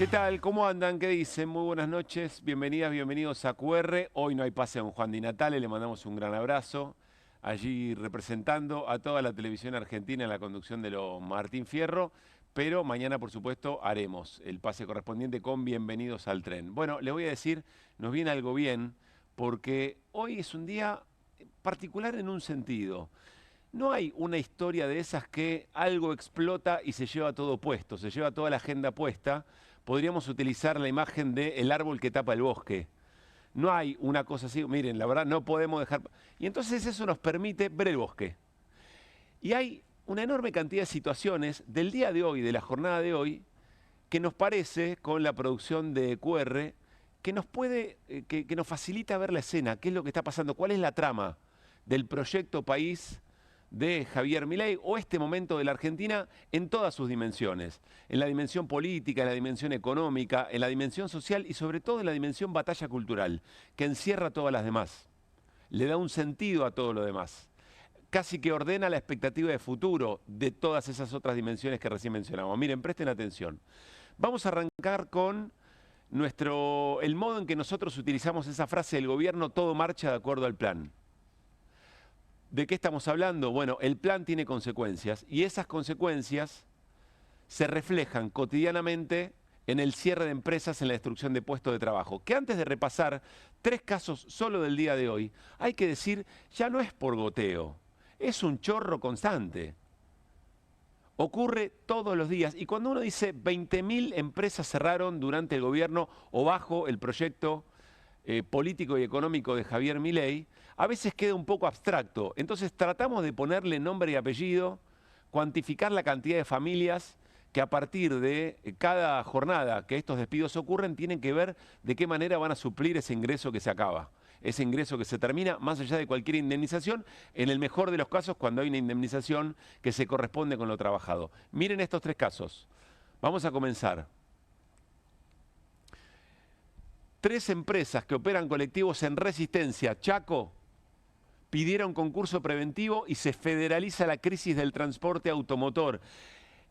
¿Qué tal? ¿Cómo andan? ¿Qué dicen? Muy buenas noches. Bienvenidas, bienvenidos a QR. Hoy no hay pase a don Juan Di Natale, le mandamos un gran abrazo. Allí representando a toda la televisión argentina en la conducción de lo Martín Fierro. Pero mañana, por supuesto, haremos el pase correspondiente con Bienvenidos al Tren. Bueno, les voy a decir, nos viene algo bien, porque hoy es un día particular en un sentido. No hay una historia de esas que algo explota y se lleva todo puesto, se lleva toda la agenda puesta. Podríamos utilizar la imagen del árbol que tapa el bosque. No hay una cosa así, miren, la verdad no podemos dejar... Y entonces eso nos permite ver el bosque. Y hay una enorme cantidad de situaciones del día de hoy, de la jornada de hoy, que nos parece, con la producción de QR, que nos puede, que nos facilita ver la escena, qué es lo que está pasando, cuál es la trama del proyecto país de Javier Milei o este momento de la Argentina en todas sus dimensiones, en la dimensión política, en la dimensión económica, en la dimensión social y sobre todo en la dimensión batalla cultural, que encierra todas las demás, le da un sentido a todo lo demás, casi que ordena la expectativa de futuro de todas esas otras dimensiones que recién mencionamos. Miren, presten atención. Vamos a arrancar con el modo en que nosotros utilizamos esa frase del gobierno, todo marcha de acuerdo al plan. ¿De qué estamos hablando? Bueno, el plan tiene consecuencias y esas consecuencias se reflejan cotidianamente en el cierre de empresas, en la destrucción de puestos de trabajo. Que antes de repasar 3 casos solo del día de hoy, hay que decir, ya no es por goteo, es un chorro constante. Ocurre todos los días y cuando uno dice 20.000 empresas cerraron durante el gobierno o bajo el proyecto político y económico de Javier Milei, a veces queda un poco abstracto. Entonces tratamos de ponerle nombre y apellido, cuantificar la cantidad de familias que a partir de cada jornada que estos despidos ocurren tienen que ver de qué manera van a suplir ese ingreso que se acaba, ese ingreso que se termina, más allá de cualquier indemnización, en el mejor de los casos cuando hay una indemnización que se corresponde con lo trabajado. Miren estos 3 casos. Vamos a comenzar. 3 empresas que operan colectivos en Resistencia, Chaco, pidieron concurso preventivo y se federaliza la crisis del transporte automotor.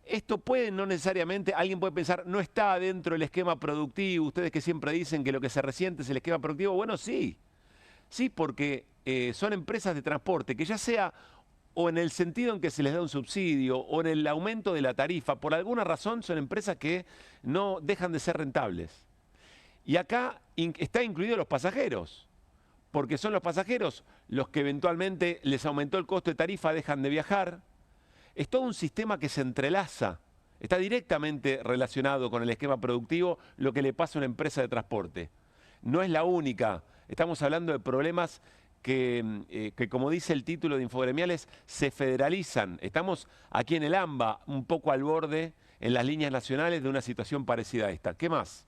Esto puede no necesariamente, alguien puede pensar, no está dentro del esquema productivo, ustedes que siempre dicen que lo que se resiente es el esquema productivo. Bueno, sí, sí, porque son empresas de transporte que ya sea o en el sentido en que se les da un subsidio o en el aumento de la tarifa, por alguna razón son empresas que no dejan de ser rentables. Y acá está incluidos los pasajeros, porque son los pasajeros los que eventualmente les aumentó el costo de tarifa, dejan de viajar. Es todo un sistema que se entrelaza, está directamente relacionado con el esquema productivo lo que le pasa a una empresa de transporte. No es la única, estamos hablando de problemas que como dice el título de Infogremiales, se federalizan. Estamos aquí en el AMBA, un poco al borde, en las líneas nacionales de una situación parecida a esta. ¿Qué más?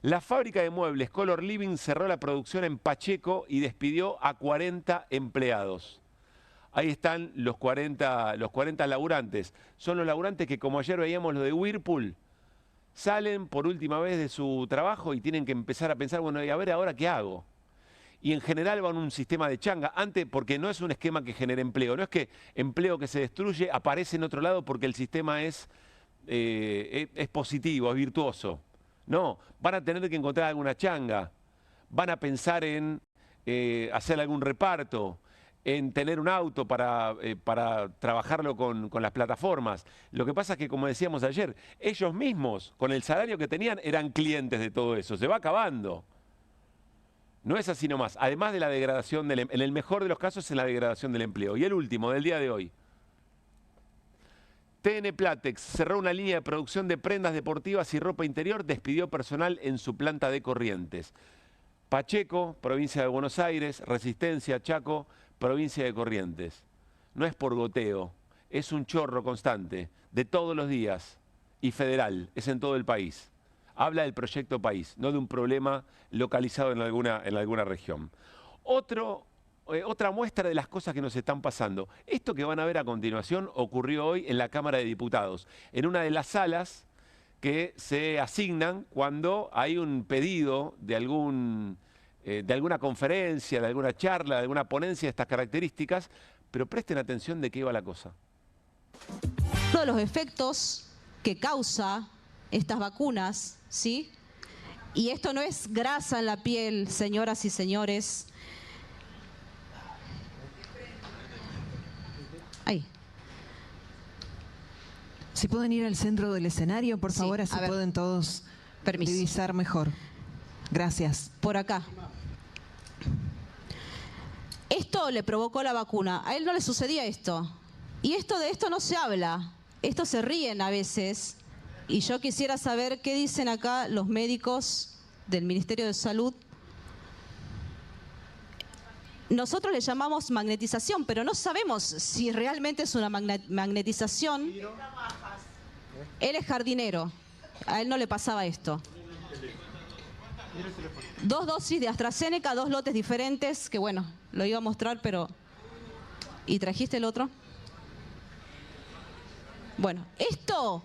La fábrica de muebles Color Living cerró la producción en Pacheco y despidió a 40 empleados. Ahí están los 40 laburantes. Son los laburantes que, como ayer veíamos los de Whirlpool, salen por última vez de su trabajo y tienen que empezar a pensar, bueno, y a ver ahora qué hago. Y en general van a un sistema de changa, antes porque no es un esquema que genere empleo, no es que empleo que se destruye aparece en otro lado porque el sistema es positivo, es virtuoso. No, van a tener que encontrar alguna changa, van a pensar en hacer algún reparto, en tener un auto para trabajarlo con las plataformas. Lo que pasa es que, como decíamos ayer, ellos mismos, con el salario que tenían, eran clientes de todo eso. Se va acabando. No es así nomás. Además de la degradación, en el mejor de los casos, en la degradación del empleo. Y el último, del día de hoy. TN Platex cerró una línea de producción de prendas deportivas y ropa interior, despidió personal en su planta de Corrientes. Pacheco, provincia de Buenos Aires, Resistencia, Chaco, provincia de Corrientes. No es por goteo, es un chorro constante, de todos los días, y federal, es en todo el país. Habla del proyecto país, no de un problema localizado en alguna región. Otra muestra de las cosas que nos están pasando. Esto que van a ver a continuación ocurrió hoy en la Cámara de Diputados, en una de las salas que se asignan cuando hay un pedido de alguna conferencia, de alguna charla, de alguna ponencia de estas características, pero presten atención de qué iba la cosa. Todos los efectos que causa estas vacunas, ¿sí? Y esto no es grasa en la piel, señoras y señores. Ahí. Si pueden ir al centro del escenario, por favor, así pueden todos divisar mejor. Gracias. Por acá. Esto le provocó la vacuna. A él no le sucedía esto. Y de esto no se habla. Esto se ríen a veces. Y yo quisiera saber qué dicen acá los médicos del Ministerio de Salud. Nosotros le llamamos magnetización, pero no sabemos si realmente es una magnetización. Él es jardinero. A él no le pasaba esto. 2 dosis de AstraZeneca, 2 lotes diferentes, que bueno, lo iba a mostrar, pero... ¿Y trajiste el otro? Bueno, esto,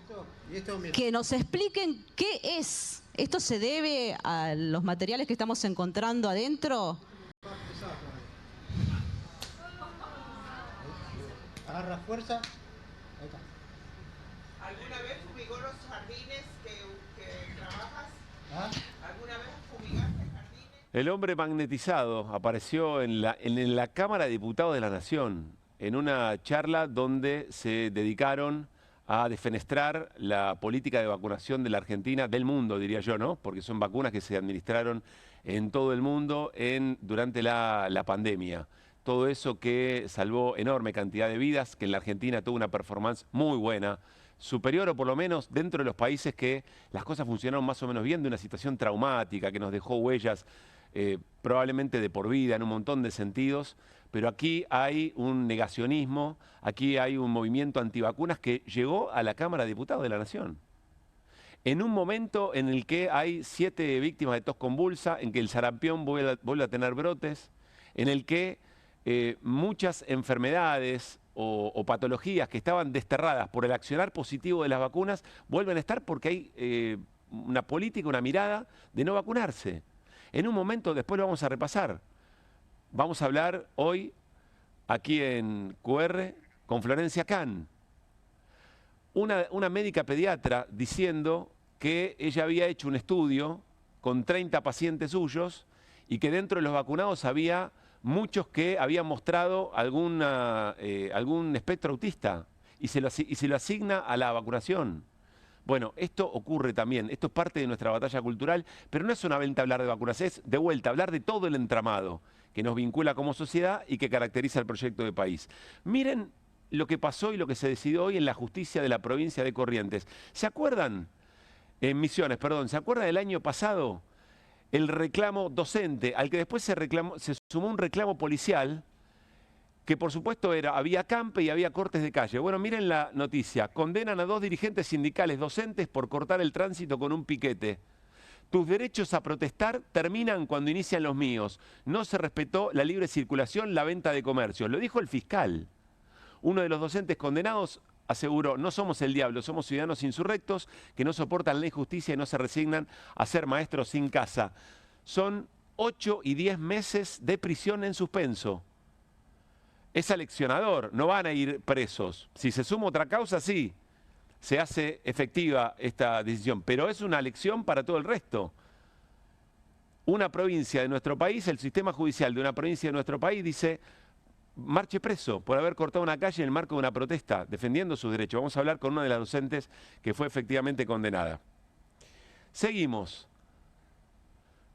que nos expliquen qué es. ¿Esto se debe a los materiales que estamos encontrando adentro? Agarra fuerza. Ahí está. ¿Alguna vez fumigó los jardines que trabajas? ¿Ah? ¿Alguna vez fumigaste jardines? El hombre magnetizado apareció en la Cámara de Diputados de la Nación, en una charla donde se dedicaron a defenestrar la política de vacunación de la Argentina, del mundo diría yo, ¿no? Porque son vacunas que se administraron en todo el mundo durante la pandemia. Todo eso que salvó enorme cantidad de vidas, que en la Argentina tuvo una performance muy buena, superior o por lo menos dentro de los países que las cosas funcionaron más o menos bien, de una situación traumática que nos dejó huellas probablemente de por vida en un montón de sentidos, pero aquí hay un negacionismo, aquí hay un movimiento antivacunas que llegó a la Cámara de Diputados de la Nación. En un momento en el que hay 7 víctimas de tos convulsa, en que el sarampión vuelve a tener brotes, en el que muchas enfermedades o patologías que estaban desterradas por el accionar positivo de las vacunas vuelven a estar porque hay una política, una mirada de no vacunarse. En un momento, después lo vamos a repasar, vamos a hablar hoy aquí en QR con Florencia Can, una médica pediatra diciendo que ella había hecho un estudio con 30 pacientes suyos y que dentro de los vacunados había muchos que habían mostrado algún espectro autista y se lo asigna a la vacunación. Bueno, esto ocurre también, esto es parte de nuestra batalla cultural, pero no es solamente hablar de vacunas, es de vuelta hablar de todo el entramado que nos vincula como sociedad y que caracteriza el proyecto de país. Miren lo que pasó y lo que se decidió hoy en la justicia de la provincia de Corrientes. ¿Se acuerdan? En Misiones, perdón, ¿se acuerdan del año pasado? El reclamo docente, al que después se sumó un reclamo policial, que por supuesto había acampe y había cortes de calle. Bueno, miren la noticia. Condenan a 2 dirigentes sindicales docentes por cortar el tránsito con un piquete. Tus derechos a protestar terminan cuando inician los míos. No se respetó la libre circulación, la venta de comercios. Lo dijo el fiscal. Uno de los docentes condenados aseguró: no somos el diablo, somos ciudadanos insurrectos que no soportan la injusticia y no se resignan a ser maestros sin casa. Son 8 y 10 meses de prisión en suspenso. Es aleccionador, no van a ir presos. Si se suma otra causa, sí, se hace efectiva esta decisión, pero es una lección para todo el resto. Una provincia de nuestro país, el sistema judicial de una provincia de nuestro país dice: marche preso por haber cortado una calle en el marco de una protesta, defendiendo sus derechos. Vamos a hablar con una de las docentes que fue efectivamente condenada. Seguimos.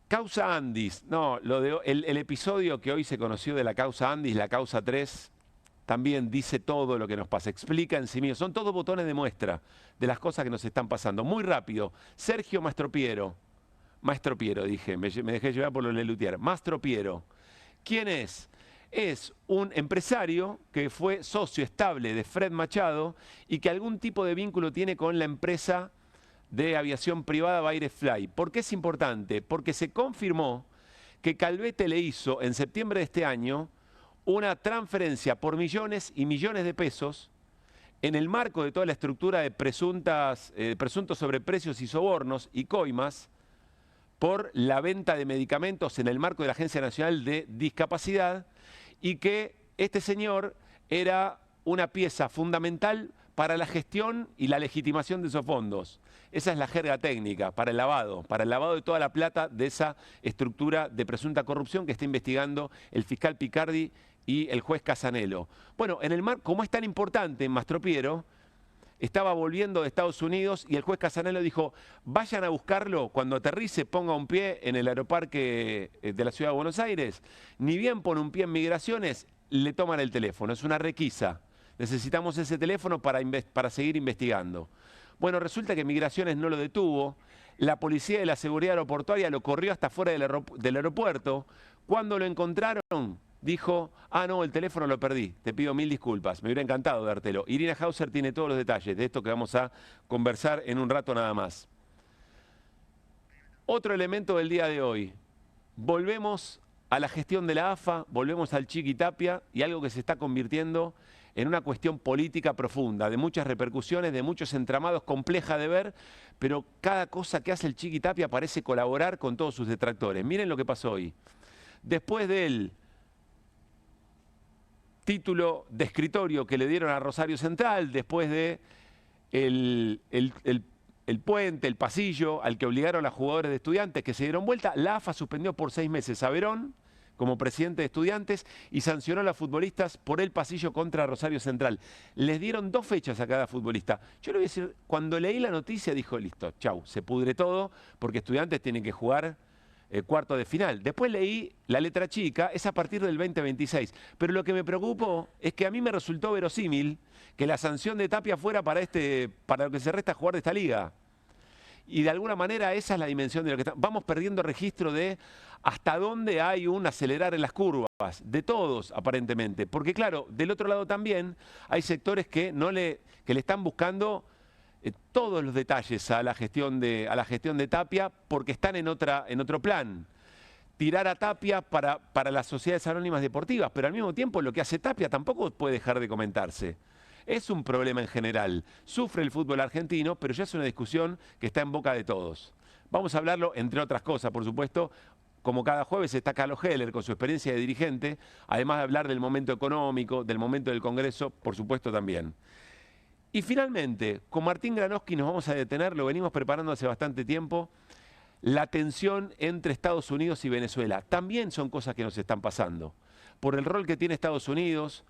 Causa Andis. No, el episodio que hoy se conoció de la causa Andis, la causa 3, también dice todo lo que nos pasa. Explica en sí mismo. Son todos botones de muestra de las cosas que nos están pasando. Muy rápido. Sergio Mastropiero. Mastropiero, dije. Me dejé llevar por lo de Lelutier. Mastropiero. ¿Quién es? Es un empresario que fue socio estable de Fred Machado y que algún tipo de vínculo tiene con la empresa de aviación privada Baire Fly. ¿Por qué es importante? Porque se confirmó que Calvete le hizo en septiembre de este año una transferencia por millones y millones de pesos en el marco de toda la estructura de presuntos sobreprecios y sobornos y coimas por la venta de medicamentos en el marco de la Agencia Nacional de Discapacidad, y que este señor era una pieza fundamental para la gestión y la legitimación de esos fondos. Esa es la jerga técnica para el lavado de toda la plata de esa estructura de presunta corrupción que está investigando el fiscal Picardi y el juez Casanelo. Bueno, en el mar, como es tan importante, Mastropiero estaba volviendo de Estados Unidos y el juez Casanelo dijo, vayan a buscarlo, cuando aterrice ponga un pie en el aeroparque de la Ciudad de Buenos Aires, ni bien pone un pie en Migraciones, le toman el teléfono, es una requisa. Necesitamos ese teléfono para seguir investigando. Bueno, resulta que Migraciones no lo detuvo, la policía de la seguridad aeroportuaria lo corrió hasta fuera del aeropuerto. Cuando lo encontraron, dijo, no, el teléfono lo perdí, te pido 1000 disculpas, me hubiera encantado dártelo. Irina Hauser tiene todos los detalles de esto que vamos a conversar en un rato nada más. Otro elemento del día de hoy, volvemos a la gestión de la AFA, volvemos al Chiqui Tapia y algo que se está convirtiendo en una cuestión política profunda, de muchas repercusiones, de muchos entramados, compleja de ver, pero cada cosa que hace el Chiqui Tapia parece colaborar con todos sus detractores. Miren lo que pasó hoy. Después del título de escritorio que le dieron a Rosario Central, después de el puente, el pasillo, al que obligaron a jugadores de Estudiantes que se dieron vuelta, la AFA suspendió por 6 meses a Verón como presidente de Estudiantes y sancionó a los futbolistas por el pasillo contra Rosario Central. Les dieron 2 fechas a cada futbolista. Yo le voy a decir, cuando leí la noticia dijo, listo, chau, se pudre todo porque Estudiantes tienen que jugar cuarto de final. Después leí la letra chica, es a partir del 2026. Pero lo que me preocupó es que a mí me resultó verosímil que la sanción de Tapia fuera para lo que se resta jugar de esta liga. Y de alguna manera esa es la dimensión de lo que estamos. Vamos perdiendo registro de hasta dónde hay un acelerar en las curvas, de todos aparentemente. Porque claro, del otro lado también hay sectores que le están buscando todos los detalles a la gestión de Tapia porque están en otro plan. Tirar a Tapia para las sociedades anónimas deportivas, pero al mismo tiempo lo que hace Tapia tampoco puede dejar de comentarse. Es un problema en general. Sufre el fútbol argentino, pero ya es una discusión que está en boca de todos. Vamos a hablarlo, entre otras cosas, por supuesto. Como cada jueves está Carlos Heller con su experiencia de dirigente, además de hablar del momento económico, del momento del Congreso, por supuesto también. Y finalmente, con Martín Granowski nos vamos a detener, lo venimos preparando hace bastante tiempo, la tensión entre Estados Unidos y Venezuela. También son cosas que nos están pasando. Por el rol que tiene Estados Unidos,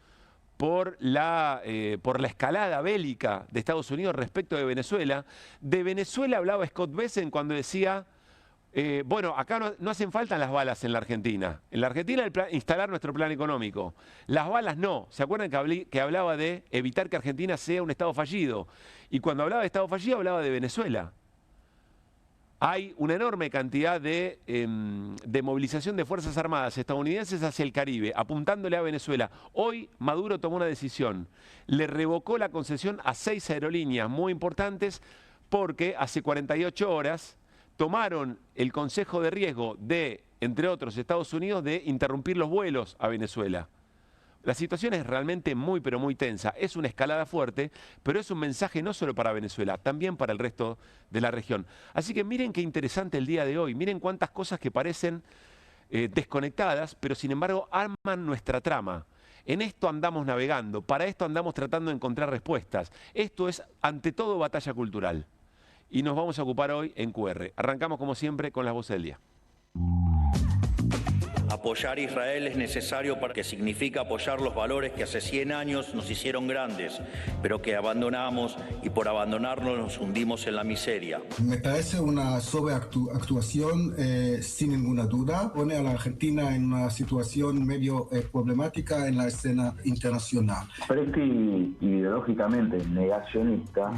por la escalada bélica de Estados Unidos respecto de Venezuela. De Venezuela hablaba Scott Bessent cuando decía, bueno, acá no hacen falta las balas en la Argentina. En la Argentina instalar nuestro plan económico. Las balas no. ¿Se acuerdan que hablaba de evitar que Argentina sea un Estado fallido? Y cuando hablaba de Estado fallido hablaba de Venezuela. Hay una enorme cantidad de movilización de Fuerzas Armadas estadounidenses hacia el Caribe, apuntándole a Venezuela. Hoy Maduro tomó una decisión. Le revocó la concesión a 6 aerolíneas muy importantes porque hace 48 horas tomaron el consejo de riesgo de, entre otros, Estados Unidos, de interrumpir los vuelos a Venezuela. La situación es realmente muy, pero muy tensa. Es una escalada fuerte, pero es un mensaje no solo para Venezuela, también para el resto de la región. Así que miren qué interesante el día de hoy. Miren cuántas cosas que parecen desconectadas, pero sin embargo arman nuestra trama. En esto andamos navegando, para esto andamos tratando de encontrar respuestas. Esto es, ante todo, batalla cultural. Y nos vamos a ocupar hoy en QR. Arrancamos, como siempre, con las voces del día. Apoyar a Israel es necesario porque significa apoyar los valores que hace 100 años nos hicieron grandes, pero que abandonamos y por abandonarnos nos hundimos en la miseria. Me parece una sobreactuación sin ninguna duda. Pone a la Argentina en una situación medio problemática en la escena internacional. Pero es que ideológicamente negacionista,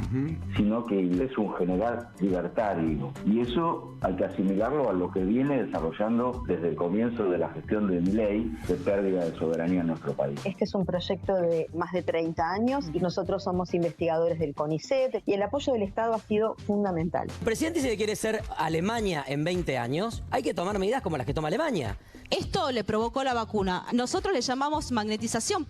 sino que es un general libertario. Y eso hay que asimilarlo a lo que viene desarrollando desde el comienzo de la gestión de Milei de pérdida de soberanía en nuestro país. Este es un proyecto de más de 30 años y nosotros somos investigadores del CONICET y el apoyo del Estado ha sido fundamental. El presidente dice que quiere ser Alemania en 20 años. Hay que tomar medidas como las que toma Alemania. Esto le provocó la vacuna. Nosotros le llamamos magnetización.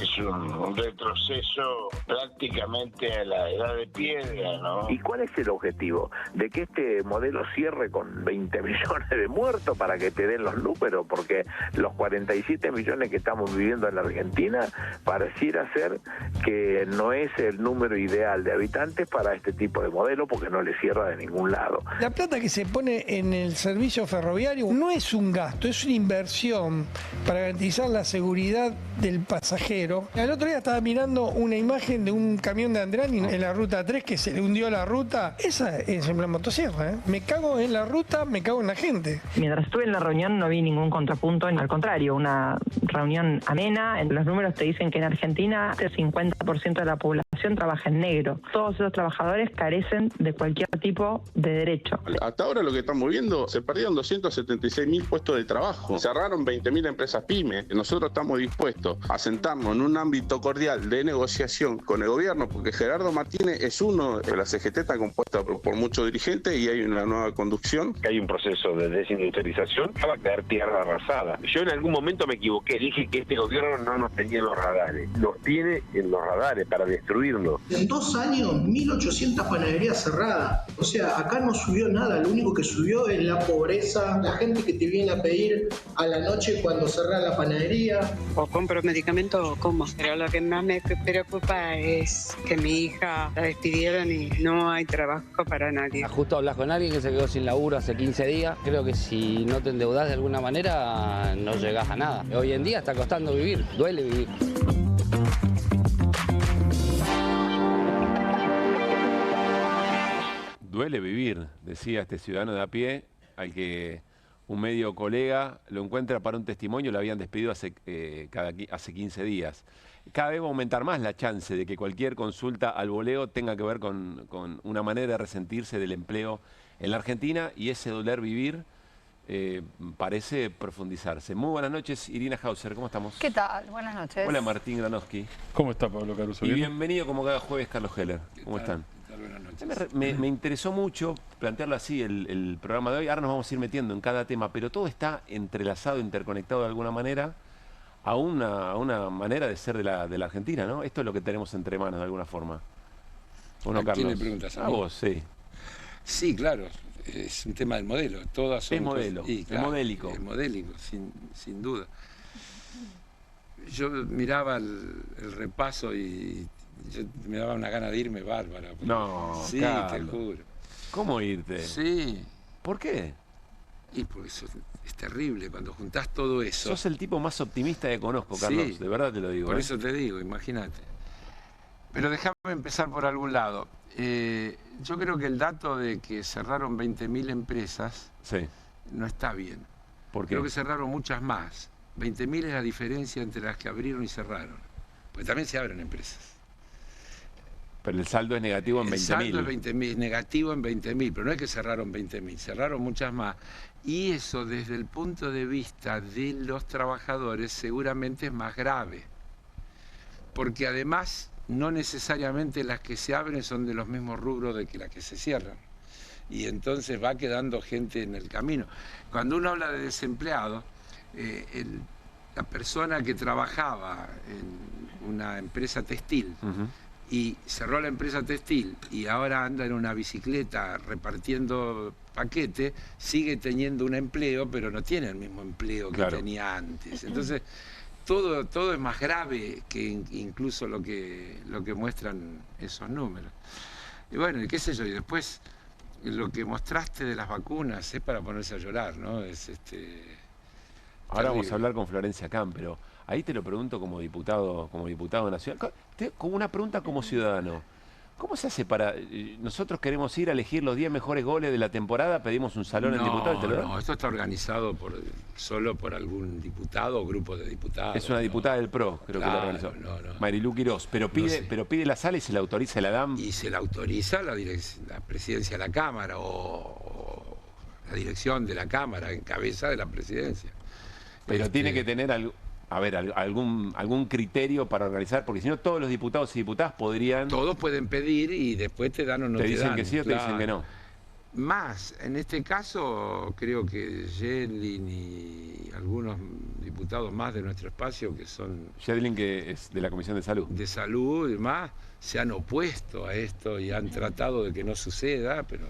Es un retroceso prácticamente a la edad de piedra, ¿no? ¿Y cuál es el objetivo? ¿De que este modelo cierre con 20 millones de muertos para que te den los números? Porque los 47 millones que estamos viviendo en la Argentina pareciera ser que no es el número ideal de habitantes para este tipo de modelo porque no le cierra de ningún lado. La plata que se pone en el servicio ferroviario no es un gasto, es una inversión para garantizar la seguridad del pasajero. El otro día estaba mirando una imagen de un camión de Andriani en la ruta 3 que se le hundió la ruta. Esa es en la motosierra, ¿eh? Me cago en la ruta, me cago en la gente. Mientras estuve en la reunión no vi ningún contrapunto, al contrario, una reunión amena. Los números te dicen que en Argentina el 50% de la población trabaja en negro. Todos esos trabajadores carecen de cualquier tipo de derecho. Hasta ahora lo que estamos viendo, se perdieron 276.000 puestos de trabajo, cerraron 20.000 empresas pymes. Nosotros estamos dispuestos a sentarnos en un ámbito cordial de negociación con el gobierno, porque Gerardo Martínez es uno, la CGT está compuesta por muchos dirigentes y hay una nueva conducción. Hay un proceso de desindustrialización, va a quedar tierra arrasada. Yo en algún momento me equivoqué, dije que este gobierno no nos tenía en los radares. Los tiene en los radares para destruirnos. En 2 años, 1.800 panaderías cerradas. O sea, acá no subió nada, lo único que subió es la pobreza, la gente que te viene a pedir a la noche cuando cerra la panadería. O compro medicamento o como. Pero lo que más me preocupa es que mi hija la despidieron y no hay trabajo para nadie. Justo hablas con alguien que se quedó sin laburo hace 15 días. Creo que si no te endeudás de alguna manera, no llegás a nada. Hoy en día está costando vivir, duele vivir. Duele vivir, decía este ciudadano de a pie, al que un medio colega lo encuentra para un testimonio, lo habían despedido hace 15 días. Cada vez va a aumentar más la chance de que cualquier consulta al voleo tenga que ver con una manera de resentirse del empleo en la Argentina, y ese doler vivir parece profundizarse. Muy buenas noches, Irina Hauser, ¿cómo estamos? ¿Qué tal? Buenas noches. Hola, Martín Granowski. ¿Cómo está, Pablo Caruso? Y bienvenido como cada jueves, Carlos Heller. ¿Cómo están? Buenas noches. Me interesó mucho plantearlo así el programa de hoy. Ahora nos vamos a ir metiendo en cada tema, pero todo está entrelazado, interconectado de alguna manera a una manera de ser de la Argentina, ¿no? Esto es lo que tenemos entre manos de alguna forma. ¿O no, ¿A Carlos? quién le preguntas? A vos, sí. Sí, claro. Es un tema del modelo. Todas son es modelo, claro, es modélico. Es modélico, sin duda. Yo miraba el repaso y me daba una gana de irme bárbara. No, sí, Carlos. te juro. ¿Cómo irte? Sí. ¿Por qué? Y porque eso es terrible, cuando juntás todo eso. Sos el tipo más optimista que conozco, Carlos, sí, de verdad te lo digo. Por eso te digo, imagínate. Pero déjame empezar por algún lado. Yo creo que el dato de que cerraron 20.000 empresas no está bien. ¿Por qué? Creo que cerraron muchas más. 20.000 es la diferencia entre las que abrieron y cerraron. Porque también se abren empresas. Pero el saldo es negativo en 20.000. El saldo es 20.000, negativo en 20.000, pero no es que cerraron 20.000, cerraron muchas más. Y eso desde el punto de vista de los trabajadores seguramente es más grave. Porque además no necesariamente las que se abren son de los mismos rubros de que las que se cierran. Y entonces va quedando gente en el camino. Cuando uno habla de desempleados, la persona que trabajaba en una empresa textil, y cerró la empresa textil y ahora anda en una bicicleta repartiendo paquetes, sigue teniendo un empleo, pero no tiene el mismo empleo que tenía antes. Entonces, todo es más grave que incluso lo que muestran esos números. Y bueno, y qué sé yo, y después lo que mostraste de las vacunas es para ponerse a llorar, ¿no? Ahora vamos a hablar con Florencia Camp, pero ahí te lo pregunto como diputado nacional, como una pregunta como ciudadano. ¿Cómo se hace para...? Nosotros queremos ir a elegir los 10 mejores goles de la temporada, pedimos un salón en diputados, ¿te lo dan? No, esto está organizado solo por algún diputado o grupo de diputados. Es una diputada del PRO, creo que lo organizó. Marilú Quirós, pero pide la sala y se la autoriza la DAM. Y se la autoriza la presidencia de la Cámara o la dirección de la Cámara en cabeza de la presidencia. Pero tiene que tener algún criterio para organizar, porque si no todos los diputados y diputadas podrían... Todos pueden pedir y después te dan o no te dan. Te dicen que sí o te dicen que no. Más, en este caso, creo que Yedlin y algunos diputados más de nuestro espacio, que son... Yedlin, que es de la Comisión de Salud. De Salud y demás, se han opuesto a esto y han tratado de que no suceda, pero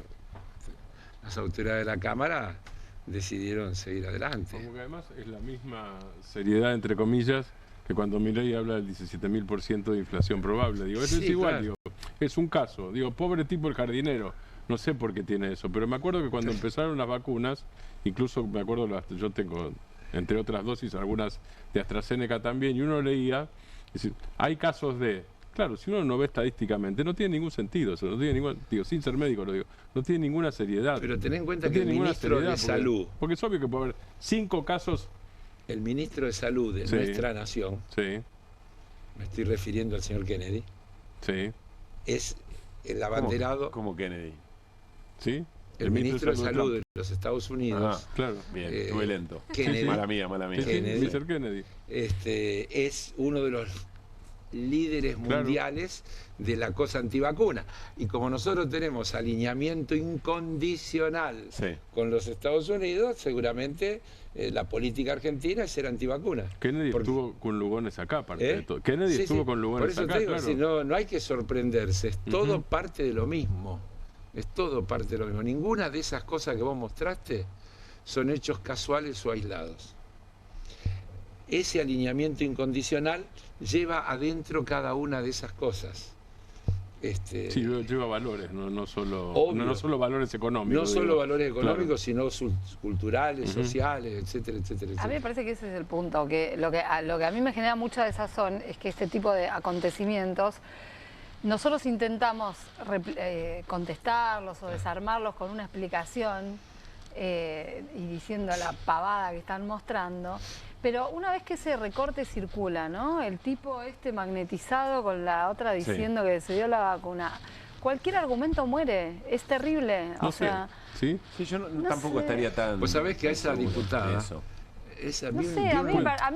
las autoridades de la Cámara decidieron seguir adelante. Como que además es la misma seriedad, entre comillas, que cuando Milei habla del 17.000% de inflación probable. Digo, eso Sí, es igual, claro. digo, es un caso. Digo, pobre tipo el jardinero. No sé por qué tiene eso, pero me acuerdo que cuando empezaron las vacunas, incluso me acuerdo, yo tengo, entre otras dosis, algunas de AstraZeneca también, y uno leía, es decir, hay casos de... Claro, si uno no ve estadísticamente, no tiene ningún sentido eso, no tiene ningún, digo, sin ser médico lo digo, no tiene ninguna seriedad. Pero ten en cuenta No que el tiene ninguna ministro de seriedad, Salud... Porque es obvio que puede haber 5 casos... El ministro de Salud de nuestra nación, sí, me estoy refiriendo al señor Kennedy, sí, es el abanderado... ¿Cómo Kennedy? ¿Sí? El ministro de Salud de los Estados Unidos. Ah, claro. Bien, estuve lento. Kennedy, Mala mía. Kennedy, Mr. Kennedy. Es uno de los líderes mundiales de la cosa antivacuna. Y como nosotros tenemos alineamiento incondicional con los Estados Unidos, seguramente la política argentina es ser antivacuna. Kennedy estuvo con Lugones acá, aparte de todo. Kennedy estuvo con Lugones Por eso acá, te digo, claro. si no hay que sorprenderse, es todo parte de lo mismo. Es todo parte de lo mismo. Ninguna de esas cosas que vos mostraste son hechos casuales o aislados. Ese alineamiento incondicional lleva adentro cada una de esas cosas. Sí, lleva valores, no solo valores económicos. No solo valores económicos, claro, sino culturales, sociales, etcétera, etcétera, etcétera. A mí me parece que ese es el punto, que lo que a mí me genera mucha desazón es que este tipo de acontecimientos nosotros intentamos contestarlos o desarmarlos con una explicación y diciendo la pavada que están mostrando, pero una vez que ese recorte circula, ¿no? El tipo magnetizado con la otra diciendo que se dio la vacuna, cualquier argumento muere, es terrible. No sé. ¿Sí? Sí, yo tampoco estaría tan... Vos sabés que a esa diputada...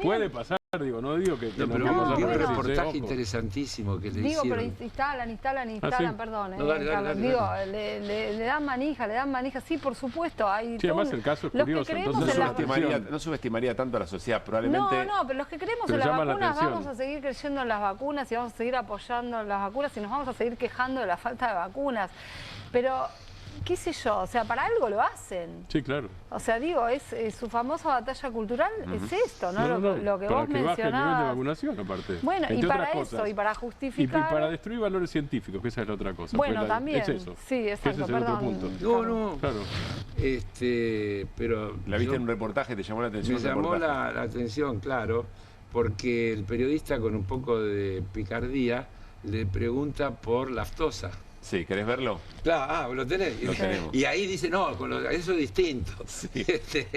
Puede pasar, digo, no digo que no, no pero vamos a vi un ver, reportaje interesantísimo que le digo, hicieron. pero instalan, ¿sí? perdón. No, dale. Digo, le dan manija, sí, por supuesto. Hay sí, además el caso es curioso, entonces no subestimaría tanto a la sociedad, probablemente... No, pero los que creemos en las vacunas vamos a seguir creyendo en las vacunas y vamos a seguir apoyando las vacunas y nos vamos a seguir quejando de la falta de vacunas. Pero... qué sé yo, o sea, para algo lo hacen. Sí, claro. O sea, digo, su famosa batalla cultural es esto, ¿no? Lo que vos mencionabas. Para que baje el nivel de vacunación, aparte. Bueno, y para eso, y para justificar... Y para destruir valores científicos, que esa es la otra cosa. Bueno, también. Es eso. Sí, exacto, ese es el otro punto. No. Claro. Pero... ¿La viste en un reportaje? ¿Te llamó la atención? Me llamó la atención, claro, porque el periodista con un poco de picardía le pregunta por la aftosa. Sí, ¿querés verlo? Claro, lo tenés. Lo tenemos. Y ahí dice, no, eso es distinto. Sí,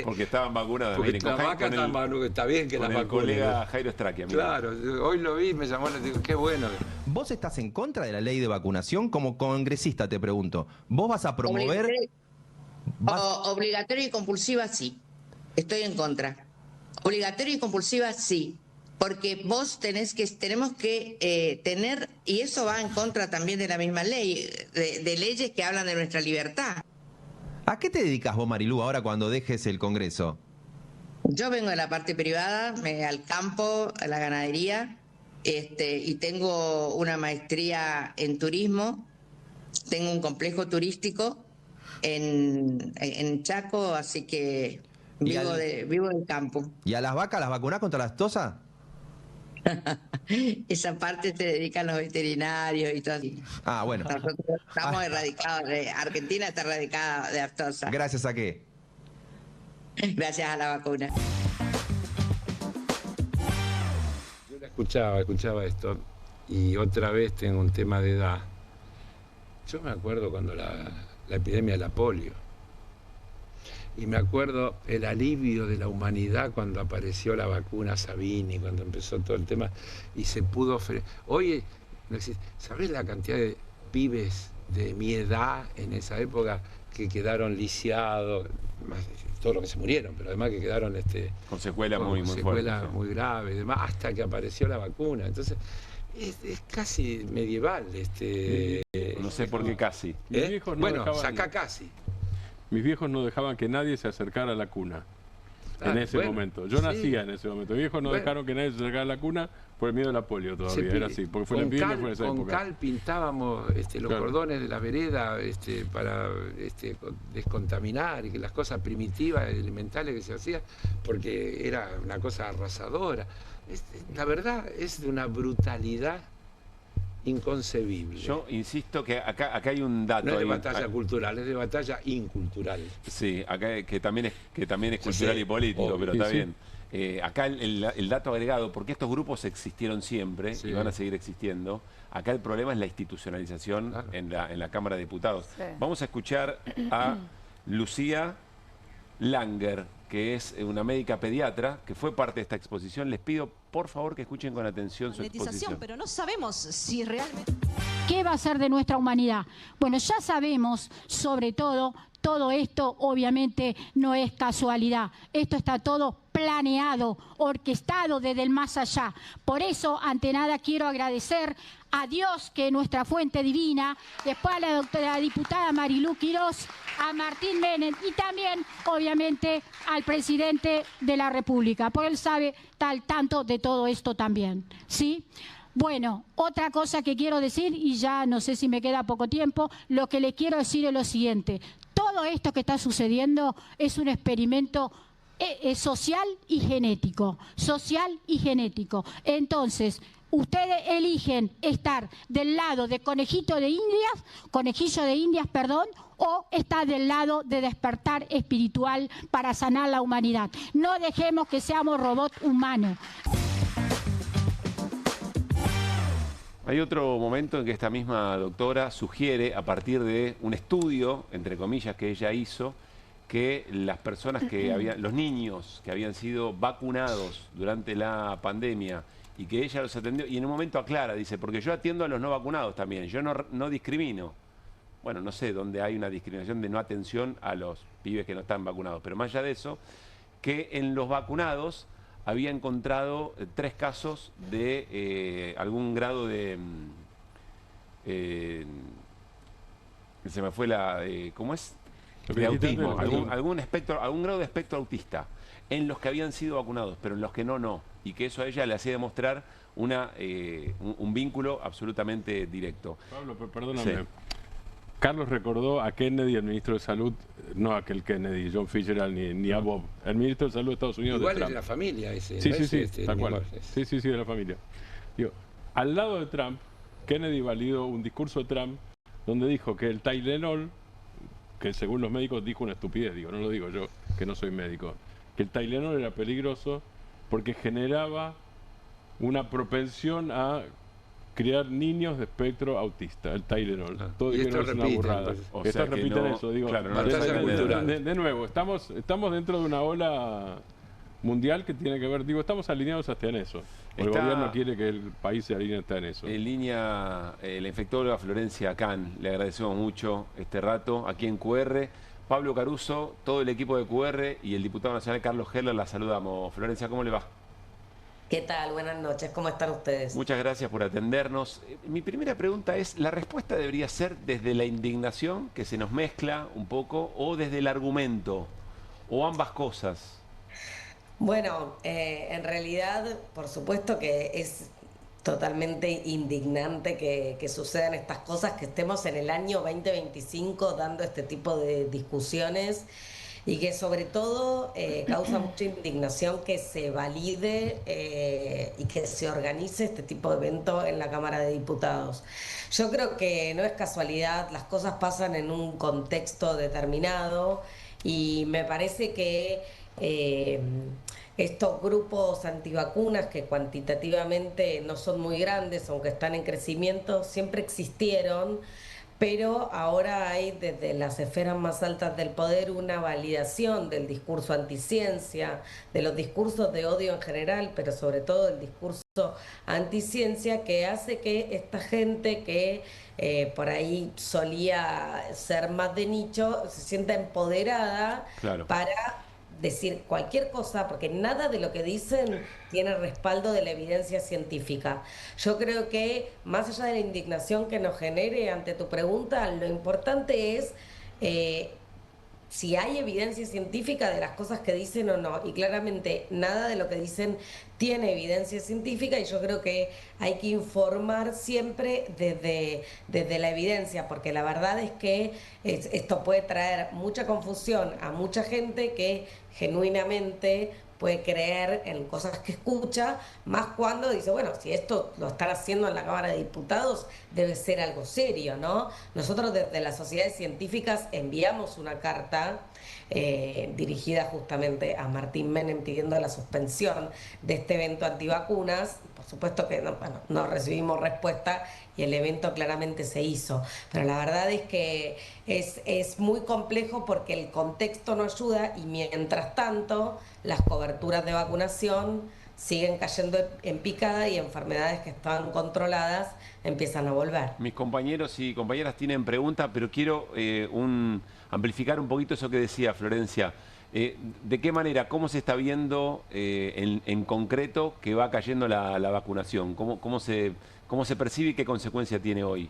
porque estaban vacunadas. Porque las vacas está bien que las vacunen. Con el colega Jairo Straquia. Claro, hoy lo vi, me llamó la atención, qué bueno. ¿Vos estás en contra de la ley de vacunación? Como congresista te pregunto, ¿vos vas a promover...? Obligatoria y compulsiva, sí. Estoy en contra. Obligatoria y compulsiva, sí. Porque tenemos que tener, y eso va en contra también de la misma ley, de leyes que hablan de nuestra libertad. ¿A qué te dedicas vos, Marilú, ahora cuando dejes el Congreso? Yo vengo de la parte privada, al campo, a la ganadería, y tengo una maestría en turismo, tengo un complejo turístico en Chaco, así que vivo del campo. ¿Y a las vacas las vacunás contra la aftosa? Esa parte se dedican los veterinarios y todo. Ah, bueno. Nosotros estamos erradicados, Argentina está erradicada de aftosa. ¿Gracias a qué? Gracias a la vacuna. Yo la escuchaba esto, y otra vez tengo un tema de edad. Yo me acuerdo cuando la epidemia de la polio. Y me acuerdo el alivio de la humanidad cuando apareció la vacuna Sabini, cuando empezó todo el tema y se pudo ofrecer. Hoy, ¿sabés la cantidad de pibes de mi edad en esa época que quedaron lisiados? Todos los que se murieron, pero además que quedaron con secuelas muy secuelas muy graves, demás, hasta que apareció la vacuna. Entonces, es casi medieval. No sé por qué casi. Bueno, sacá casi. mis viejos no dejaban que nadie se acercara a la cuna. En ese momento. Yo nacía en ese momento. Mis viejos no dejaron que nadie se acercara a la cuna por el miedo de la polio todavía. Era así, porque fue la epidemia fue en esa época. Con cal pintábamos los cordones de la vereda para descontaminar y que las cosas primitivas, elementales que se hacían, porque era una cosa arrasadora. La verdad es de una brutalidad inconcebible. Yo insisto que acá hay un dato. No es de batalla cultural, es de batalla incultural. Sí, acá que también es cultural y político, obvio, pero está bien. Acá el dato agregado, porque estos grupos existieron siempre y van a seguir existiendo, acá el problema es la institucionalización en la Cámara de Diputados. Sí. Vamos a escuchar a Lucía Langer, que es una médica pediatra que fue parte de esta exposición. Les pido, por favor, que escuchen con atención su exposición. Pero no sabemos si realmente... ¿Qué va a ser de nuestra humanidad? Bueno, ya sabemos, sobre todo esto obviamente no es casualidad. Esto está todo planeado, orquestado desde el más allá. Por eso, ante nada, quiero agradecer a Dios, que es nuestra fuente divina, después a la doctora diputada Marilú Quirós, a Martín Menem y también, obviamente, al presidente de la República, porque él sabe al tanto de todo esto también, ¿sí? Bueno, otra cosa que quiero decir, y ya no sé si me queda poco tiempo, lo que le quiero decir es lo siguiente. Todo esto que está sucediendo es un experimento social y genético. Social y genético. Entonces, ustedes eligen estar del lado de conejillo de indias, o estar del lado de despertar espiritual para sanar la humanidad. No dejemos que seamos robots humanos. Hay otro momento en que esta misma doctora sugiere, a partir de un estudio, entre comillas, que ella hizo, que las personas los niños que habían sido vacunados durante la pandemia y que ella los atendió, y en un momento aclara, dice, porque yo atiendo a los no vacunados también, yo no discrimino. Bueno, no sé dónde hay una discriminación de no atención a los pibes que no están vacunados, pero más allá de eso, que en los vacunados había encontrado 3 casos de algún grado de... se me fue la... ¿cómo es? De autismo, algún grado de espectro autista, en los que habían sido vacunados, pero en los que no. Y que eso a ella le hacía demostrar un vínculo absolutamente directo. Pablo, perdóname. Sí. Carlos recordó a Kennedy, el ministro de Salud, no a aquel Kennedy, John Fitzgerald, ni a Bob, el ministro de Salud de Estados Unidos. Igual es de la familia ese. Sí, ¿no? sí, tal cual. Sí, de la familia. Digo, al lado de Trump, Kennedy validó un discurso de Trump donde dijo que el Tylenol, que según los médicos dijo una estupidez, no lo digo yo, que no soy médico, que el Tylenol era peligroso porque generaba una propensión a crear niños de espectro autista, el Tylenol. Todo dijeron es una burrada. Estos repiten eso, digo. Claro, de nuevo, estamos dentro de una ola mundial que tiene que ver, estamos alineados hasta en eso. El gobierno quiere que el país se alinee hasta en eso. En línea, la infectóloga Florencia Can, le agradecemos mucho este rato aquí en QR. Pablo Caruso, todo el equipo de QR y el diputado nacional Carlos Heller, la saludamos. Florencia, ¿cómo le va? ¿Qué tal? Buenas noches, ¿cómo están ustedes? Muchas gracias por atendernos. Mi primera pregunta es, ¿la respuesta debería ser desde la indignación, que se nos mezcla un poco, o desde el argumento, o ambas cosas? Bueno, en realidad, por supuesto que es totalmente indignante que sucedan estas cosas, que estemos en el año 2025 dando este tipo de discusiones y que sobre todo causa mucha indignación que se valide y que se organice este tipo de evento en la Cámara de Diputados. Yo creo que no es casualidad, las cosas pasan en un contexto determinado y me parece que estos grupos antivacunas, que cuantitativamente no son muy grandes, aunque están en crecimiento, siempre existieron, pero ahora hay desde las esferas más altas del poder una validación del discurso anticiencia, de los discursos de odio en general, pero sobre todo el discurso anticiencia, que hace que esta gente que por ahí solía ser más de nicho se sienta empoderada para decir cualquier cosa, porque nada de lo que dicen tiene respaldo de la evidencia científica. Yo creo que, más allá de la indignación que nos genere ante tu pregunta, lo importante es si hay evidencia científica de las cosas que dicen o no, y claramente nada de lo que dicen tiene evidencia científica, y yo creo que hay que informar siempre desde la evidencia, porque la verdad es que esto puede traer mucha confusión a mucha gente que genuinamente puede creer en cosas que escucha, más cuando dice, bueno, si esto lo están haciendo en la Cámara de Diputados, debe ser algo serio, ¿no? Nosotros desde las sociedades científicas enviamos una carta dirigida justamente a Martín Menem pidiendo la suspensión de este evento antivacunas. Por supuesto que no recibimos respuesta y el evento claramente se hizo, pero la verdad es que es muy complejo porque el contexto no ayuda, y mientras tanto las coberturas de vacunación siguen cayendo en picada y enfermedades que estaban controladas empiezan a volver. Mis compañeros y compañeras tienen preguntas, pero quiero amplificar un poquito eso que decía Florencia. ¿De qué manera, cómo se está viendo en concreto que va cayendo la vacunación? ¿Cómo se percibe y qué consecuencia tiene hoy?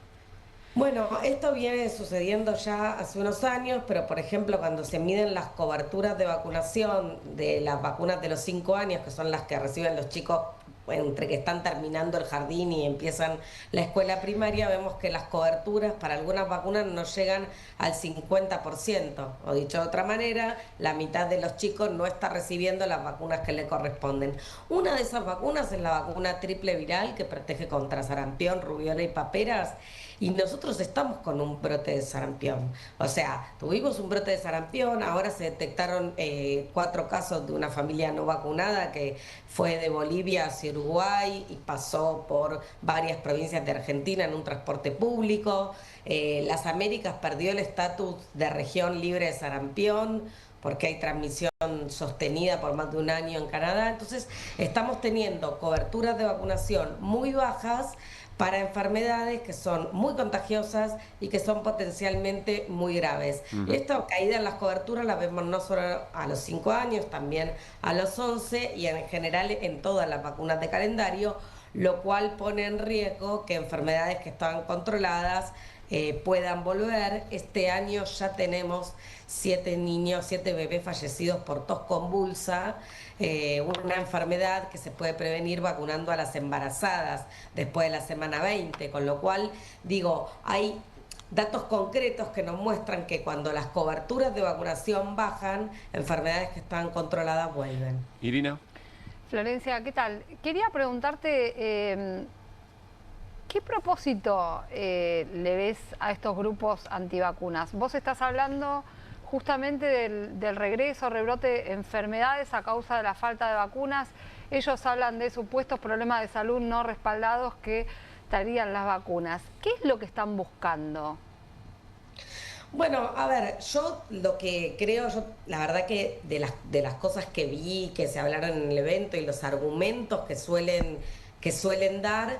Bueno, esto viene sucediendo ya hace unos años, pero por ejemplo cuando se miden las coberturas de vacunación de las vacunas de los 5 años, que son las que reciben los chicos entre que están terminando el jardín y empiezan la escuela primaria, vemos que las coberturas para algunas vacunas no llegan al 50%, o dicho de otra manera, la mitad de los chicos no está recibiendo las vacunas que le corresponden. Una de esas vacunas es la vacuna triple viral que protege contra sarampión, rubiola y paperas, y nosotros estamos con un brote de sarampión. O sea, tuvimos un brote de sarampión, ahora se detectaron 4 casos de una familia no vacunada que fue de Bolivia hacia Uruguay y pasó por varias provincias de Argentina en un transporte público. Las Américas perdió el estatus de región libre de sarampión porque hay transmisión sostenida por más de un año en Canadá. Entonces, estamos teniendo coberturas de vacunación muy bajas para enfermedades que son muy contagiosas y que son potencialmente muy graves. Y esta caída en las coberturas la vemos no solo a los 5 años, también a los 11 y en general en todas las vacunas de calendario, lo cual pone en riesgo que enfermedades que estaban controladas puedan volver. Este año ya tenemos 7 bebés fallecidos por tos convulsa, una enfermedad que se puede prevenir vacunando a las embarazadas después de la semana 20, con lo cual, digo, hay datos concretos que nos muestran que cuando las coberturas de vacunación bajan, enfermedades que estaban controladas vuelven. Irina. Florencia, ¿qué tal? Quería preguntarte, ¿qué propósito le ves a estos grupos antivacunas? Vos estás hablando justamente del regreso, rebrote de enfermedades a causa de la falta de vacunas. Ellos hablan de supuestos problemas de salud no respaldados que traerían las vacunas. ¿Qué es lo que están buscando? Bueno, a ver, yo lo que creo, la verdad que de las cosas que vi, que se hablaron en el evento y los argumentos que suelen dar,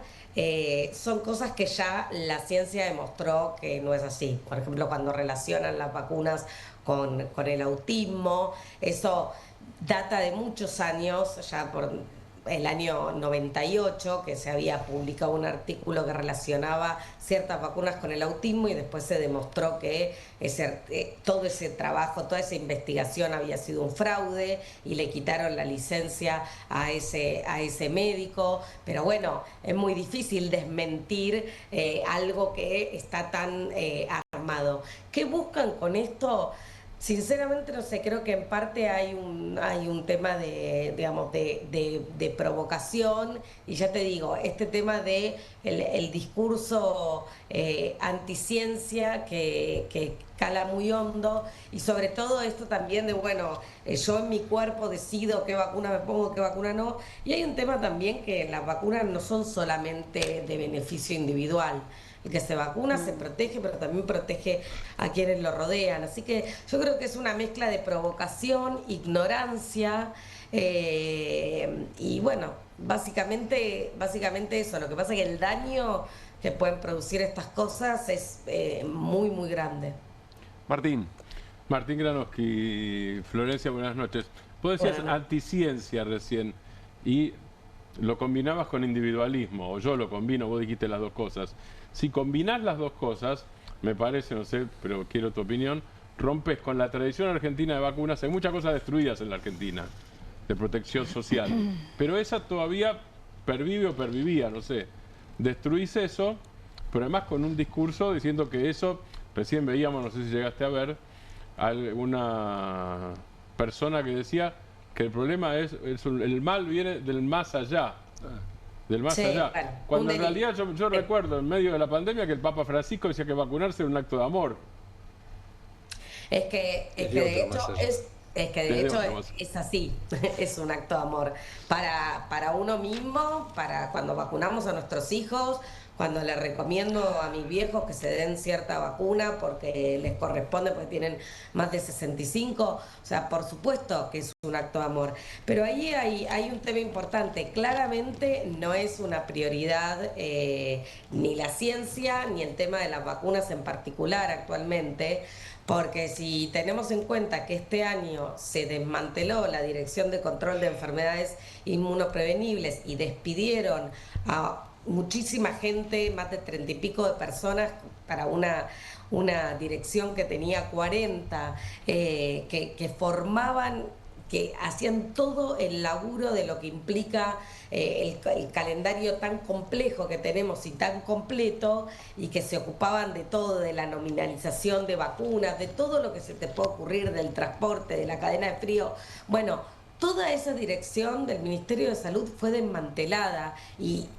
son cosas que ya la ciencia demostró que no es así. Por ejemplo, cuando relacionan las vacunas con el autismo, eso data de muchos años, ya por el año 98, que se había publicado un artículo que relacionaba ciertas vacunas con el autismo y después se demostró que todo ese trabajo, toda esa investigación había sido un fraude y le quitaron la licencia a ese médico. Pero bueno, es muy difícil desmentir algo que está tan armado. ¿Qué buscan con esto? Sinceramente no sé, creo que en parte hay un tema de provocación, y ya te digo, este tema de el discurso anticiencia que cala muy hondo, y sobre todo esto también de, bueno, yo en mi cuerpo decido qué vacuna me pongo, qué vacuna no, y hay un tema también que las vacunas no son solamente de beneficio individual. El que se vacuna se protege, pero también protege a quienes lo rodean. Así que yo creo que es una mezcla de provocación, ignorancia y bueno, básicamente eso. Lo que pasa es que el daño que pueden producir estas cosas es muy, muy grande. Martín. Martín Granowski, Florencia, buenas noches. Vos decías anticiencia recién y lo combinabas con individualismo, o yo lo combino, vos dijiste las dos cosas. Si combinás las dos cosas, me parece, no sé, pero quiero tu opinión, rompes con la tradición argentina de vacunas. Hay muchas cosas destruidas en la Argentina, de protección social, pero esa todavía pervive o pervivía, no sé. Destruís eso, pero además con un discurso diciendo que eso, recién veíamos, no sé si llegaste a ver, alguna persona que decía que el problema es el mal viene del más allá. Del más allá. Bueno, cuando en realidad yo recuerdo en medio de la pandemia que el Papa Francisco decía que vacunarse era un acto de amor. Es que de hecho es así, es un acto de amor para uno mismo, para cuando vacunamos a nuestros hijos, cuando les recomiendo a mis viejos que se den cierta vacuna porque les corresponde, porque tienen más de 65, o sea, por supuesto que es un acto de amor. Pero ahí hay un tema importante, claramente no es una prioridad ni la ciencia ni el tema de las vacunas en particular actualmente, porque si tenemos en cuenta que este año se desmanteló la Dirección de Control de Enfermedades Inmunoprevenibles y despidieron a muchísima gente, más de 30 y pico de personas para una dirección que tenía 40, que formaban, que hacían todo el laburo de lo que implica el calendario tan complejo que tenemos y tan completo, y que se ocupaban de todo, de la nominalización de vacunas, de todo lo que se te puede ocurrir, del transporte, de la cadena de frío. Bueno, toda esa dirección del Ministerio de Salud fue desmantelada y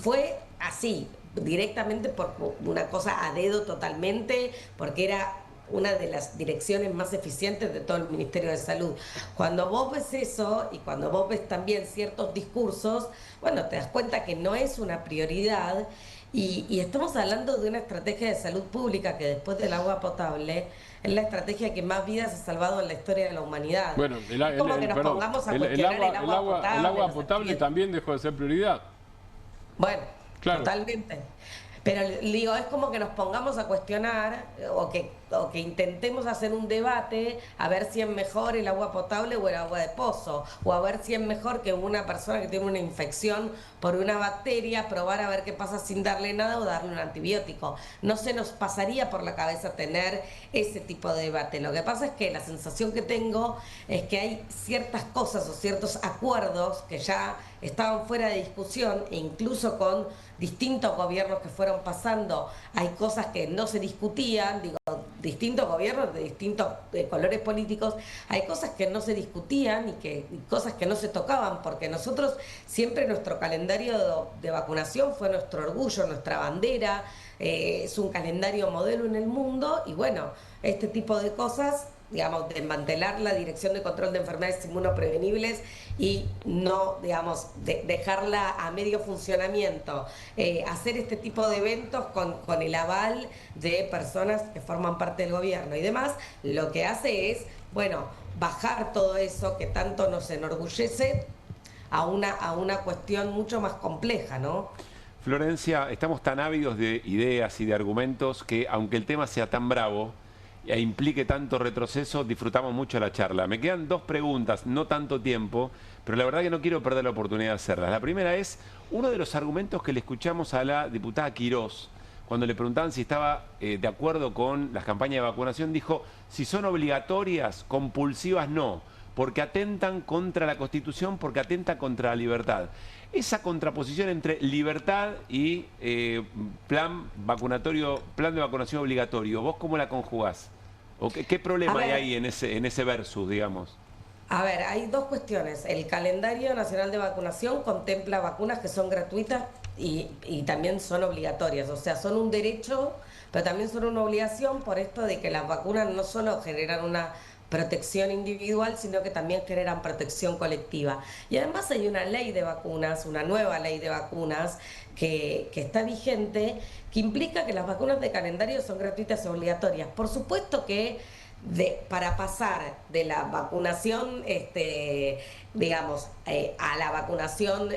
fue así, directamente por una cosa a dedo totalmente, porque era una de las direcciones más eficientes de todo el Ministerio de Salud. Cuando vos ves eso y cuando vos ves también ciertos discursos, bueno, te das cuenta que no es una prioridad y estamos hablando de una estrategia de salud pública que después del agua potable es la estrategia que más vidas ha salvado en la historia de la humanidad. Bueno, el agua potable también dejó de ser prioridad. Bueno, claro. Totalmente. Pero digo, es como que nos pongamos a cuestionar o que intentemos hacer un debate a ver si es mejor el agua potable o el agua de pozo, o a ver si es mejor que una persona que tiene una infección por una bacteria probar a ver qué pasa sin darle nada o darle un antibiótico. No se nos pasaría por la cabeza tener ese tipo de debate. Lo que pasa es que la sensación que tengo es que hay ciertas cosas o ciertos acuerdos que ya estaban fuera de discusión, e incluso con distintos gobiernos que fueron pasando, hay cosas que no se discutían, digo, distintos gobiernos de distintos colores políticos, hay cosas que no se discutían y cosas que no se tocaban, porque nosotros siempre nuestro calendario de vacunación fue nuestro orgullo, nuestra bandera, es un calendario modelo en el mundo, y bueno, este tipo de cosas, digamos, desmantelar la Dirección de Control de Enfermedades Inmunoprevenibles y no, digamos, dejarla a medio funcionamiento, hacer este tipo de eventos con el aval de personas que forman parte del gobierno y demás, lo que hace es, bueno, bajar todo eso que tanto nos enorgullece a una cuestión mucho más compleja, ¿no? Florencia, estamos tan ávidos de ideas y de argumentos que, aunque el tema sea tan bravo e implique tanto retroceso, disfrutamos mucho la charla. Me quedan dos preguntas, no tanto tiempo, pero la verdad que no quiero perder la oportunidad de hacerlas. La primera es, uno de los argumentos que le escuchamos a la diputada Quirós, cuando le preguntaban si estaba de acuerdo con las campañas de vacunación, dijo, si son obligatorias, compulsivas no, porque atentan contra la Constitución, porque atentan contra la libertad. Esa contraposición entre libertad y plan de vacunación obligatorio, ¿vos cómo la conjugás? ¿O qué problema hay ahí en ese versus, digamos? A ver, hay dos cuestiones. El calendario nacional de vacunación contempla vacunas que son gratuitas y también son obligatorias. O sea, son un derecho, pero también son una obligación por esto de que las vacunas no solo generan una protección individual, sino que también generan protección colectiva. Y además hay una ley de vacunas, una nueva ley de vacunas que está vigente, que implica que las vacunas de calendario son gratuitas y obligatorias. Por supuesto que para pasar de la vacunación, digamos, a la vacunación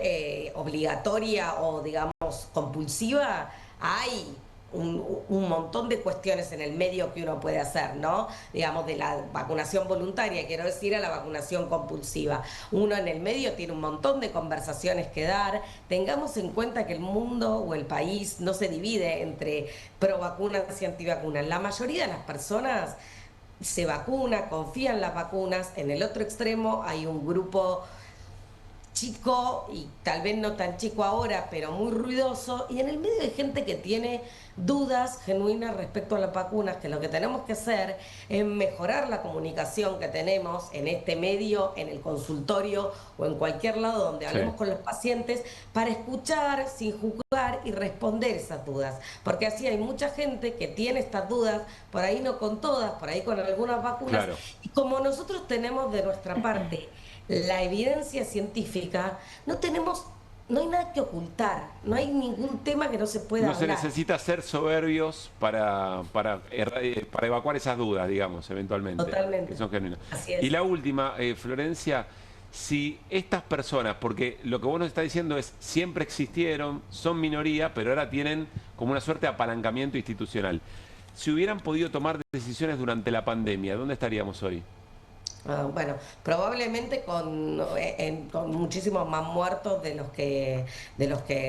obligatoria o, digamos, compulsiva, hay un montón de cuestiones en el medio que uno puede hacer, ¿no? Digamos, de la vacunación voluntaria, quiero decir, a la vacunación compulsiva. Uno en el medio tiene un montón de conversaciones que dar. Tengamos en cuenta que el mundo o el país no se divide entre pro vacunas y antivacunas. La mayoría de las personas se vacuna, confía en las vacunas. En el otro extremo hay un grupo chico, y tal vez no tan chico ahora, pero muy ruidoso, y en el medio hay gente que tiene dudas genuinas respecto a las vacunas, que lo que tenemos que hacer es mejorar la comunicación que tenemos en este medio, en el consultorio o en cualquier lado donde hablemos con los pacientes, para escuchar sin juzgar y responder esas dudas, porque así hay mucha gente que tiene estas dudas, por ahí no con todas, por ahí con algunas vacunas, y como nosotros tenemos de nuestra parte la evidencia científica, no hay nada que ocultar, no hay ningún tema que no se pueda hablar. No se necesita ser soberbios para evacuar esas dudas, digamos, eventualmente. Totalmente. Que son genuinas. Así es. Y la última, Florencia, si estas personas, porque lo que vos nos estás diciendo es, siempre existieron, son minoría, pero ahora tienen como una suerte de apalancamiento institucional. Si hubieran podido tomar decisiones durante la pandemia, ¿dónde estaríamos hoy? Bueno, probablemente con muchísimos más muertos de los que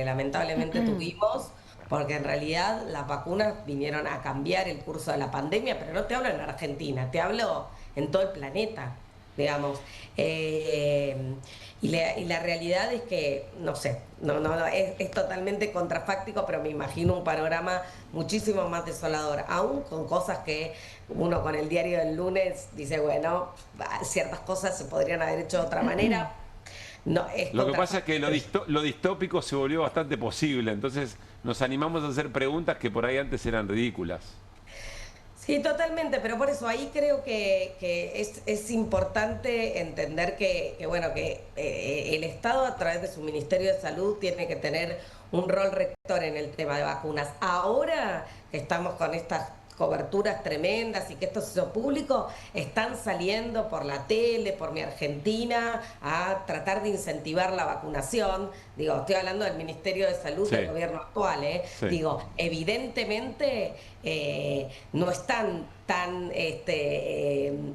lamentablemente tuvimos, porque en realidad las vacunas vinieron a cambiar el curso de la pandemia, pero no te hablo en Argentina, te hablo en todo el planeta, digamos. Y la realidad es que, no sé, es totalmente contrafáctico, pero me imagino un panorama muchísimo más desolador, aún con cosas que uno con el diario del lunes dice, bueno, ciertas cosas se podrían haber hecho de otra manera. No, lo que pasa es que lo distópico se volvió bastante posible, entonces nos animamos a hacer preguntas que por ahí antes eran ridículas. Sí, totalmente, pero por eso ahí creo que es importante entender que el Estado a través de su Ministerio de Salud tiene que tener un rol rector en el tema de vacunas. Ahora que estamos con estas coberturas tremendas y que esto se hizo público, están saliendo por la tele, por Mi Argentina, a tratar de incentivar la vacunación. Digo, estoy hablando del Ministerio de Salud del gobierno actual, Sí. Digo, evidentemente no están tan,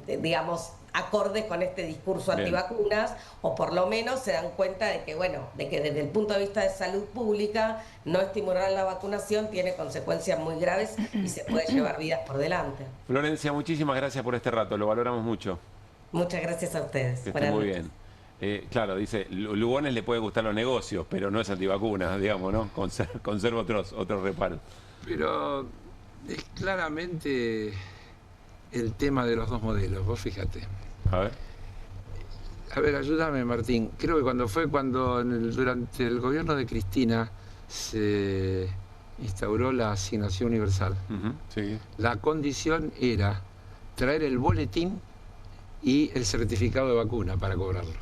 digamos, acordes con este discurso antivacunas, o por lo menos se dan cuenta de que, de que desde el punto de vista de salud pública, no estimular la vacunación tiene consecuencias muy graves y se puede llevar vidas por delante. Florencia, muchísimas gracias por este rato, lo valoramos mucho. Muchas gracias a ustedes. Que esté muy bien. Claro, dice, Lugones le puede gustar los negocios, pero no es antivacunas, digamos, ¿no? Conserva otros reparos. Pero es claramente el tema de los dos modelos, vos fíjate. A ver, ayúdame, Martín. Creo que durante el gobierno de Cristina se instauró la asignación universal. Sí. La condición era traer el boletín y el certificado de vacuna para cobrarlo.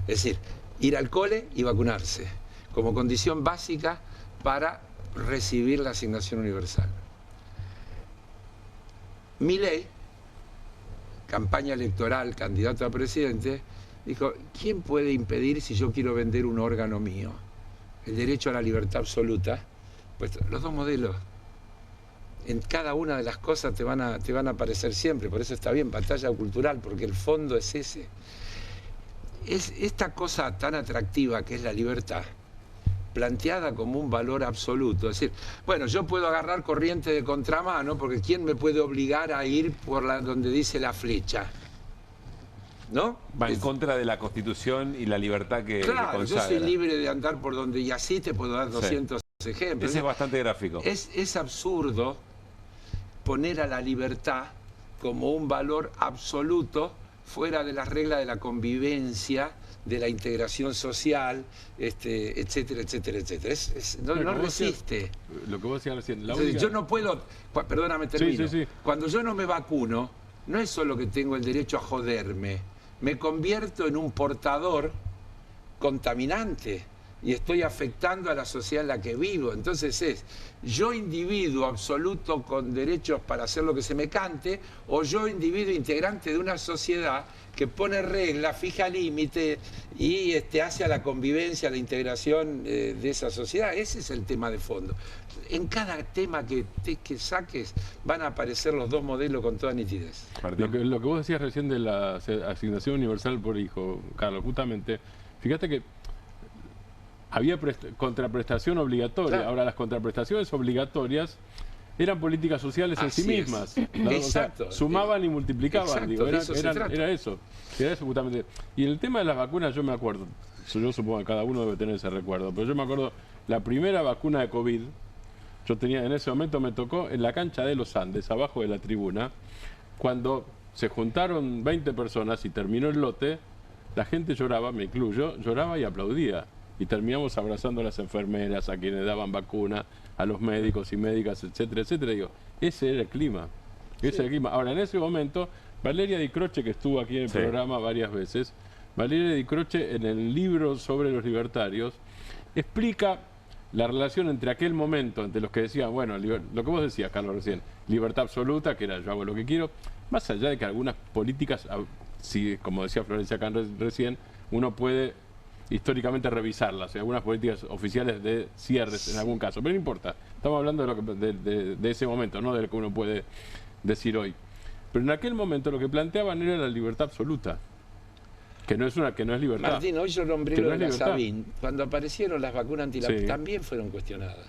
Es decir, ir al cole y vacunarse, como condición básica para recibir la asignación universal. Milei, campaña electoral, candidato a presidente, dijo, ¿quién puede impedir si yo quiero vender un órgano mío? El derecho a la libertad absoluta. Pues los dos modelos, en cada una de las cosas te van a aparecer siempre, por eso está bien, batalla cultural, porque el fondo es ese. Es esta cosa tan atractiva que es la libertad, planteada como un valor absoluto. Es decir, bueno, yo puedo agarrar corriente de contramano porque ¿quién me puede obligar a ir por donde dice la flecha? ¿No? Va en contra de la Constitución y la libertad que consagra. Yo soy libre de andar por donde, y así te puedo dar 200 ejemplos. Ese es bastante gráfico. Es absurdo poner a la libertad como un valor absoluto fuera de las reglas de la convivencia, de la integración social, etcétera, etcétera, etcétera. No resiste. Lo que vos decías recién. Yo no puedo, perdóname, termino. Sí. Cuando yo no me vacuno, no es solo que tengo el derecho a joderme, me convierto en un portador contaminante y estoy afectando a la sociedad en la que vivo. Entonces es yo individuo absoluto con derechos para hacer lo que se me cante, o yo individuo integrante de una sociedad que pone reglas, fija límites y hace a la convivencia, a la integración de esa sociedad. Ese es el tema de fondo. En cada tema que saques van a aparecer los dos modelos con toda nitidez. Lo que vos decías recién de la asignación universal por hijo, Carlos, justamente, fíjate que había contraprestación obligatoria. Claro. Ahora, las contraprestaciones obligatorias eran políticas sociales en sí mismas. Exacto. O sea, sumaban y multiplicaban. Exacto, Digo, de eso se trata. era eso justamente. Y en el tema de las vacunas yo me acuerdo, yo supongo que cada uno debe tener ese recuerdo, pero yo me acuerdo la primera vacuna de COVID, yo tenía, en ese momento me tocó en la cancha de los Andes, abajo de la tribuna, cuando se juntaron 20 personas y terminó el lote, la gente lloraba, me incluyo, lloraba y aplaudía. Y terminamos abrazando a las enfermeras, a quienes daban vacuna, a los médicos y médicas, etcétera, etcétera. Digo, ese era el clima. Ese era el clima. Ahora, en ese momento, Valeria Di Croce, que estuvo aquí en el programa varias veces, Valeria Di Croce, en el libro sobre los libertarios, explica la relación entre aquel momento, entre los que decían, bueno, lo que vos decías, Carlos, recién, libertad absoluta, que era yo hago lo que quiero, más allá de que algunas políticas, si, como decía Florencia Can recién, uno puede históricamente revisarlas, algunas políticas oficiales de cierres en algún caso, pero no importa, estamos hablando de ese momento, no de lo que uno puede decir hoy. Pero en aquel momento lo que planteaban era la libertad absoluta, que no es libertad. Martín, hoy yo nombré lo de la Sabin. Cuando aparecieron las vacunas también fueron cuestionadas.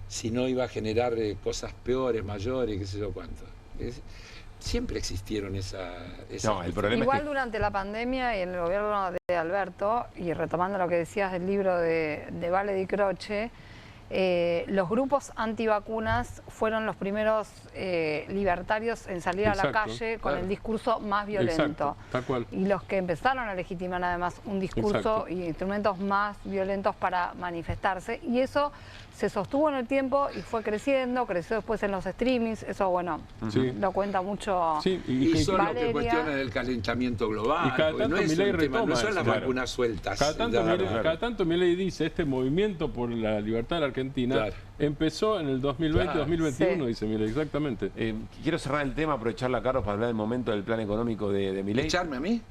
Si no iba a generar cosas peores, mayores, qué sé yo cuánto. Siempre existieron esas el problema Igual es que... durante la pandemia y en el gobierno de Alberto, y retomando lo que decías del libro de Vale Di Croce, los grupos antivacunas fueron los primeros libertarios en salir a la calle con el discurso más violento. Exacto, tal cual. Y los que empezaron a legitimar además un discurso y instrumentos más violentos para manifestarse. Y eso se sostuvo en el tiempo y fue creciendo, creció después en los streamings. Eso, bueno, lo cuenta mucho y son Valeria. los que cuestionan el calentamiento global. Y cada tanto no es Milei un tema, no son las claro. vacunas sueltas. Cada tanto Milei dice, este movimiento por la libertad de la Argentina empezó en el 2020-2021, dice Milei, exactamente. Quiero cerrar el tema, aprovecharla, Carlos, para hablar del momento del plan económico de Milei. ¿Echarme a mí?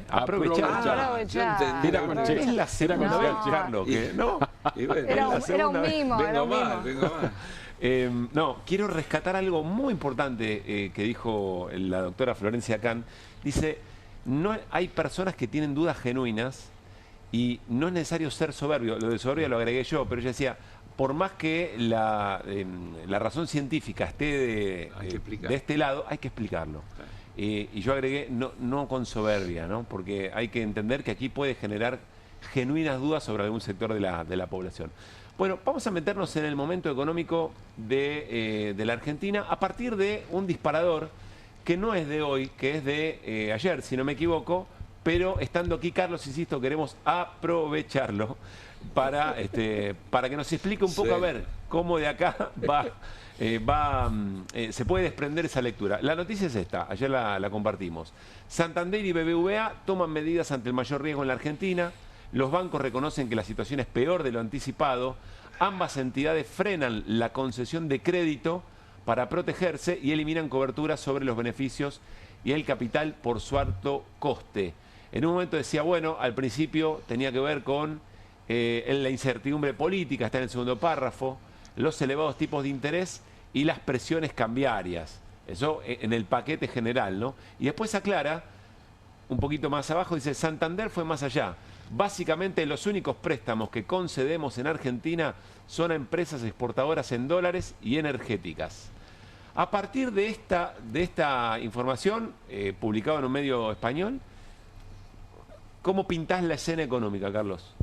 Aprovechar. Es la segunda vez, Carlos, que no. Era un mimo. Vengo más. No, quiero rescatar algo muy importante que dijo la doctora Florencia Can. Dice, no hay personas que tienen dudas genuinas y no es necesario ser soberbio. Lo de soberbia lo agregué yo, pero ella decía, por más que la razón científica esté de este lado, hay que explicarlo. Y yo agregué, no con soberbia, ¿no? Porque hay que entender que aquí puede generar genuinas dudas sobre algún sector de la población. Bueno, vamos a meternos en el momento económico de la Argentina a partir de un disparador que no es de hoy, que es de ayer, si no me equivoco, pero estando aquí, Carlos, insisto, queremos aprovecharlo para que nos explique un poco, a ver, cómo de acá se puede desprender esa lectura. La noticia es esta, ayer la compartimos. Santander y BBVA toman medidas ante el mayor riesgo en la Argentina. Los bancos reconocen que la situación es peor de lo anticipado. Ambas entidades frenan la concesión de crédito para protegerse y eliminan coberturas sobre los beneficios y el capital por su alto coste. En un momento decía, bueno, al principio tenía que ver con la incertidumbre política, está en el segundo párrafo, los elevados tipos de interés y las presiones cambiarias. Eso en el paquete general, ¿no? Y después aclara, un poquito más abajo, dice, Santander fue más allá. Básicamente los únicos préstamos que concedemos en Argentina son a empresas exportadoras en dólares y energéticas. A partir de esta información, publicada en un medio español, ¿cómo pintás la escena económica, Carlos?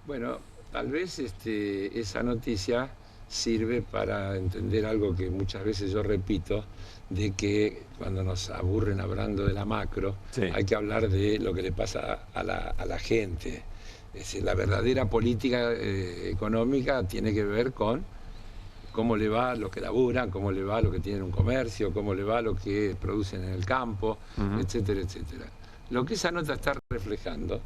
Bueno, tal vez esa noticia sirve para entender algo que muchas veces yo repito, de que cuando nos aburren hablando de la macro, hay que hablar de lo que le pasa a la gente. Es decir, la verdadera política económica tiene que ver con cómo le va a los que laburan, cómo le va a los que tienen un comercio, cómo le va a los que producen en el campo, etcétera, etcétera. Lo que esa nota está reflejando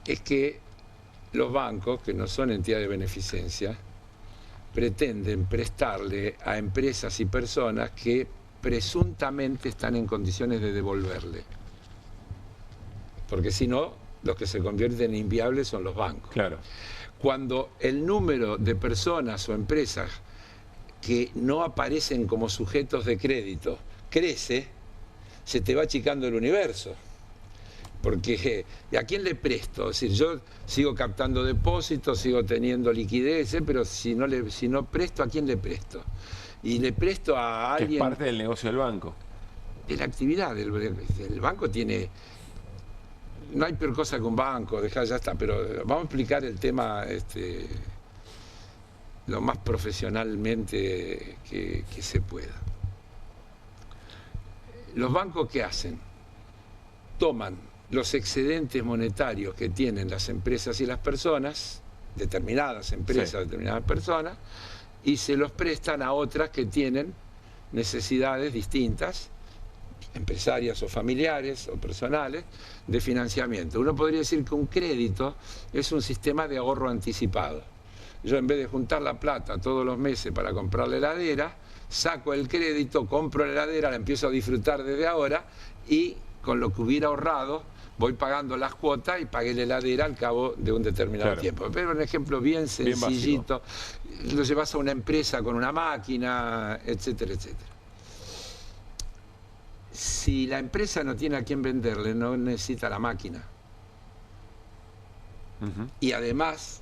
es que los bancos, que no son entidades de beneficencia, pretenden prestarle a empresas y personas que presuntamente están en condiciones de devolverle. Porque si no, los que se convierten en inviables son los bancos. Claro. Cuando el número de personas o empresas que no aparecen como sujetos de crédito crece, se te va achicando el universo. Porque ¿a quién le presto? Es decir, yo sigo captando depósitos, sigo teniendo liquidez, pero si no presto, ¿a quién le presto? Y le presto a alguien... Que es parte del negocio del banco. De la actividad. El banco tiene... No hay peor cosa que un banco, ya está, pero vamos a explicar el tema lo más profesionalmente que se pueda. ¿Los bancos qué hacen? Toman los excedentes monetarios que tienen las empresas y las personas, determinadas empresas, determinadas personas, y se los prestan a otras que tienen necesidades distintas, empresarias o familiares o personales, de financiamiento. Uno podría decir que un crédito es un sistema de ahorro anticipado. Yo, en vez de juntar la plata todos los meses para comprar la heladera, saco el crédito, compro la heladera, la empiezo a disfrutar desde ahora y con lo que hubiera ahorrado voy pagando las cuotas y pagué la heladera al cabo de un determinado tiempo. Pero un ejemplo bien sencillito, lo llevas a una empresa con una máquina, etcétera, etcétera. Si la empresa no tiene a quién venderle, no necesita la máquina. Y además,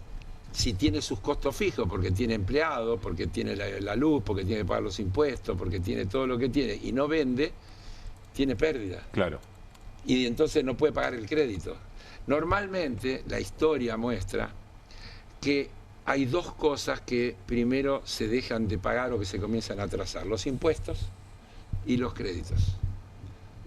si tiene sus costos fijos, porque tiene empleados, porque tiene la luz, porque tiene que pagar los impuestos, porque tiene todo lo que tiene, y no vende, tiene pérdida. Claro. Y entonces no puede pagar el crédito. Normalmente, la historia muestra que hay dos cosas que primero se dejan de pagar o que se comienzan a atrasar: los impuestos y los créditos.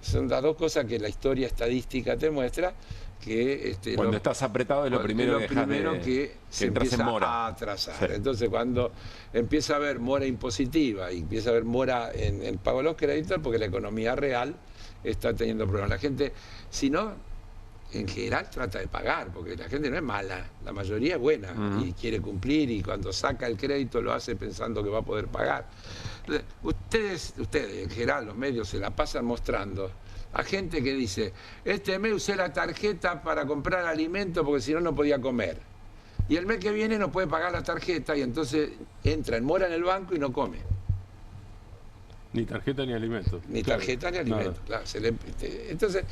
Son las dos cosas que la historia estadística te muestra que... cuando estás apretado es lo primero que se empieza a atrasar. Entonces, cuando empieza a haber mora impositiva y empieza a haber mora en el pago de los créditos, porque la economía real está teniendo problemas. La gente, si no, en general trata de pagar, porque la gente no es mala, la mayoría es buena y quiere cumplir, y cuando saca el crédito lo hace pensando que va a poder pagar. Ustedes en general, los medios se la pasan mostrando a gente que dice: este mes usé la tarjeta para comprar alimento porque si no, no podía comer. Y el mes que viene no puede pagar la tarjeta y entonces entra en mora en el banco y no come. Ni tarjeta ni alimento. Ni tarjeta ni alimento. Claro, entonces,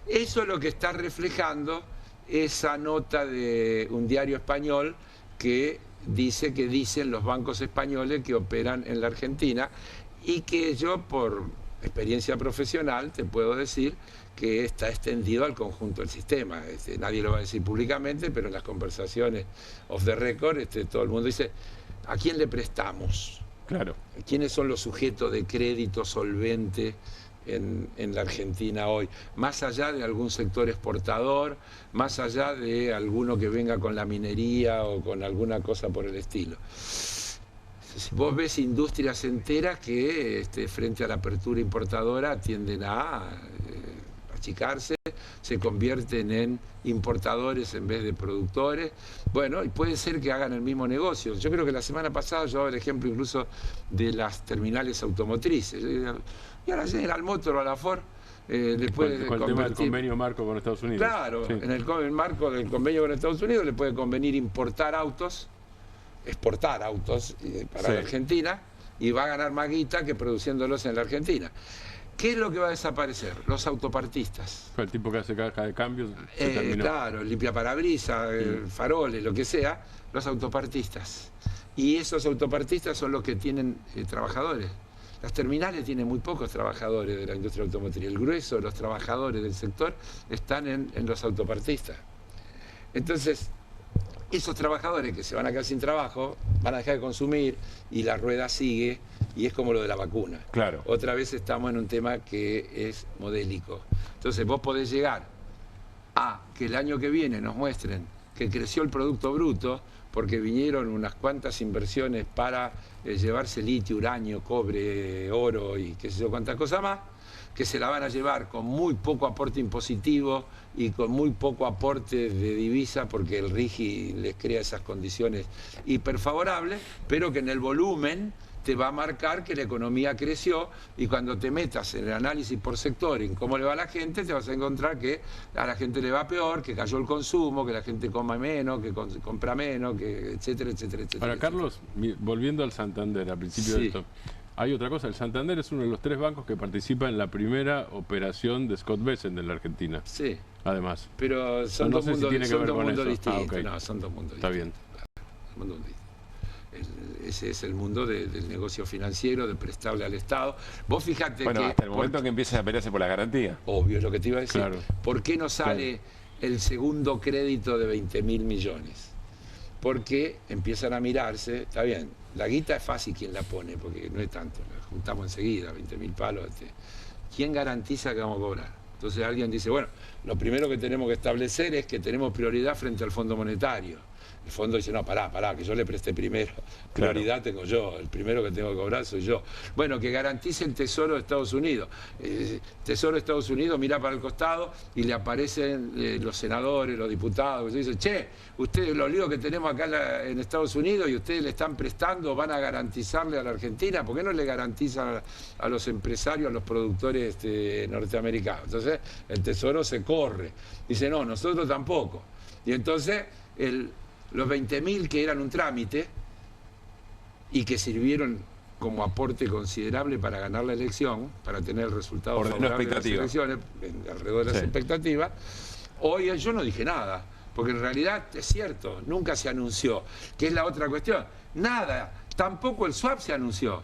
eso es lo que está reflejando esa nota de un diario español que dice que dicen los bancos españoles que operan en la Argentina, y que yo, por experiencia profesional, te puedo decir que está extendido al conjunto del sistema. Nadie lo va a decir públicamente, pero en las conversaciones off the record todo el mundo dice: ¿a quién le prestamos? Claro. ¿Quiénes son los sujetos de crédito solvente en la Argentina hoy? Más allá de algún sector exportador, más allá de alguno que venga con la minería o con alguna cosa por el estilo. Si vos ves industrias enteras que frente a la apertura importadora tienden a achicarse, se convierten en importadores en vez de productores. Bueno, y puede ser que hagan el mismo negocio. Yo creo que la semana pasada yo daba el ejemplo incluso de las terminales automotrices. Y ahora General Motors o a la Ford le puede con el tema del convenio marco con Estados Unidos. Claro, en el marco del convenio con Estados Unidos le puede convenir importar autos, exportar autos para la Argentina, y va a ganar más guita que produciéndolos en la Argentina. ¿Qué es lo que va a desaparecer? Los autopartistas. El tipo que hace caja de cambios se terminó. Claro, limpia parabrisas, faroles, lo que sea, los autopartistas. Y esos autopartistas son los que tienen trabajadores. Las terminales tienen muy pocos trabajadores de la industria automotriz. El grueso de los trabajadores del sector están en los autopartistas. Entonces, esos trabajadores que se van a quedar sin trabajo van a dejar de consumir y la rueda sigue, y es como lo de la vacuna. Claro. Otra vez estamos en un tema que es modélico. Entonces vos podés llegar a que el año que viene nos muestren que creció el Producto Bruto porque vinieron unas cuantas inversiones para llevarse litio, uranio, cobre, oro y qué sé yo cuántas cosas más, que se la van a llevar con muy poco aporte impositivo y con muy poco aporte de divisa, porque el RIGI les crea esas condiciones hiperfavorables, pero que en el volumen te va a marcar que la economía creció, y cuando te metas en el análisis por sector, en cómo le va a la gente, te vas a encontrar que a la gente le va peor, que cayó el consumo, que la gente coma menos, que compra menos, que etcétera, etcétera, etcétera. Ahora, Carlos, volviendo al Santander, al principio de esto, Hay otra cosa, el Santander es uno de los 3 bancos que participa en la primera operación de Scott Bessent en la Argentina. Sí. Además. Pero son no dos sé mundos, si tiene que ver con eso. distintos. Okay. No, son dos mundos Está distintos. bien. Ese es el mundo del negocio financiero, de prestarle al Estado. Vos fijate que... hasta el momento que empieza a pelearse por la garantía. Obvio, es lo que te iba a decir. Claro. ¿Por qué no sale el segundo crédito de 20.000 millones? Porque empiezan a mirarse, está bien, la guita es fácil quien la pone, porque no es tanto, la juntamos enseguida, 20.000 palos. ¿Quién garantiza que vamos a cobrar? Entonces alguien dice, bueno, lo primero que tenemos que establecer es que tenemos prioridad frente al Fondo Monetario. El fondo dice, no, pará, que yo le presté primero. Prioridad tengo yo, el primero que tengo que cobrar soy yo. Bueno, que garantice el Tesoro de Estados Unidos. Tesoro de Estados Unidos mira para el costado y le aparecen los senadores, los diputados, y dicen, che, ustedes, los líos que tenemos acá en Estados Unidos y ustedes le están prestando, van a garantizarle a la Argentina, ¿por qué no le garantizan a los empresarios, a los productores norteamericanos? Entonces, el Tesoro se corre. Dice, no, nosotros tampoco. Y entonces, los 20.000 que eran un trámite y que sirvieron como aporte considerable para ganar la elección, para tener el resultado favorable de las elecciones, alrededor de las expectativas, hoy yo no dije nada, porque en realidad es cierto, nunca se anunció, que es la otra cuestión. Nada, tampoco el swap se anunció.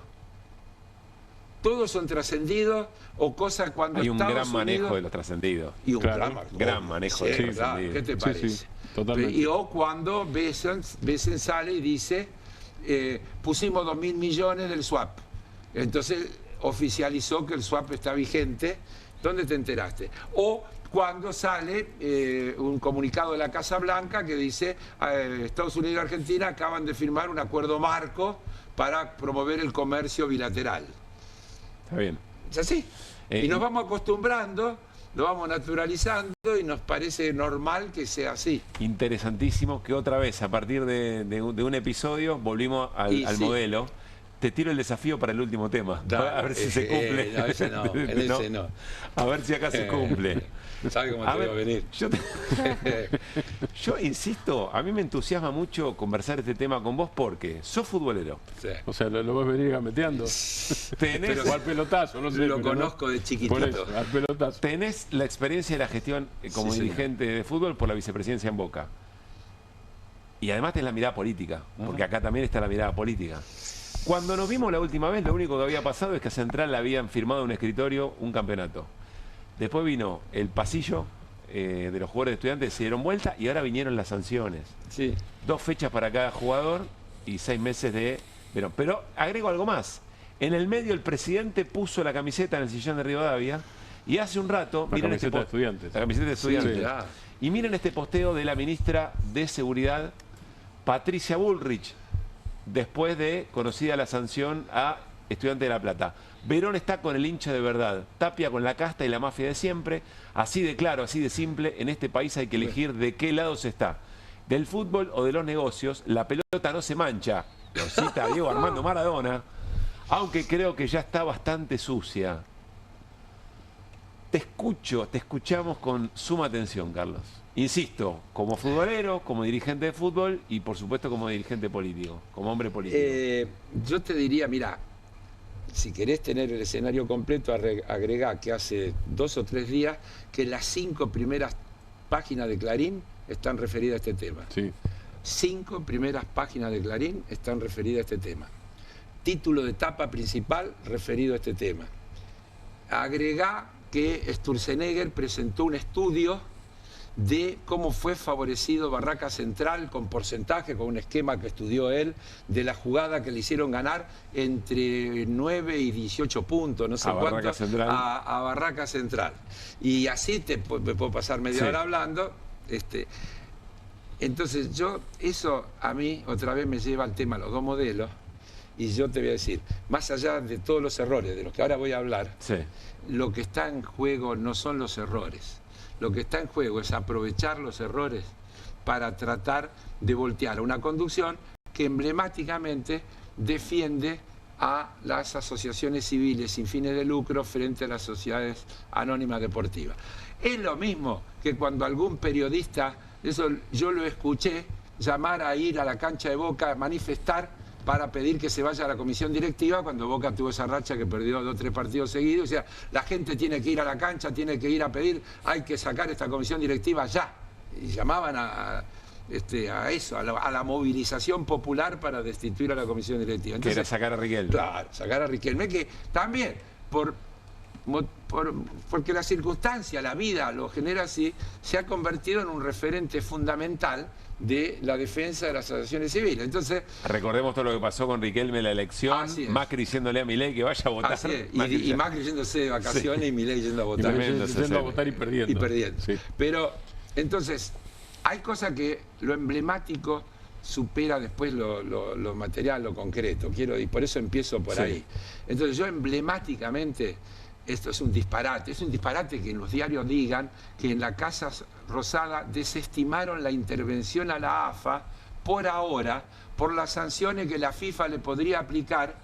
Todos son trascendidos o cosas cuando hay un Estados gran manejo Unidos, de los trascendidos. Y un gran manejo de los trascendidos. ¿Qué te parece? Sí, totalmente. Y o cuando Bessent sale y dice, pusimos 2.000 millones del swap. Entonces oficializó que el swap está vigente. ¿Dónde te enteraste? O cuando sale un comunicado de la Casa Blanca que dice, Estados Unidos y Argentina acaban de firmar un acuerdo marco para promover el comercio bilateral. Está bien. Es así. Y nos vamos acostumbrando, lo vamos naturalizando y nos parece normal que sea así. Interesantísimo que otra vez, a partir de un episodio, volvimos al modelo. Te tiro el desafío para el último tema. A ver si se cumple. No, ese no, en ese no. A ver si acá se cumple. ¿Sabe cómo te va a venir? Yo insisto, a mí me entusiasma mucho conversar este tema con vos porque sos futbolero. Sí. O sea, lo ves venir gameteando. Tenés, o al pelotazo, no sé. Lo conozco de chiquitito. Por eso, al pelotazo. Tenés la experiencia de la gestión como dirigente de fútbol por la vicepresidencia en Boca. Y además tenés la mirada política, porque acá también está la mirada política. Cuando nos vimos la última vez, lo único que había pasado es que a Central le habían firmado en un escritorio un campeonato. Después vino el pasillo de los jugadores de Estudiantes, se dieron vuelta y ahora vinieron las sanciones. Sí. 2 fechas para cada jugador y 6 meses de verón. Pero agrego algo más. En el medio el presidente puso la camiseta en el sillón de Rivadavia y hace un rato... La camiseta de Estudiantes. La camiseta de Estudiantes. Sí, y miren este posteo de la ministra de Seguridad, Patricia Bullrich, después de conocida la sanción a Estudiantes de La Plata. Verón está con el hincha de verdad, Tapia con la casta y la mafia de siempre. Así de claro, así de simple, en este país hay que elegir de qué lado se está. Del fútbol o de los negocios, la pelota no se mancha. Lo cita Diego Armando Maradona, aunque creo que ya está bastante sucia. Te escuchamos con suma atención, Carlos. Insisto, como futbolero, como dirigente de fútbol y por supuesto como dirigente político, como hombre político. Yo te diría, mira, si querés tener el escenario completo, agregá que hace 2 o 3 días que las 5 primeras páginas de Clarín están referidas a este tema. Sí. 5 primeras páginas de Clarín están referidas a este tema. Título de tapa principal referido a este tema. Agregá que Sturzenegger presentó un estudio de cómo fue favorecido Barraca Central con porcentaje, con un esquema que estudió él, de la jugada que le hicieron ganar entre 9 y 18 puntos, no sé cuánto, a Barraca Central. Y así me puedo pasar media hora hablando. Entonces eso a mí otra vez me lleva al tema de los 2 modelos, y yo te voy a decir, más allá de todos los errores de los que ahora voy a hablar, lo que está en juego no son los errores. Lo que está en juego es aprovechar los errores para tratar de voltear a una conducción que emblemáticamente defiende a las asociaciones civiles sin fines de lucro frente a las sociedades anónimas deportivas. Es lo mismo que cuando algún periodista, eso yo lo escuché, llamar a ir a la cancha de Boca a manifestar para pedir que se vaya a la comisión directiva cuando Boca tuvo esa racha que perdió 2 o 3 partidos seguidos. O sea, la gente tiene que ir a la cancha, tiene que ir a pedir, hay que sacar esta comisión directiva ya. Y llamaban a eso, a la movilización popular para destituir a la comisión directiva. Entonces, que era sacar a Riquelme. Claro, sacar a Riquelme, que también, porque la circunstancia, la vida lo genera así, se ha convertido en un referente fundamental de la defensa de las asociaciones civiles. Entonces, recordemos todo lo que pasó con Riquelme en la elección, Macri diciéndole a Milei que vaya a votar. Y Macri yéndose de vacaciones, sí, y Milei yendo a votar. Yendo a votar y perdiendo. Sí. Pero, entonces, hay cosas que lo emblemático supera después lo material, lo concreto. Y por eso empiezo por ahí. Entonces, yo emblemáticamente, esto es un disparate que en los diarios digan que en la Casa Rosada desestimaron la intervención a la AFA por ahora, por las sanciones que la FIFA le podría aplicar,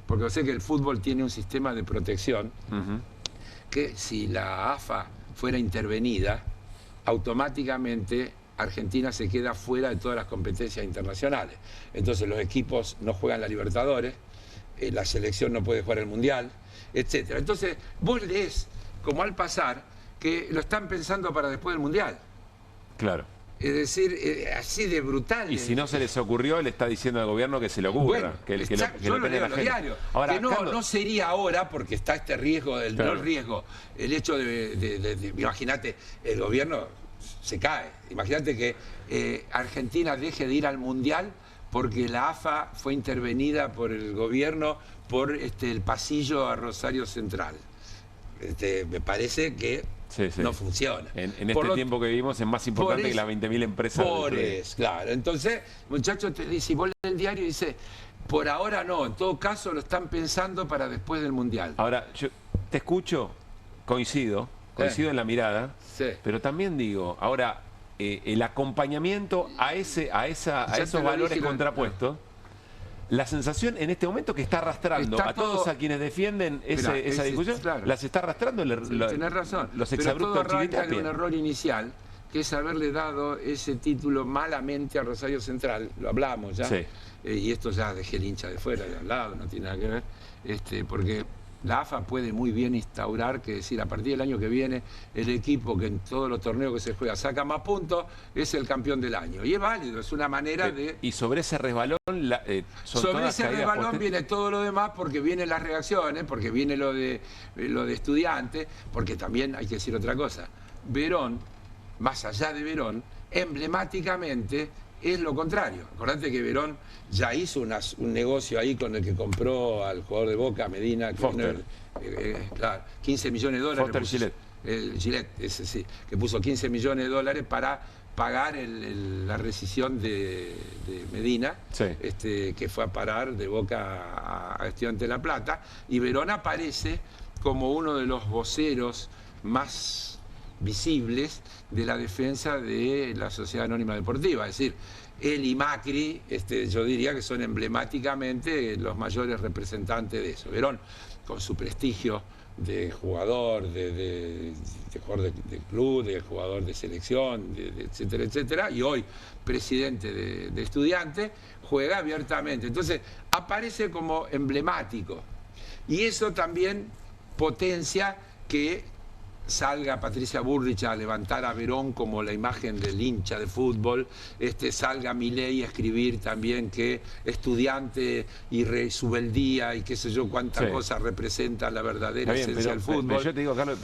porque yo sé que el fútbol tiene un sistema de protección, que si la AFA fuera intervenida, automáticamente Argentina se queda fuera de todas las competencias internacionales. Entonces los equipos no juegan la Libertadores, la selección no puede jugar el Mundial, etcétera. Entonces, vos lees, como al pasar, que lo están pensando para después del Mundial. Claro. Es decir, así de brutal. Y si no se les ocurrió, le está diciendo al gobierno que se le ocurra. Bueno, yo lo leo en los diarios. Ahora, que no sería ahora, porque está este riesgo, no el riesgo, el hecho de imagínate, el gobierno se cae. Imagínate que Argentina deje de ir al Mundial porque la AFA fue intervenida por el gobierno por el pasillo a Rosario Central. Me parece que no funciona. En este tiempo que vivimos es más importante que las 20.000 empresas. Claro. Entonces, muchachos, si vos lees el diario y dice, por ahora no, en todo caso lo están pensando para después del Mundial. Ahora, yo te escucho, coincido en la mirada, pero también digo, ahora, el acompañamiento a esos valores contrapuestos, la sensación en este momento que está arrastrando a todos a quienes defienden esa discusión, las está arrastrando tenés razón, los pero todo arranca en Chiquitapia. un error inicial, que es haberle dado ese título malamente a Rosario Central, lo hablamos ya, y esto ya dejé el hincha de fuera, de al lado, no tiene nada que ver, porque la AFA puede muy bien instaurar que decir, a partir del año que viene, el equipo que en todos los torneos que se juega saca más puntos, es el campeón del año. Y es válido, es una manera de... Y sobre ese resbalón... sobre ese resbalón viene todo lo demás, porque vienen las reacciones, porque viene lo de Estudiantes, porque también hay que decir otra cosa. Verón, más allá de Verón, emblemáticamente es lo contrario. Acordate que Verón ya hizo un negocio ahí con el que compró al jugador de Boca, Medina, Foster. Claro, 15 millones de dólares. Foster Gillette. El Gillette, ese sí, que puso 15 millones de dólares para pagar la rescisión de Medina, que fue a parar de Boca a Estudiantes de La Plata, y Verón aparece como uno de los voceros más visibles de la defensa de la Sociedad Anónima Deportiva. Es decir, él y Macri, yo diría que son emblemáticamente los mayores representantes de eso. Verón, con su prestigio de jugador, de jugador de club, de jugador de selección, etcétera, etcétera, y hoy presidente de Estudiantes, juega abiertamente. Entonces, aparece como emblemático. Y eso también potencia que salga Patricia Bullrich a levantar a Verón como la imagen del hincha de fútbol, salga Milei a escribir también que Estudiante y Subeldía y qué sé yo cuántas cosas representan la verdadera esencia del fútbol. Pero yo te digo, Carlos,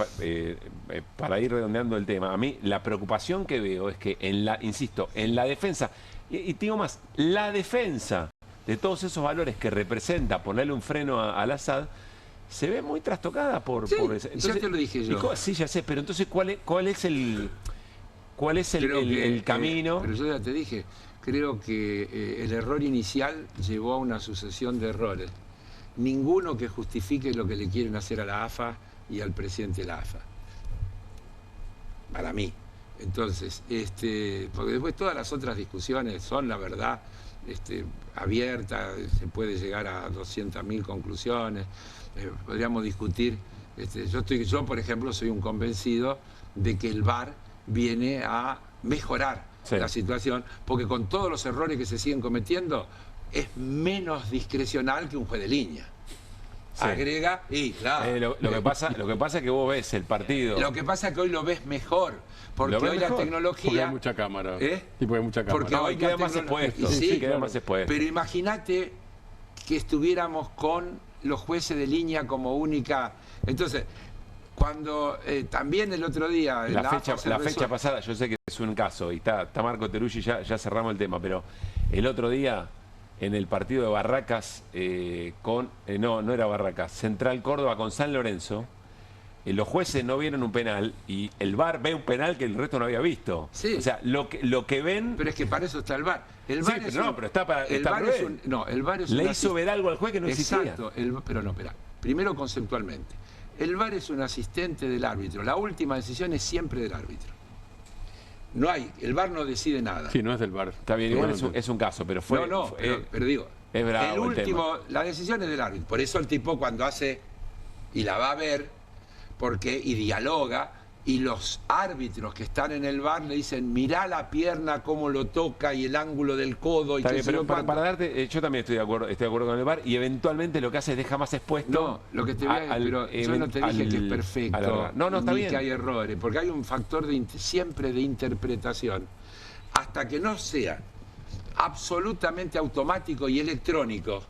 para ir redondeando el tema, a mí la preocupación que veo es que insisto, en la defensa, y te digo más, la defensa de todos esos valores que representa ponerle un freno al Assad, se ve muy trastocada por eso. Entonces, ya te lo dije yo. Sí, ya sé, pero entonces ¿cuál es el camino? Pero yo ya te dije, creo que el error inicial llevó a una sucesión de errores. Ninguno que justifique lo que le quieren hacer a la AFA y al presidente de la AFA. Para mí. Entonces, porque después todas las otras discusiones son, la verdad, abiertas, se puede llegar a 200.000 conclusiones. Podríamos discutir, yo por ejemplo soy un convencido de que el VAR viene a mejorar la situación, porque con todos los errores que se siguen cometiendo, es menos discrecional que un juez de línea. Sí. Agrega y claro. Lo que pasa es que vos ves el partido. Lo que pasa es que hoy lo ves mejor, porque hoy la tecnología. Porque hay mucha cámara. Sí, porque hay mucha cámara. Porque hoy queda más expuesto. Sí, queda más expuesto. Pero imagínate que estuviéramos con los jueces de línea como única. Entonces, cuando también el otro día. La fecha pasada, yo sé que es un caso, y está Marco Teruggi, ya cerramos el tema, pero el otro día. En el partido de Barracas no era Barracas, Central Córdoba con San Lorenzo, los jueces no vieron un penal y el VAR ve un penal que el resto no había visto. Sí. O sea, lo que ven... Pero es que para eso está el VAR. El VAR pero está para... El VAR es Le hizo ver algo al juez que no existía. Exacto, pero no, espera. Primero conceptualmente. El VAR es un asistente del árbitro. La última decisión es siempre del árbitro. No hay, el VAR no decide nada. Sí, no es del VAR. Está bien, igual es un caso, pero fue... pero digo, es bravo el último, la decisión es del árbitro. Por eso el tipo cuando hace, y la va a ver, y dialoga, y los árbitros que están en el VAR le dicen, mirá la pierna, cómo lo toca, y el ángulo del codo, y está bien, pero para darte, yo también estoy de acuerdo con el VAR, y eventualmente lo que hace es deja más expuesto... No, lo que te voy a decir, pero yo no te dije que es perfecto, está ni bien. que hay errores, porque hay un factor siempre de interpretación, hasta que no sea absolutamente automático y electrónico,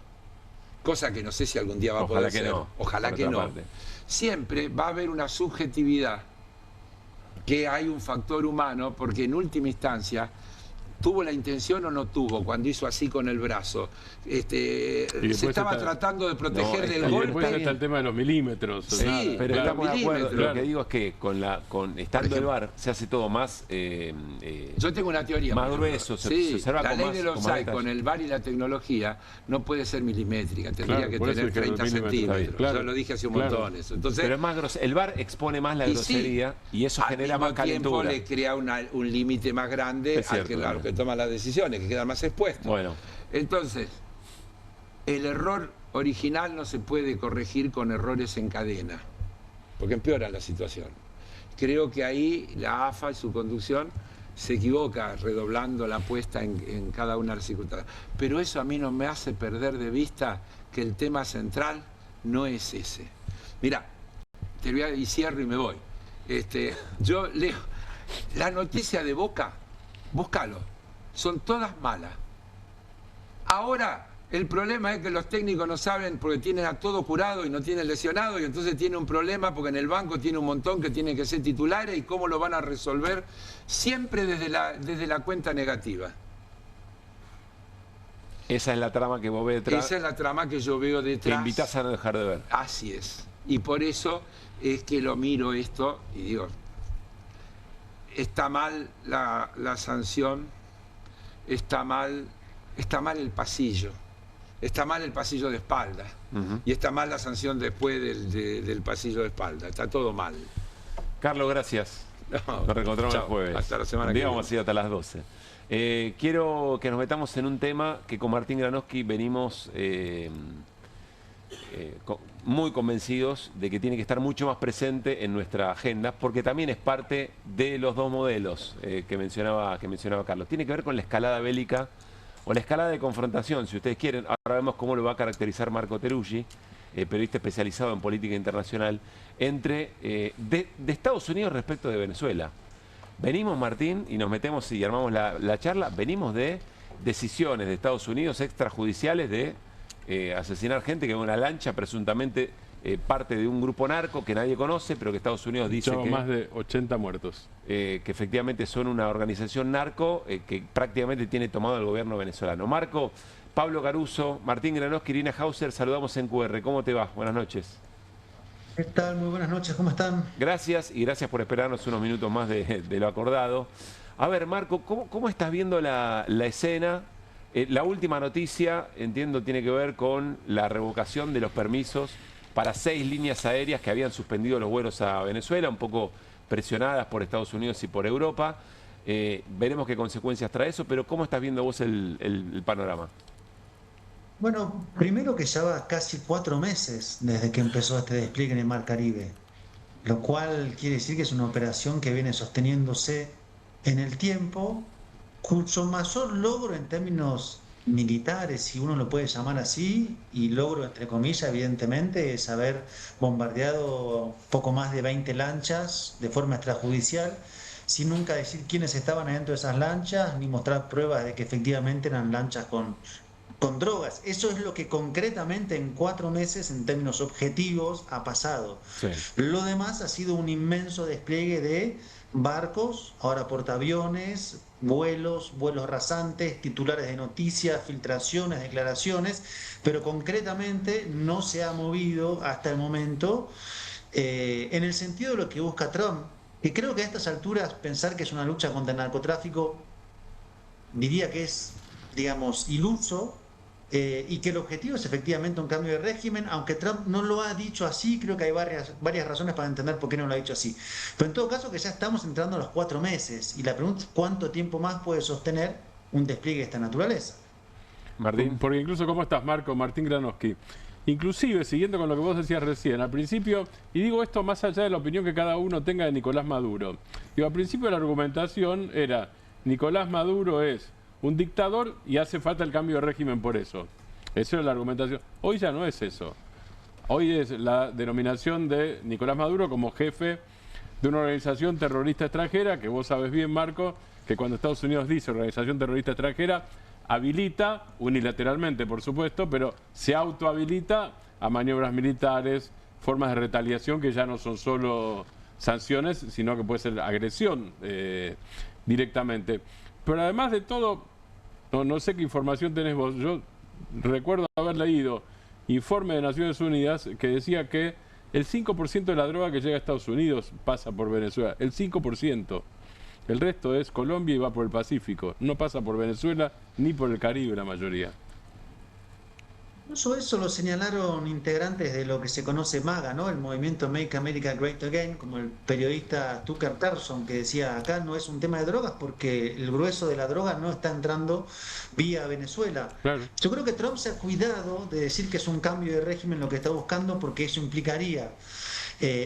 cosa que no sé si algún día va a poder ser. Ojalá que no. Siempre va a haber una subjetividad, que hay un factor humano, porque en última instancia, ¿tuvo la intención o no tuvo cuando hizo así con el brazo? Se estaba tratando de proteger del golpe. Después está el tema de los milímetros. Sí, pero estamos de acuerdo. Lo que digo es que estando el VAR se hace todo más... yo tengo una teoría. Más grueso, se observa la con ley más... del offside con el VAR y la tecnología no puede ser milimétrica, tendría que tener 30 centímetros. Yo lo dije hace un montón eso. Entonces, pero es más grosero. El VAR expone más la grosería y eso genera más calentura. Al mismo tiempo le crea un límite más grande al que toma las decisiones, que queda más expuesto. Bueno. Entonces, el error original no se puede corregir con errores en cadena, porque empeora la situación. Creo que ahí la AFA y su conducción se equivoca redoblando la apuesta en cada una de las circunstancias. Pero eso a mí no me hace perder de vista que el tema central no es ese. Mirá, y cierro y me voy. Yo leo la noticia de Boca, búscalo, son todas malas. Ahora, el problema es que los técnicos no saben porque tienen a todo curado y no tienen lesionado y entonces tiene un problema porque en el banco tiene un montón que tienen que ser titulares y cómo lo van a resolver siempre desde la cuenta negativa. Esa es la trama que vos ves detrás. Esa es la trama que yo veo detrás. Te invitás a no dejar de ver. Así es. Y por eso es que lo miro esto y digo, está mal la sanción, está mal el pasillo. Está mal el pasillo de espalda. Y está mal la sanción después del pasillo de espalda. Está todo mal. Carlos, gracias. Nos reencontramos el jueves. Hasta la semana que viene. Digamos así, hasta las 12. Quiero que nos metamos en un tema que con Martín Granowski venimos muy convencidos de que tiene que estar mucho más presente en nuestra agenda, porque también es parte de los dos modelos que mencionaba Carlos. Tiene que ver con la escalada bélica o la escalada de confrontación, si ustedes quieren. Ahora vemos cómo lo va a caracterizar Marco Teruggi, periodista especializado en política internacional, entre de Estados Unidos respecto de Venezuela. Venimos, Martín, y nos metemos y armamos la charla, venimos de decisiones de Estados Unidos extrajudiciales de asesinar gente que en una lancha presuntamente parte de un grupo narco que nadie conoce, pero que Estados Unidos dice que... más de 80 muertos. Que efectivamente son una organización narco que prácticamente tiene tomado el gobierno venezolano. Marco, Pablo Caruso, Martín Granowski, Irina Hauser, saludamos en QR. ¿Cómo te va? Buenas noches. ¿Qué tal? Muy buenas noches, ¿cómo están? Gracias y gracias por esperarnos unos minutos más de lo acordado. A ver, Marco, ¿cómo estás viendo la escena? La última noticia, entiendo, tiene que ver con la revocación de los permisos para 6 líneas aéreas que habían suspendido los vuelos a Venezuela, un poco presionadas por Estados Unidos y por Europa. Veremos qué consecuencias trae eso, pero ¿cómo estás viendo vos el panorama? Bueno, primero que ya va casi 4 meses desde que empezó este despliegue en el Mar Caribe, lo cual quiere decir que es una operación que viene sosteniéndose en el tiempo Cuyo mayor logro en términos militares, si uno lo puede llamar así, y logro entre comillas, evidentemente, es haber bombardeado poco más de 20 lanchas de forma extrajudicial, sin nunca decir quiénes estaban adentro de esas lanchas, ni mostrar pruebas de que efectivamente eran lanchas con drogas. Eso es lo que concretamente en 4 meses, en términos objetivos, ha pasado. Sí. Lo demás ha sido un inmenso despliegue de barcos, ahora portaaviones, vuelos rasantes, titulares de noticias, filtraciones, declaraciones, pero concretamente no se ha movido hasta el momento en el sentido de lo que busca Trump, que creo que a estas alturas pensar que es una lucha contra el narcotráfico, diría que es, digamos, iluso, y que el objetivo es efectivamente un cambio de régimen, aunque Trump no lo ha dicho así. Creo que hay varias razones para entender por qué no lo ha dicho así. Pero en todo caso que ya estamos entrando a los 4 meses, y la pregunta es cuánto tiempo más puede sostener un despliegue de esta naturaleza. Martín. Porque incluso, ¿cómo estás, Marco? Martín Granowski. Inclusive, siguiendo con lo que vos decías recién, al principio, y digo esto más allá de la opinión que cada uno tenga de Nicolás Maduro, digo, al principio la argumentación era, Nicolás Maduro es un dictador y hace falta el cambio de régimen por eso. Esa era la argumentación. Hoy ya no es eso. Hoy es la denominación de Nicolás Maduro como jefe de una organización terrorista extranjera, que vos sabés bien, Marco, que cuando Estados Unidos dice organización terrorista extranjera, habilita, unilateralmente por supuesto, pero se autohabilita a maniobras militares, formas de retaliación que ya no son solo sanciones, sino que puede ser agresión directamente. Pero además de todo, no sé qué información tenés vos. Yo recuerdo haber leído informe de Naciones Unidas que decía que el 5% de la droga que llega a Estados Unidos pasa por Venezuela. El 5%. El resto es Colombia y va por el Pacífico. No pasa por Venezuela ni por el Caribe la mayoría. Incluso eso lo señalaron integrantes de lo que se conoce MAGA, ¿no? El movimiento Make America Great Again, como el periodista Tucker Carlson, que decía, acá no es un tema de drogas porque el grueso de la droga no está entrando vía Venezuela. Claro. Yo creo que Trump se ha cuidado de decir que es un cambio de régimen lo que está buscando, porque eso implicaría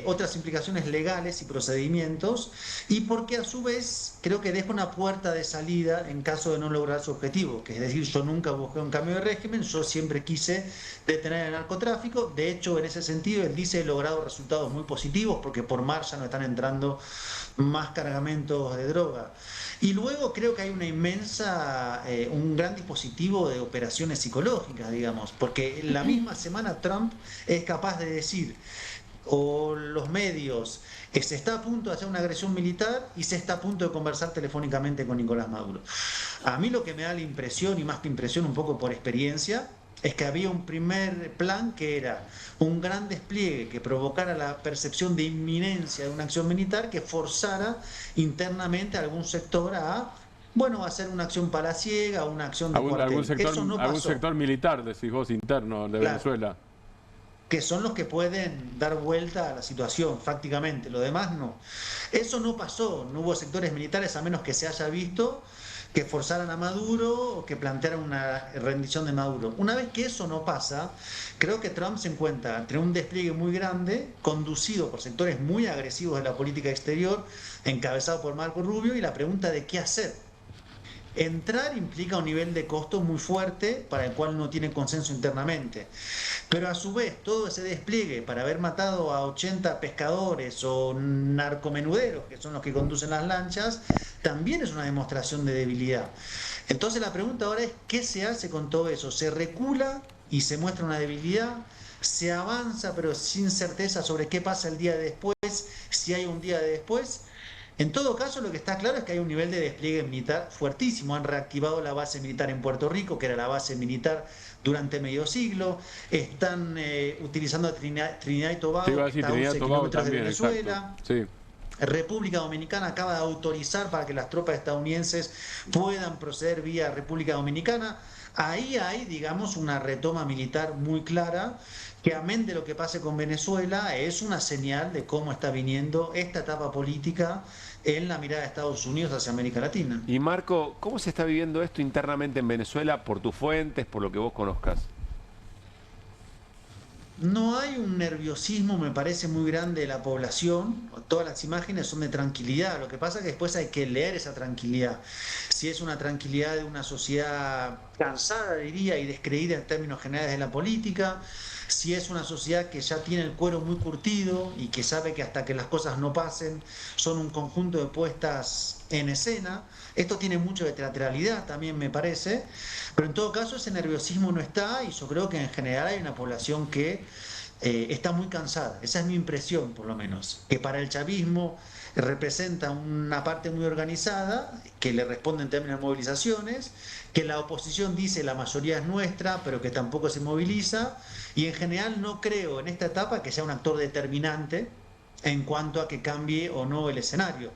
otras implicaciones legales y procedimientos, y porque a su vez creo que deja una puerta de salida en caso de no lograr su objetivo, que es decir, yo nunca busqué un cambio de régimen, yo siempre quise detener el narcotráfico. De hecho, en ese sentido, él dice, he logrado resultados muy positivos porque por mar ya no están entrando más cargamentos de droga. Y luego creo que hay una inmensa, un gran dispositivo de operaciones psicológicas, digamos, porque en la misma semana Trump es capaz de decir, o los medios, que se está a punto de hacer una agresión militar y se está a punto de conversar telefónicamente con Nicolás Maduro. A mí lo que me da la impresión, y más que impresión, un poco por experiencia, es que había un primer plan que era un gran despliegue que provocara la percepción de inminencia de una acción militar que forzara internamente a algún sector a, bueno, hacer una acción palaciega, una acción de cuartel. Eso no pasó. Algún sector militar, decís vos, interno de Venezuela. Que son los que pueden dar vuelta a la situación, prácticamente, lo demás no. Eso no pasó, no hubo sectores militares, a menos que se haya visto, que forzaran a Maduro o que plantearan una rendición de Maduro. Una vez que eso no pasa, creo que Trump se encuentra entre un despliegue muy grande, conducido por sectores muy agresivos de la política exterior, encabezado por Marco Rubio, y la pregunta de qué hacer. Entrar implica un nivel de costo muy fuerte para el cual no tiene consenso internamente. Pero a su vez, todo ese despliegue para haber matado a 80 pescadores o narcomenuderos, que son los que conducen las lanchas, también es una demostración de debilidad. Entonces la pregunta ahora es, ¿qué se hace con todo eso? ¿Se recula y se muestra una debilidad? ¿Se avanza pero sin certeza sobre qué pasa el día de después, si hay un día de después? En todo caso, lo que está claro es que hay un nivel de despliegue militar fuertísimo. Han reactivado la base militar en Puerto Rico, que era la base militar durante medio siglo. Están utilizando Trinidad y Tobago, que está a 11 kilómetros de Venezuela. Sí. República Dominicana acaba de autorizar para que las tropas estadounidenses puedan proceder vía República Dominicana. Ahí hay, digamos, una retoma militar muy clara, que amén de lo que pase con Venezuela, es una señal de cómo está viniendo esta etapa política en la mirada de Estados Unidos hacia América Latina. Y Marco, ¿cómo se está viviendo esto internamente en Venezuela por tus fuentes, por lo que vos conozcas? No hay un nerviosismo, me parece, muy grande de la población. Todas las imágenes son de tranquilidad. Lo que pasa es que después hay que leer esa tranquilidad. Si es una tranquilidad de una sociedad cansada, diría, y descreída en términos generales de la política, si es una sociedad que ya tiene el cuero muy curtido y que sabe que hasta que las cosas no pasen son un conjunto de puestas en escena. Esto tiene mucho de teatralidad también, me parece, pero en todo caso ese nerviosismo no está, y yo creo que en general hay una población que está muy cansada. Esa es mi impresión, por lo menos, que para el chavismo representa una parte muy organizada, que le responde en términos de movilizaciones, que la oposición dice la mayoría es nuestra, pero que tampoco se moviliza, y en general no creo en esta etapa que sea un actor determinante en cuanto a que cambie o no el escenario.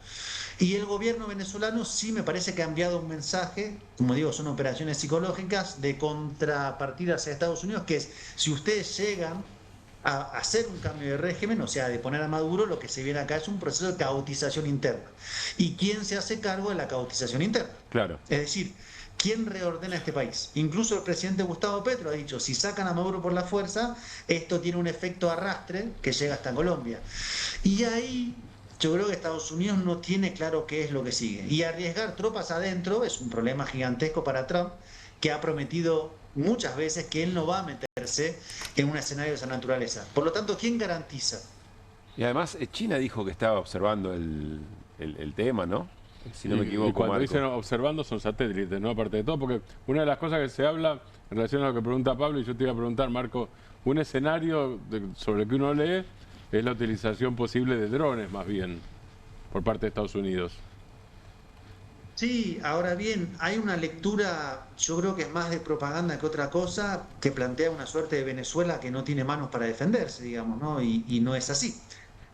Y el gobierno venezolano sí me parece que ha enviado un mensaje, como digo, son operaciones psicológicas de contrapartida hacia Estados Unidos, que es, si ustedes llegan a hacer un cambio de régimen, o sea, de poner a Maduro, lo que se viene acá es un proceso de caotización interna. ¿Y quién se hace cargo de la caotización interna? Claro. Es decir, ¿quién reordena este país? Incluso el presidente Gustavo Petro ha dicho, si sacan a Maduro por la fuerza, esto tiene un efecto arrastre que llega hasta Colombia. Y ahí yo creo que Estados Unidos no tiene claro qué es lo que sigue. Y arriesgar tropas adentro es un problema gigantesco para Trump, que ha prometido muchas veces que él no va a meterse en un escenario de esa naturaleza. Por lo tanto, ¿quién garantiza? Y además China dijo que estaba observando el tema, ¿no? Si no me equivoco. Y cuando Marco, dicen observando son satélites, ¿no? Aparte de todo, porque una de las cosas que se habla en relación a lo que pregunta Pablo, y yo te iba a preguntar, Marco, un escenario sobre el que uno lee es la utilización posible de drones, más bien, por parte de Estados Unidos. Sí, ahora bien, hay una lectura, yo creo que es más de propaganda que otra cosa, que plantea una suerte de Venezuela que no tiene manos para defenderse, digamos, ¿no? Y no es así.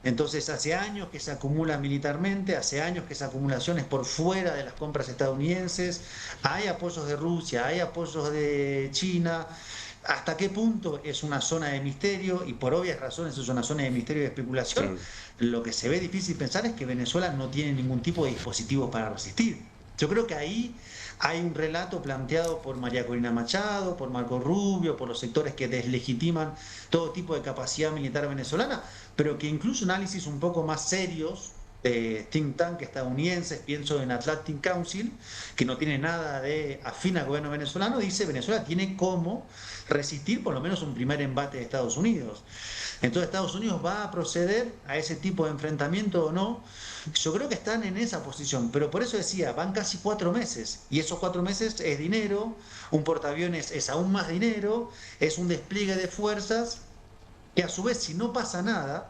Entonces, hace años que se acumula militarmente, hace años que esa acumulación es por fuera de las compras estadounidenses, hay apoyos de Rusia, hay apoyos de China. ¿Hasta qué punto es una zona de misterio? Y por obvias razones es una zona de misterio y de especulación. Claro. Lo que se ve difícil pensar es que Venezuela no tiene ningún tipo de dispositivo para resistir. Yo creo que ahí hay un relato planteado por María Corina Machado, por Marco Rubio, por los sectores que deslegitiman todo tipo de capacidad militar venezolana, pero que incluso análisis un poco más serios, think tank estadounidenses, pienso en Atlantic Council, que no tiene nada de afín al gobierno venezolano, dice Venezuela tiene cómo resistir por lo menos un primer embate de Estados Unidos. Entonces, ¿Estados Unidos va a proceder a ese tipo de enfrentamiento o no? Yo creo que están en esa posición, pero por eso decía, van casi 4 meses, y esos 4 meses es dinero, un portaaviones es aún más dinero, es un despliegue de fuerzas, que a su vez, si no pasa nada,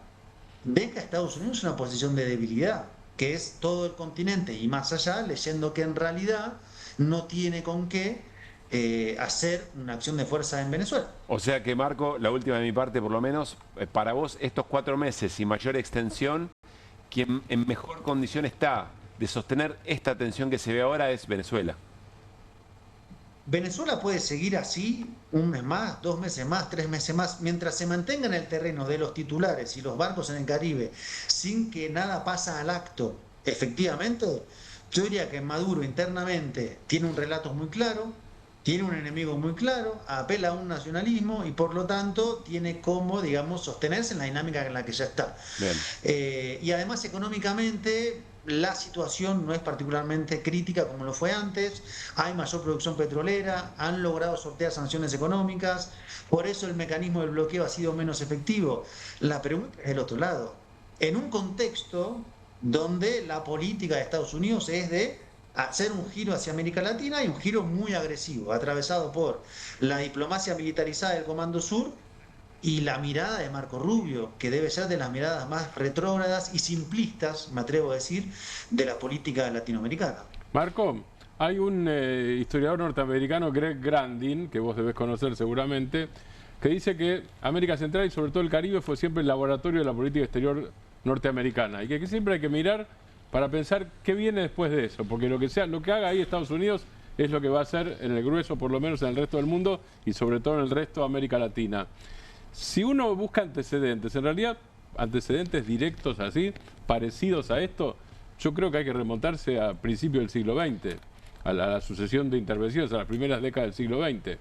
deja a Estados Unidos en una posición de debilidad, que es todo el continente y más allá, leyendo que en realidad no tiene con qué hacer una acción de fuerza en Venezuela. O sea que, Marco, la última de mi parte por lo menos, para vos estos 4 meses y mayor extensión, quien en mejor condición está de sostener esta tensión que se ve ahora es Venezuela. Venezuela puede seguir así 1 mes más, 2 meses más, 3 meses más, mientras se mantenga en el terreno de los titulares y los barcos en el Caribe, sin que nada pasa al acto, efectivamente, yo diría que Maduro internamente tiene un relato muy claro, tiene un enemigo muy claro, apela a un nacionalismo y por lo tanto tiene cómo, digamos, sostenerse en la dinámica en la que ya está. Y además económicamente la situación no es particularmente crítica como lo fue antes, hay mayor producción petrolera, han logrado sortear sanciones económicas, por eso el mecanismo del bloqueo ha sido menos efectivo. La pregunta es del otro lado, en un contexto donde la política de Estados Unidos es de hacer un giro hacia América Latina y un giro muy agresivo, atravesado por la diplomacia militarizada del Comando Sur y la mirada de Marco Rubio, que debe ser de las miradas más retrógradas y simplistas, me atrevo a decir, de la política latinoamericana. Marco, hay un historiador norteamericano, Greg Grandin, que vos debés conocer seguramente, que dice que América Central y sobre todo el Caribe fue siempre el laboratorio de la política exterior norteamericana y que siempre hay que mirar para pensar qué viene después de eso, porque lo que haga ahí Estados Unidos es lo que va a hacer en el grueso, por lo menos en el resto del mundo y sobre todo en el resto de América Latina. Si uno busca antecedentes, en realidad antecedentes directos así, parecidos a esto, yo creo que hay que remontarse a principios del siglo XX, a la sucesión de intervenciones, a las primeras décadas del siglo XX.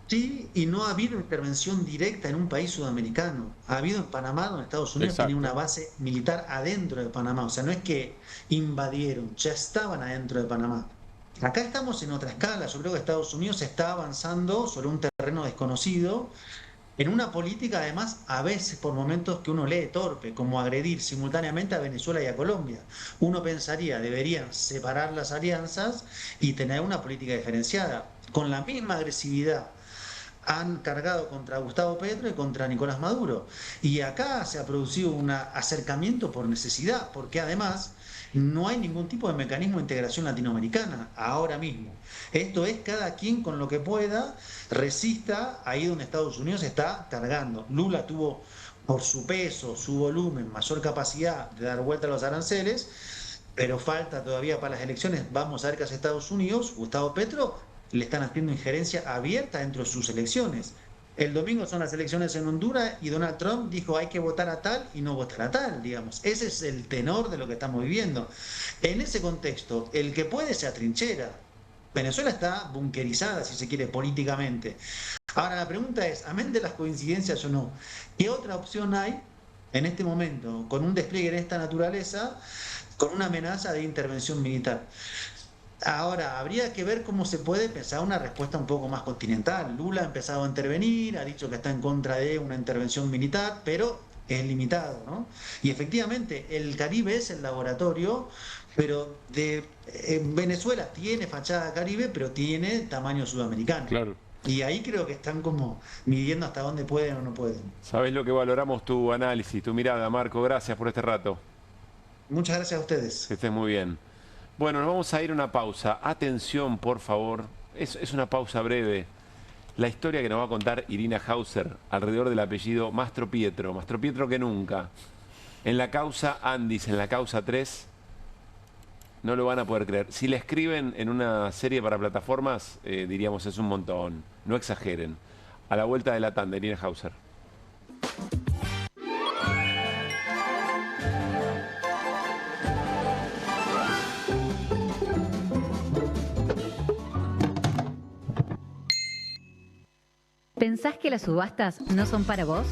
Sí, y no ha habido intervención directa en un país sudamericano. Ha habido en Panamá, donde Estados Unidos tenía una base militar adentro de Panamá. O sea, no es que invadieron, ya estaban adentro de Panamá. Acá estamos en otra escala. Yo creo que Estados Unidos está avanzando sobre un terreno desconocido, en una política, además, a veces por momentos que uno lee torpe, como agredir simultáneamente a Venezuela y a Colombia. Uno pensaría, deberían separar las alianzas y tener una política diferenciada. Con la misma agresividad han cargado contra Gustavo Petro y contra Nicolás Maduro. Y acá se ha producido un acercamiento por necesidad, porque además no hay ningún tipo de mecanismo de integración latinoamericana ahora mismo. Esto es cada quien con lo que pueda, resista ahí donde Estados Unidos está cargando. Lula tuvo, por su peso, su volumen, mayor capacidad de dar vuelta a los aranceles, pero falta todavía para las elecciones. Vamos a ver qué hace Estados Unidos. Gustavo Petro le están haciendo injerencia abierta dentro de sus elecciones. El domingo son las elecciones en Honduras y Donald Trump dijo hay que votar a tal y no votar a tal, digamos. Ese es el tenor de lo que estamos viviendo. En ese contexto, el que puede se atrinchera. Venezuela está bunkerizada, si se quiere, políticamente. Ahora la pregunta es, amén de las coincidencias o no, ¿qué otra opción hay en este momento con un despliegue de esta naturaleza, con una amenaza de intervención militar? Ahora, habría que ver cómo se puede pensar una respuesta un poco más continental. Lula ha empezado a intervenir, ha dicho que está en contra de una intervención militar, pero es limitado, ¿no? Y efectivamente, el Caribe es el laboratorio, pero Venezuela tiene fachada Caribe, pero tiene tamaño sudamericano. Claro. Y ahí creo que están como midiendo hasta dónde pueden o no pueden. Sabés lo que valoramos tu análisis, tu mirada, Marco. Gracias por este rato. Muchas gracias a ustedes. Que estés muy bien. Bueno, nos vamos a ir a una pausa. Atención, por favor. Es una pausa breve. La historia que nos va a contar Irina Hauser alrededor del apellido Mastro Pietro. Mastro Pietro que nunca. En la causa Andis, en la causa 3, no lo van a poder creer. Si le escriben en una serie para plataformas, diríamos es un montón. No exageren. A la vuelta de la tanda, Irina Hauser. ¿Pensás que las subastas no son para vos?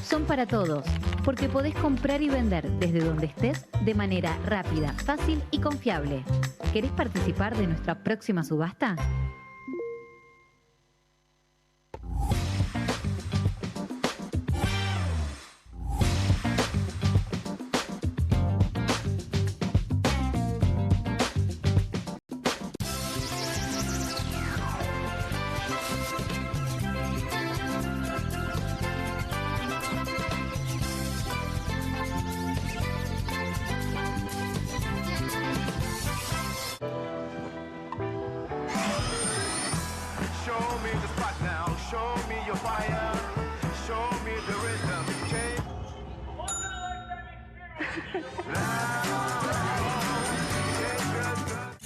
Son para todos, porque podés comprar y vender desde donde estés de manera rápida, fácil y confiable. ¿Querés participar de nuestra próxima subasta?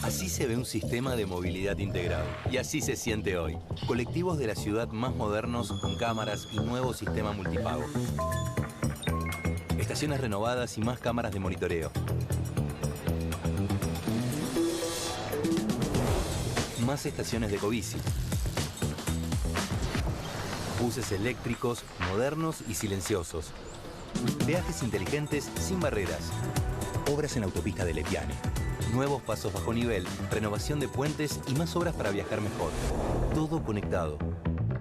Así se ve un sistema de movilidad integrado. Y así se siente hoy. Colectivos de la ciudad más modernos con cámaras y nuevo sistema multipago. Estaciones renovadas y más cámaras de monitoreo. Más estaciones de Ecobici. Buses eléctricos, modernos y silenciosos. Peajes inteligentes sin barreras. Obras en la autopista de Lepiane. Nuevos pasos bajo nivel, renovación de puentes y más obras para viajar mejor. Todo conectado.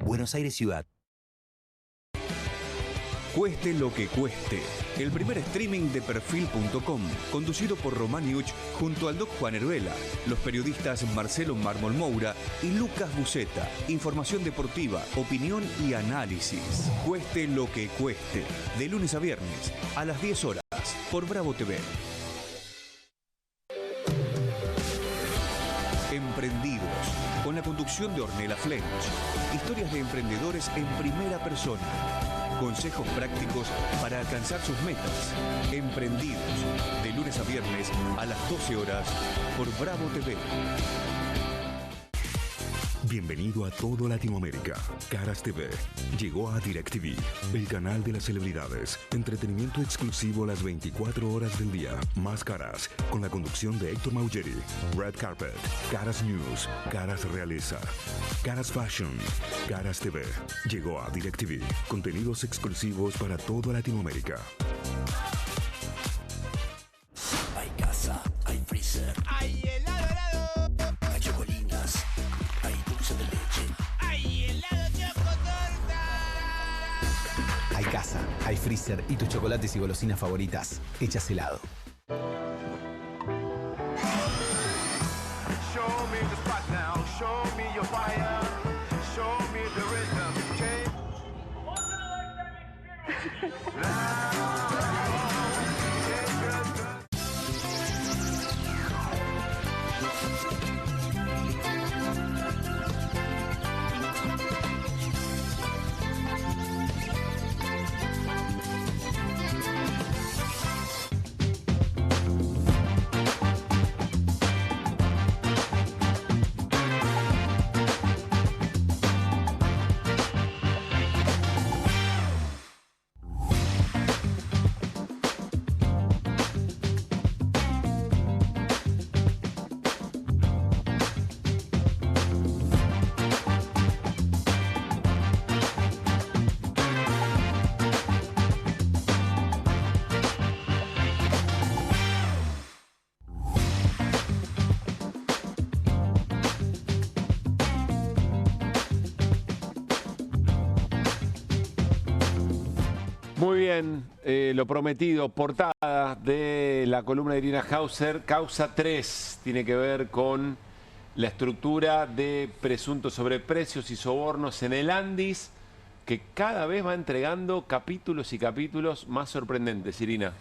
Buenos Aires Ciudad. Cueste lo que cueste. El primer streaming de Perfil.com, conducido por Román Yuch junto al Doc Juan Heruela, los periodistas Marcelo Mármol Moura y Lucas Buceta. Información deportiva, opinión y análisis. Cueste lo que cueste. De lunes a viernes, a las 10 horas, por Bravo TV. Emprendidos, con la conducción de Ornella Flench. Historias de emprendedores en primera persona. Consejos prácticos para alcanzar sus metas. Emprendidos, de lunes a viernes a las 12 horas por Bravo TV. Bienvenido a todo Latinoamérica. Caras TV llegó a DirecTV, el canal de las celebridades. Entretenimiento exclusivo las 24 horas del día. Más Caras, con la conducción de Héctor Maugeri. Red Carpet, Caras News, Caras Realeza, Caras Fashion, Caras TV. Llegó a DirecTV. Contenidos exclusivos para toda Latinoamérica. Hay casa, hay freezer, hay helado, hay chocolinas, hay dulce de leche, hay helado chocotorta. Hay casa, hay freezer y tus chocolates y golosinas favoritas hechas helado. Show me the spot now, show me your fire, show me the rhythm. Muy bien, lo prometido, portada de la columna de Irina Hauser, causa 3, tiene que ver con la estructura de presuntos sobreprecios y sobornos en el Andis, que cada vez va entregando capítulos y capítulos más sorprendentes, Irina.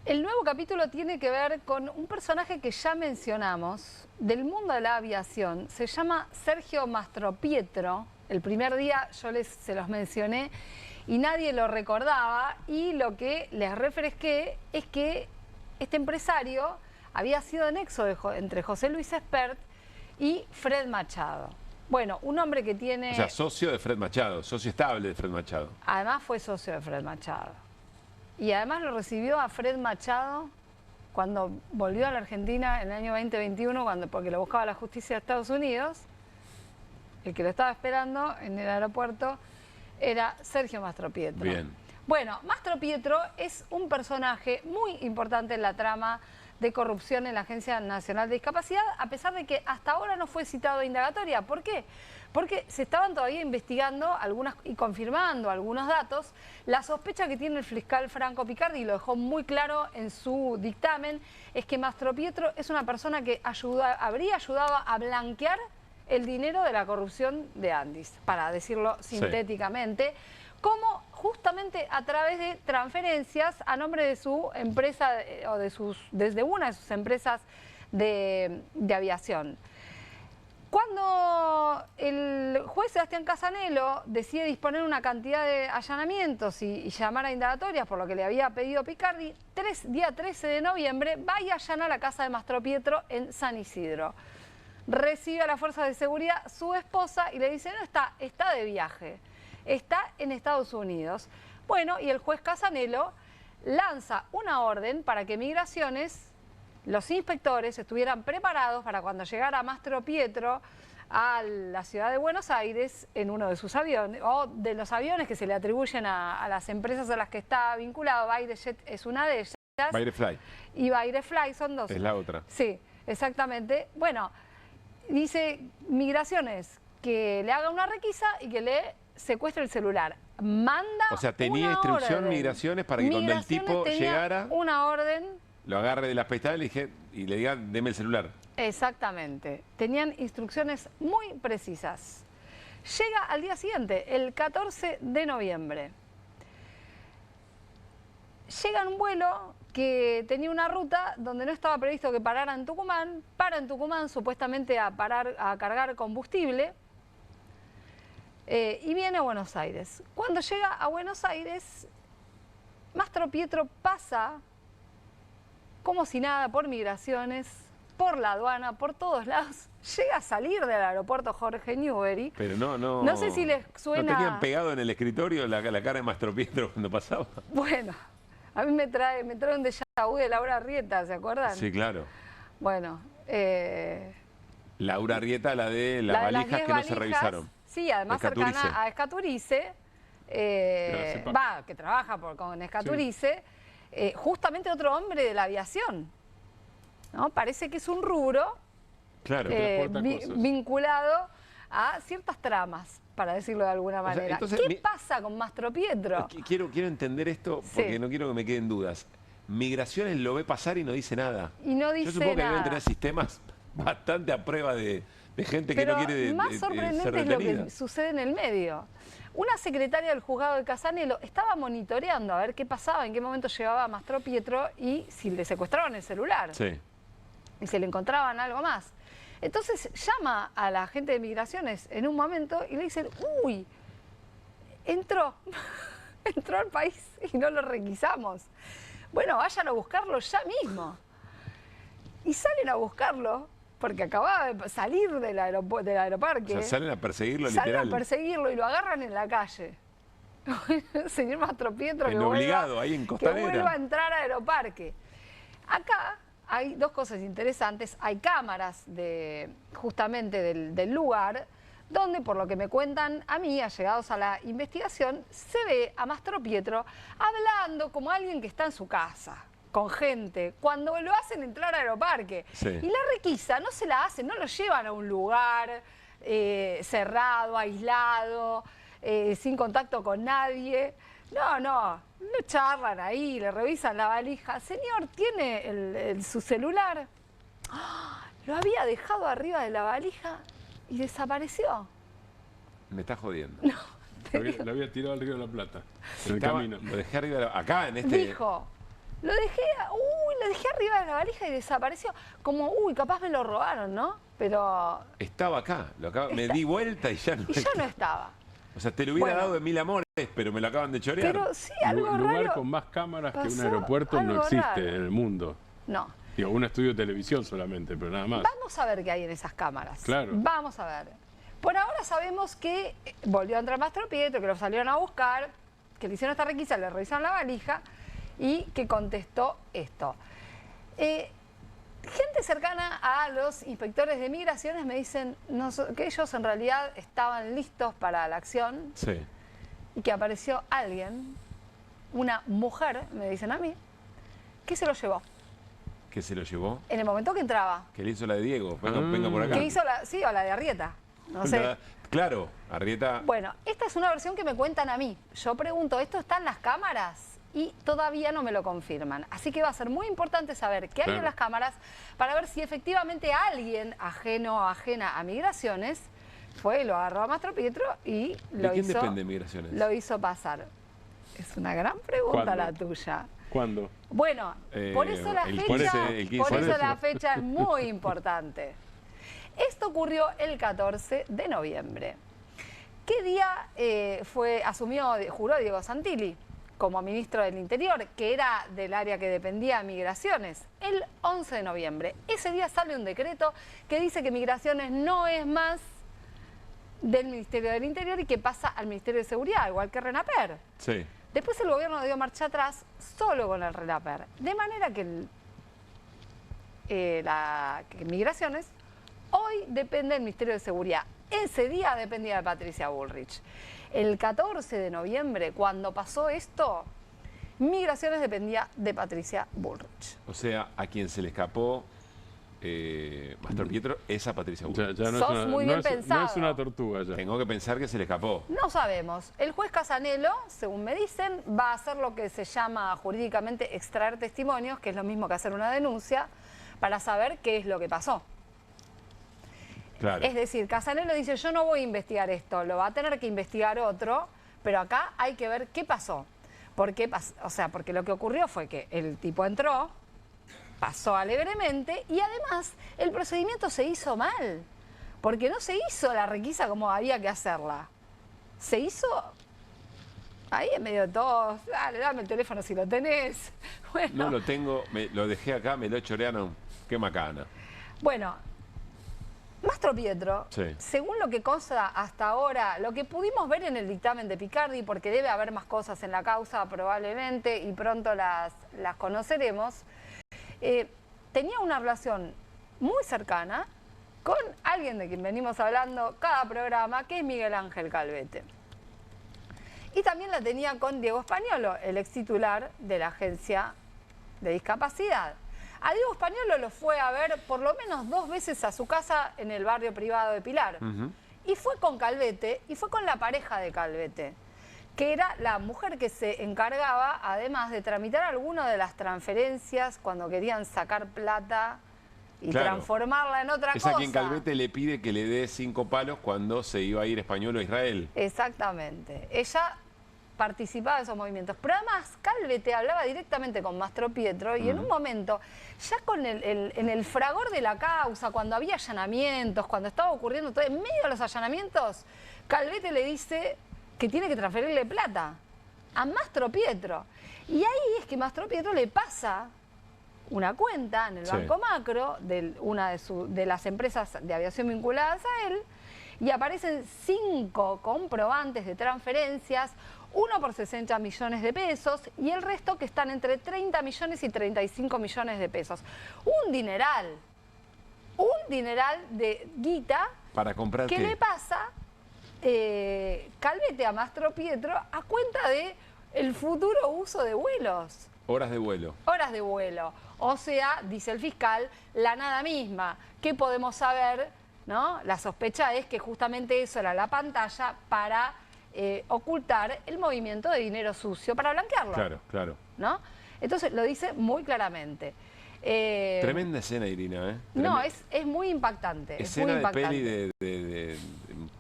El nuevo capítulo tiene que ver con un personaje que ya mencionamos del mundo de la aviación. Se llama Sergio Mastropietro. El primer día yo se los mencioné y nadie lo recordaba, y lo que les refresqué es que este empresario había sido nexo entre José Luis Espert y Fred Machado. Bueno, un hombre que tiene... O sea, socio de Fred Machado, socio estable de Fred Machado. Además fue socio de Fred Machado. Y además lo recibió a Fred Machado cuando volvió a la Argentina en el año 2021, porque lo buscaba la justicia de Estados Unidos. El que lo estaba esperando en el aeropuerto era Sergio Mastropietro. Bien. Bueno, Mastropietro es un personaje muy importante en la trama de corrupción en la Agencia Nacional de Discapacidad, a pesar de que hasta ahora no fue citado a indagatoria. ¿Por qué? Porque se estaban todavía investigando y confirmando algunos datos. La sospecha que tiene el fiscal Franco Picardi, y lo dejó muy claro en su dictamen, es que Mastropietro es una persona que habría ayudado a blanquear el dinero de la corrupción de Andis, para decirlo sintéticamente, como justamente a través de transferencias a nombre de su empresa o desde una de sus empresas de aviación. Cuando el juez Sebastián Casanello decide disponer una cantidad de allanamientos y llamar a indagatorias, por lo que le había pedido Picardi, día 13 de noviembre va y allana la casa de Mastropietro en San Isidro. Recibe a las fuerzas de seguridad su esposa y le dice, no está de viaje, está en Estados Unidos. Bueno, y el juez Casanello lanza una orden para que Migraciones, los inspectores, estuvieran preparados para cuando llegara Mastropietro a la ciudad de Buenos Aires en uno de sus aviones, o de los aviones que se le atribuyen a las empresas a las que está vinculado. Bairejet es una de ellas. Bairefly. Y Bairefly son dos. Es la otra. Sí, exactamente. Bueno, dice Migraciones que le haga una requisa y que le secuestre el celular. Manda. O sea, tenía instrucción Migraciones para que cuando el tipo llegara, una orden, lo agarre de las pestañas y le diga, deme el celular. Exactamente. Tenían instrucciones muy precisas. Llega al día siguiente, el 14 de noviembre. Llega en un vuelo que tenía una ruta donde no estaba previsto que parara en Tucumán. Para en Tucumán supuestamente a cargar combustible. Y viene a Buenos Aires. Cuando llega a Buenos Aires, Mastropietro pasa como si nada por Migraciones, por la aduana, por todos lados. Llega a salir del aeropuerto Jorge Newbery. Pero no. No sé si les suena... ¿No tenían pegado en el escritorio la cara de Mastro Pietro cuando pasaba? Bueno, a mí me trae un déjà vu de Laura Arrieta, ¿se acuerdan? Sí, claro. Bueno, Laura Arrieta, la de las valijas que no se revisaron. Sí, además cercana a Escaturice, que trabaja con Escaturice, justamente otro hombre de la aviación, ¿no? Parece que es un rubro vinculado a ciertas tramas, para decirlo de alguna manera. Entonces, ¿qué pasa con Mastro Pietro? Quiero entender esto porque no quiero que me queden dudas. Migraciones lo ve pasar y no dice nada. Y no dice Yo supongo que nada. deben tener sistemas bastante a prueba de gente que no quiere más sorprendente ser es lo detenida. que sucede en el medio. Una secretaria del juzgado de Casanelo estaba monitoreando a ver qué pasaba, en qué momento llegaba Mastro Pietro y si le secuestraban el celular. Sí. Y si le encontraban algo más. Entonces llama a la gente de migraciones en un momento y le dicen, uy, entró al país y no lo requisamos. Bueno, vayan a buscarlo ya mismo. Y salen a buscarlo, porque acababa de salir del aeroparque. O sea, salen a perseguirlo, Salen literal. a perseguirlo y lo agarran en la calle. Señor Mastro Pietro, En obligado, ahí en Costanera. que vuelva a entrar a Aeroparque. Acá hay dos cosas interesantes. Hay cámaras justamente del lugar, donde, por lo que me cuentan a mí, allegados a la investigación, se ve a Mastro Pietro hablando como alguien que está en su casa, con gente, cuando lo hacen entrar a Aeroparque. Sí. Y la requisa no se la hacen, no lo llevan a un lugar cerrado, aislado, sin contacto con nadie. No charlan ahí, le revisan la valija. Señor, ¿tiene su celular? ¡Oh! Lo había dejado arriba de la valija y desapareció. Me está jodiendo. No, lo había tirado al Río de la Plata, en el camino. Lo dejé arriba acá, en este... Dijo, lo dejé arriba de la valija y desapareció. Como, capaz me lo robaron, ¿no? Pero... Estaba acá, me di vuelta y ya no Y ya no estaba. O sea, te lo hubiera dado de mil amores, pero me lo acaban de chorear. Pero sí, algo Un lugar raro con más cámaras que un pasó, aeropuerto no algo existe raro. en el mundo. No. Digo, un estudio de televisión solamente, pero nada más. Vamos a ver qué hay en esas cámaras. Claro. Vamos a ver. Por ahora sabemos que volvió a entrar Mastro Pietro, que lo salieron a buscar, que le hicieron esta requisa, le revisaron la valija y que contestó esto. Gente cercana a los inspectores de migraciones me dicen que ellos en realidad estaban listos para la acción y que apareció alguien, una mujer, me dicen a mí, que se lo llevó. ¿Qué se lo llevó? En el momento que entraba. Que le hizo la de Diego. Venga por acá. Que hizo o la de Arrieta. No sé. Claro, Arrieta. Bueno, esta es una versión que me cuentan a mí. Yo pregunto, ¿esto está en las cámaras? Y todavía no me lo confirman. Así que va a ser muy importante saber qué hay en las cámaras para ver si efectivamente alguien ajeno o ajena a migraciones fue y lo agarró a Mastro Pietro y ¿De quién depende migraciones? lo hizo pasar. Es una gran pregunta ¿Cuándo? la tuya. ¿Cuándo? Bueno, por eso la la fecha es muy importante. Esto ocurrió el 14 de noviembre. ¿Qué día juró Diego Santilli como ministro del Interior, que era del área que dependía de Migraciones? El 11 de noviembre. Ese día sale un decreto que dice que Migraciones no es más del Ministerio del Interior y que pasa al Ministerio de Seguridad, igual que RENAPER. Sí. Después el gobierno dio marcha atrás solo con el RENAPER. De manera que Migraciones hoy depende del Ministerio de Seguridad. Ese día dependía de Patricia Bullrich. El 14 de noviembre, cuando pasó esto, Migraciones dependía de Patricia Bullrich. O sea, a quien se le escapó Mastro Pietro es a Patricia Bullrich. Ya no Sos es una, muy bien pensado. No es una tortuga ya. Tengo que pensar que se le escapó. No sabemos. El juez Casanelo, según me dicen, va a hacer lo que se llama jurídicamente extraer testimonios, que es lo mismo que hacer una denuncia, para saber qué es lo que pasó. Claro. Es decir, Casanelo dice, yo no voy a investigar esto, lo va a tener que investigar otro, pero acá hay que ver qué pasó. Porque lo que ocurrió fue que el tipo entró, pasó alegremente y además el procedimiento se hizo mal, porque no se hizo la requisa como había que hacerla. Se hizo ahí en medio de todo, dame el teléfono si lo tenés. Bueno. No lo tengo, lo dejé acá, me lo chorearon, qué macana. Bueno, Mastro Pietro, Sí. según lo que consta hasta ahora, lo que pudimos ver en el dictamen de Picardi, porque debe haber más cosas en la causa probablemente y pronto las conoceremos, tenía una relación muy cercana con alguien de quien venimos hablando cada programa, que es Miguel Ángel Calvete. Y también la tenía con Diego Españolo, el ex titular de la Agencia de Discapacidad. A Diego Españolo lo fue a ver por lo menos 2 veces a su casa en el barrio privado de Pilar. Y fue con Calvete, y fue con la pareja de Calvete, que era la mujer que se encargaba, además, de tramitar algunas de las transferencias cuando querían sacar plata y transformarla en otra cosa. Es a quien Calvete le pide que le dé 5 palos cuando se iba a ir Españolo a Israel. Exactamente. Ella participaba de esos movimientos. Pero además, Calvete hablaba directamente con Mastro Pietro y en un momento, ya en el fragor de la causa, cuando había allanamientos, cuando estaba ocurriendo todo, en medio de los allanamientos, Calvete le dice que tiene que transferirle plata a Mastro Pietro. Y ahí es que Mastro Pietro le pasa una cuenta en el Banco Macro de una de las empresas de aviación vinculadas a él, y aparecen 5 comprobantes de transferencias, uno por 60 millones de pesos y el resto que están entre 30 millones y 35 millones de pesos. Un dineral de guita. ¿Para comprar qué? qué? Le pasa Calvete a Mastro Pietro a cuenta de el futuro uso de vuelos. Horas de vuelo. Horas de vuelo. O sea, dice el fiscal, la nada misma. ¿Qué podemos saber? ¿No? La sospecha es que justamente eso era la pantalla para ocultar el movimiento de dinero sucio, para blanquearlo. Claro. ¿No? Entonces lo dice muy claramente. Tremenda escena, Irina, ¿eh? No, es muy impactante. Escena muy de impactante. peli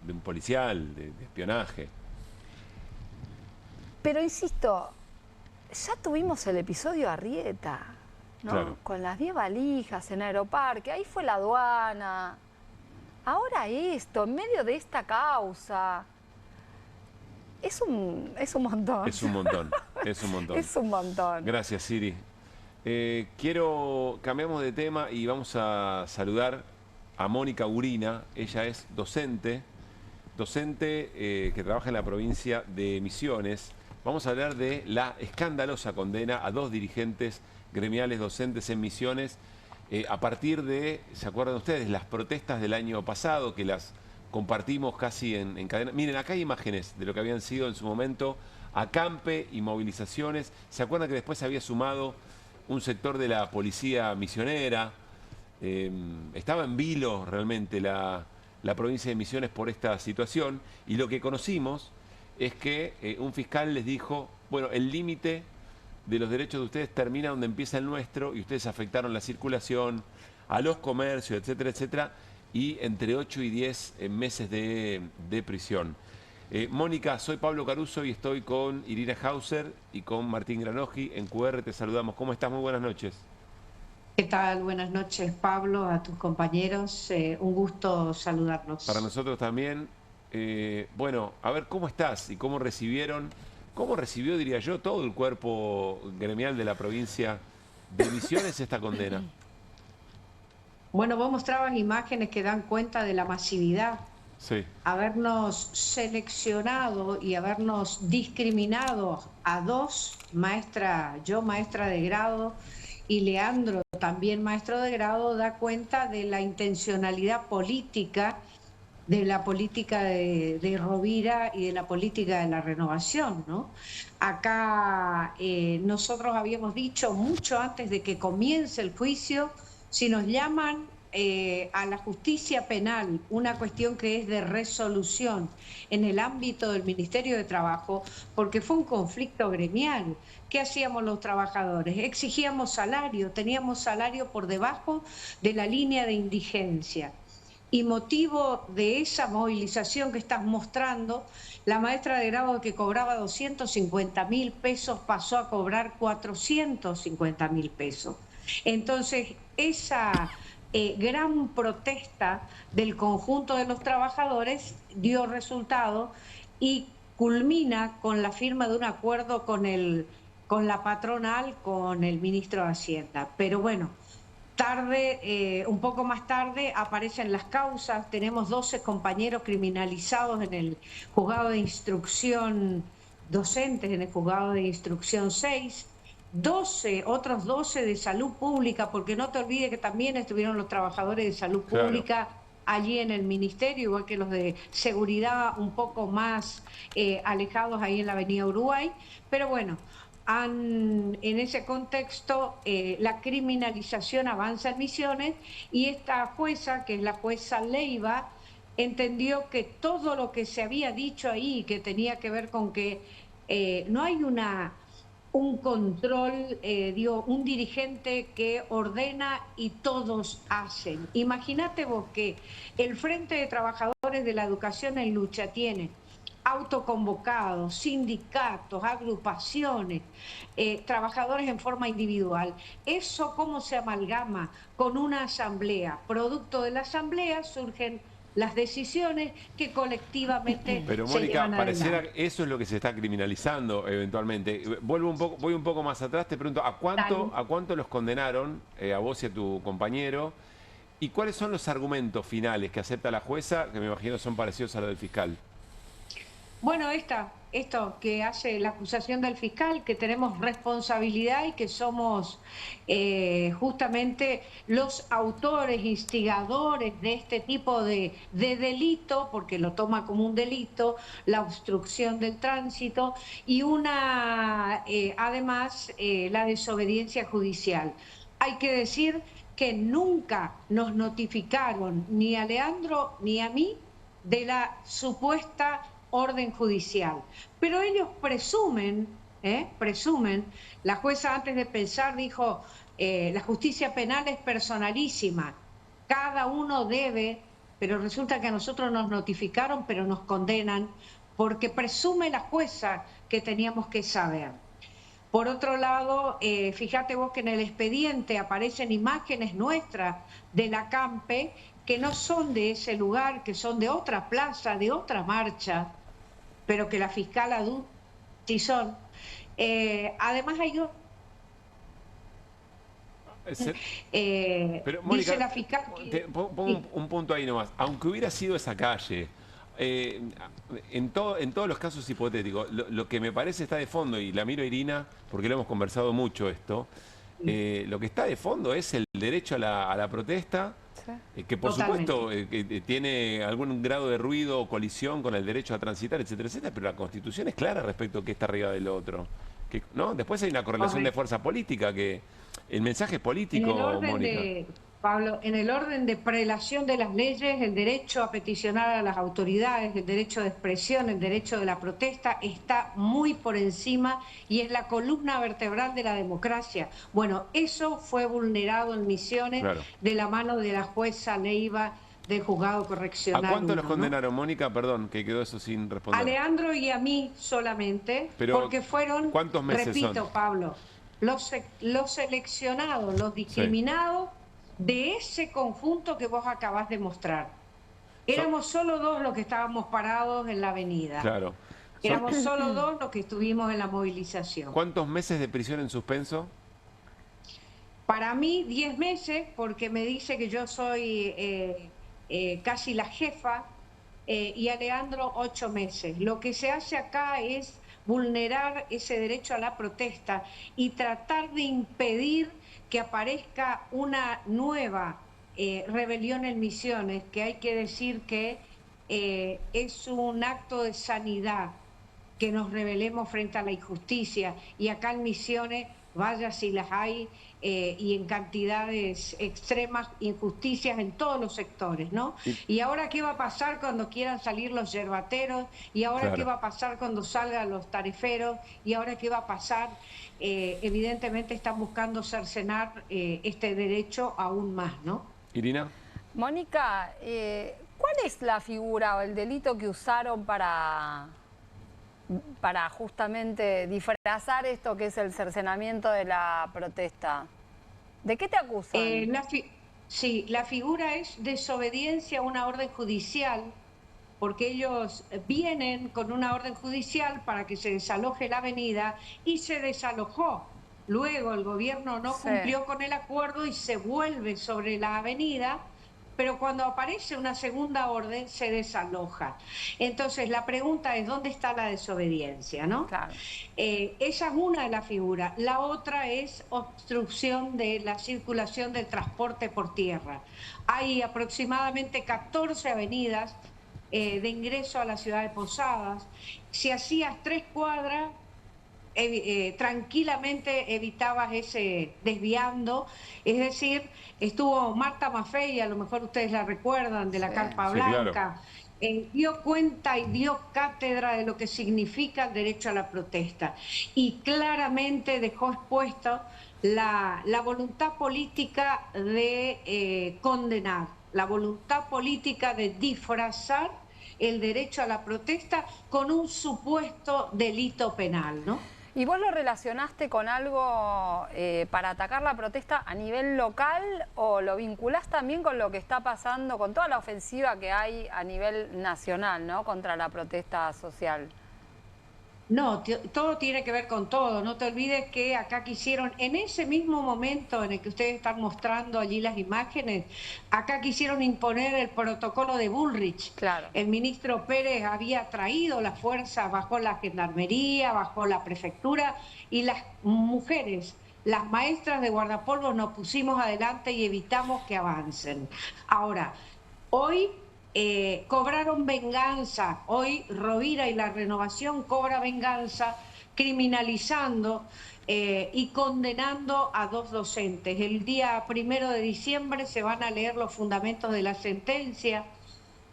de un policial, de espionaje. Pero insisto, ya tuvimos el episodio Arrieta, ¿no? Claro. Con las 10 valijas en Aeroparque, ahí fue la aduana. Ahora esto, en medio de esta causa. Es un montón. Es un montón. Es un montón. Gracias, Siri. Cambiamos de tema y vamos a saludar a Mónica Urina. Ella es docente que trabaja en la provincia de Misiones. Vamos a hablar de la escandalosa condena a 2 dirigentes gremiales docentes en Misiones a partir de, ¿se acuerdan ustedes? Las protestas del año pasado, que las compartimos casi en cadena. Miren, acá hay imágenes de lo que habían sido en su momento acampe y movilizaciones. ¿Se acuerdan que después se había sumado un sector de la policía misionera? Estaba en vilo realmente la provincia de Misiones por esta situación, y lo que conocimos es que un fiscal les dijo, bueno, el límite de los derechos de ustedes termina donde empieza el nuestro, y ustedes afectaron la circulación, a los comercios, etcétera, etcétera, y entre 8 y 10 meses de prisión. Mónica, soy Pablo Caruso y estoy con Irina Hauser y con Martín Granoji. En QR te saludamos. ¿Cómo estás? Muy buenas noches. ¿Qué tal? Buenas noches, Pablo, a tus compañeros. Un gusto saludarlos. Para nosotros también. Bueno, a ver, ¿cómo estás y cómo recibió, diría yo, todo el cuerpo gremial de la provincia de Misiones esta condena? Bueno, vos mostrabas imágenes que dan cuenta de la masividad. Sí. Habernos seleccionado y habernos discriminado a 2, yo maestra de grado y Leandro también maestro de grado, da cuenta de la intencionalidad política, de la política de Rovira y de la política de la renovación, ¿no? Acá nosotros habíamos dicho mucho antes de que comience el juicio, si nos llaman a la justicia penal, una cuestión que es de resolución en el ámbito del Ministerio de Trabajo, porque fue un conflicto gremial. ¿Qué hacíamos los trabajadores? Exigíamos salario, teníamos salario por debajo de la línea de indigencia. Y motivo de esa movilización que estás mostrando, la maestra de grado que cobraba 250.000 pesos pasó a cobrar 450.000 pesos. Entonces, esa gran protesta del conjunto de los trabajadores dio resultado y culmina con la firma de un acuerdo con la patronal, con el ministro de Hacienda. Pero bueno, un poco más tarde aparecen las causas. Tenemos 12 compañeros criminalizados en el juzgado de instrucción, docentes en el juzgado de instrucción 6, otros 12 de salud pública, porque no te olvides que también estuvieron los trabajadores de salud pública allí en el ministerio, igual que los de seguridad un poco más alejados ahí en la avenida Uruguay. Pero bueno, en ese contexto la criminalización avanza en Misiones, y esta jueza, que es la jueza Leiva, entendió que todo lo que se había dicho ahí, que tenía que ver con que no hay un control, un dirigente que ordena y todos hacen. Imagínate vos que el Frente de Trabajadores de la Educación en Lucha tiene autoconvocados, sindicatos, agrupaciones, trabajadores en forma individual. ¿Eso cómo se amalgama con una asamblea? Producto de la asamblea surgen las decisiones que colectivamente Pero se Mónica, llevan pareciera adelante. que eso es lo que se está criminalizando eventualmente. Voy un poco más atrás, te pregunto, ¿a cuánto los condenaron, a vos y a tu compañero? ¿Y cuáles son los argumentos finales que acepta la jueza, que me imagino son parecidos a los del fiscal? Bueno, esto que hace la acusación del fiscal, que tenemos responsabilidad y que somos justamente los autores, instigadores de este tipo de delito, porque lo toma como un delito, la obstrucción del tránsito y además la desobediencia judicial. Hay que decir que nunca nos notificaron ni a Leandro ni a mí de la supuesta orden judicial, pero ellos presumen, la jueza antes de pensar dijo, la justicia penal es personalísima, cada uno debe, pero resulta que a nosotros nos notificaron, pero nos condenan, porque presume la jueza que teníamos que saber. Por otro lado, fíjate vos que en el expediente aparecen imágenes nuestras de la CAMPE, que no son de ese lugar, que son de otra plaza, de otra marcha, pero que la fiscal aduce sí son. Además hay pero, Mónica, dice la fiscal que... pongo un punto ahí nomás. Aunque hubiera sido esa calle, en todos los casos hipotéticos, lo que me parece está de fondo, y la miro a Irina, porque lo hemos conversado mucho esto, lo que está de fondo es el derecho a la protesta, que por supuesto tiene algún grado de ruido o colisión con el derecho a transitar, etcétera, etcétera, pero la Constitución es clara respecto a qué está arriba del otro. ¿No? Después hay una correlación de fuerza política, que el mensaje es político, Mónica. Pablo, en el orden de prelación de las leyes, el derecho a peticionar a las autoridades, el derecho de expresión, el derecho de la protesta está muy por encima y es la columna vertebral de la democracia. Bueno, eso fue vulnerado en Misiones de la mano de la jueza Leiva del juzgado correccional. ¿A cuánto los condenaron, Mónica? Perdón, que quedó eso sin responder. A Leandro y a mí solamente, pero porque fueron, ¿cuántos meses repito, son? Pablo, los seleccionados, los discriminados de ese conjunto que vos acabás de mostrar. Éramos solo dos los que estábamos parados en la avenida. Claro. Éramos solo dos los que estuvimos en la movilización. ¿Cuántos meses de prisión en suspenso? Para mí 10 meses, porque me dice que yo soy casi la jefa, y a Leandro 8 meses. Lo que se hace acá es vulnerar ese derecho a la protesta y tratar de impedir que aparezca una nueva rebelión en Misiones, que hay que decir que es un acto de sanidad, que nos rebelemos frente a la injusticia, y acá en Misiones, vaya si las hay, y en cantidades extremas, injusticias en todos los sectores, ¿no? Y ahora, ¿qué va a pasar cuando quieran salir los yerbateros? Y ahora, ¿qué va a pasar cuando salgan los tariferos? Y ahora, ¿qué va a pasar? Evidentemente están buscando cercenar este derecho aún más, ¿no? Irina. Mónica, ¿cuál es la figura o el delito que usaron para justamente disfrazar esto que es el cercenamiento de la protesta? ¿De qué te acusan? Sí, la figura es desobediencia a una orden judicial, porque ellos vienen con una orden judicial para que se desaloje la avenida, y se desalojó. luego el gobierno no cumplió con el acuerdo y se vuelve sobre la avenida, pero cuando aparece una segunda orden se desaloja. Entonces la pregunta es, ¿dónde está la desobediencia, no? Claro. Esa es una de las figuras. La otra es obstrucción de la circulación del transporte por tierra. Hay aproximadamente 14 avenidas de ingreso a la ciudad de Posadas. Si hacías 3 cuadras, tranquilamente evitabas ese desviando, es decir, estuvo Marta Maffei, a lo mejor ustedes la recuerdan, de la Carpa Blanca, claro. Dio cuenta y dio cátedra de lo que significa el derecho a la protesta y claramente dejó expuesto la voluntad política de condenar, la voluntad política de disfrazar el derecho a la protesta con un supuesto delito penal, ¿no? ¿Y vos lo relacionaste con algo para atacar la protesta a nivel local o lo vinculás también con lo que está pasando, con toda la ofensiva que hay a nivel nacional, ¿no?, contra la protesta social? No, todo tiene que ver con todo. No te olvides que acá quisieron, en ese mismo momento en el que ustedes están mostrando allí las imágenes, acá quisieron imponer el protocolo de Bullrich. Claro. El ministro Pérez había traído la fuerza bajo la gendarmería, bajo la prefectura, y las mujeres, las maestras de guardapolvos, nos pusimos adelante y evitamos que avancen. Ahora, hoy cobraron venganza, hoy Rovira y la Renovación cobra venganza criminalizando y condenando a 2 docentes. El día 1 de diciembre se van a leer los fundamentos de la sentencia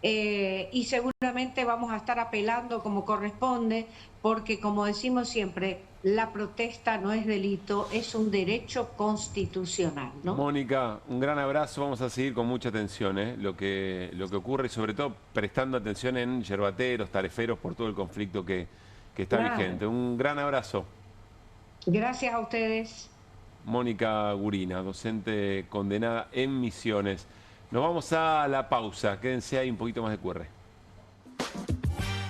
y seguramente vamos a estar apelando como corresponde, porque como decimos siempre, la protesta no es delito, es un derecho constitucional, ¿no? Mónica, un gran abrazo. Vamos a seguir con mucha atención lo que ocurre y sobre todo prestando atención en yerbateros, tareferos, por todo el conflicto que está vigente. Un gran abrazo. Gracias a ustedes. Mónica Gurina, docente condenada en Misiones. Nos vamos a la pausa. Quédense ahí, un poquito más de QR.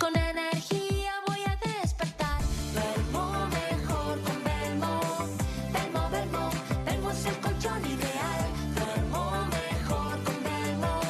Con energía voy a despertar. Duermo mejor con Belmo. Belmo, Belmo, Belmo es el colchón ideal. Duermo mejor con Belmo.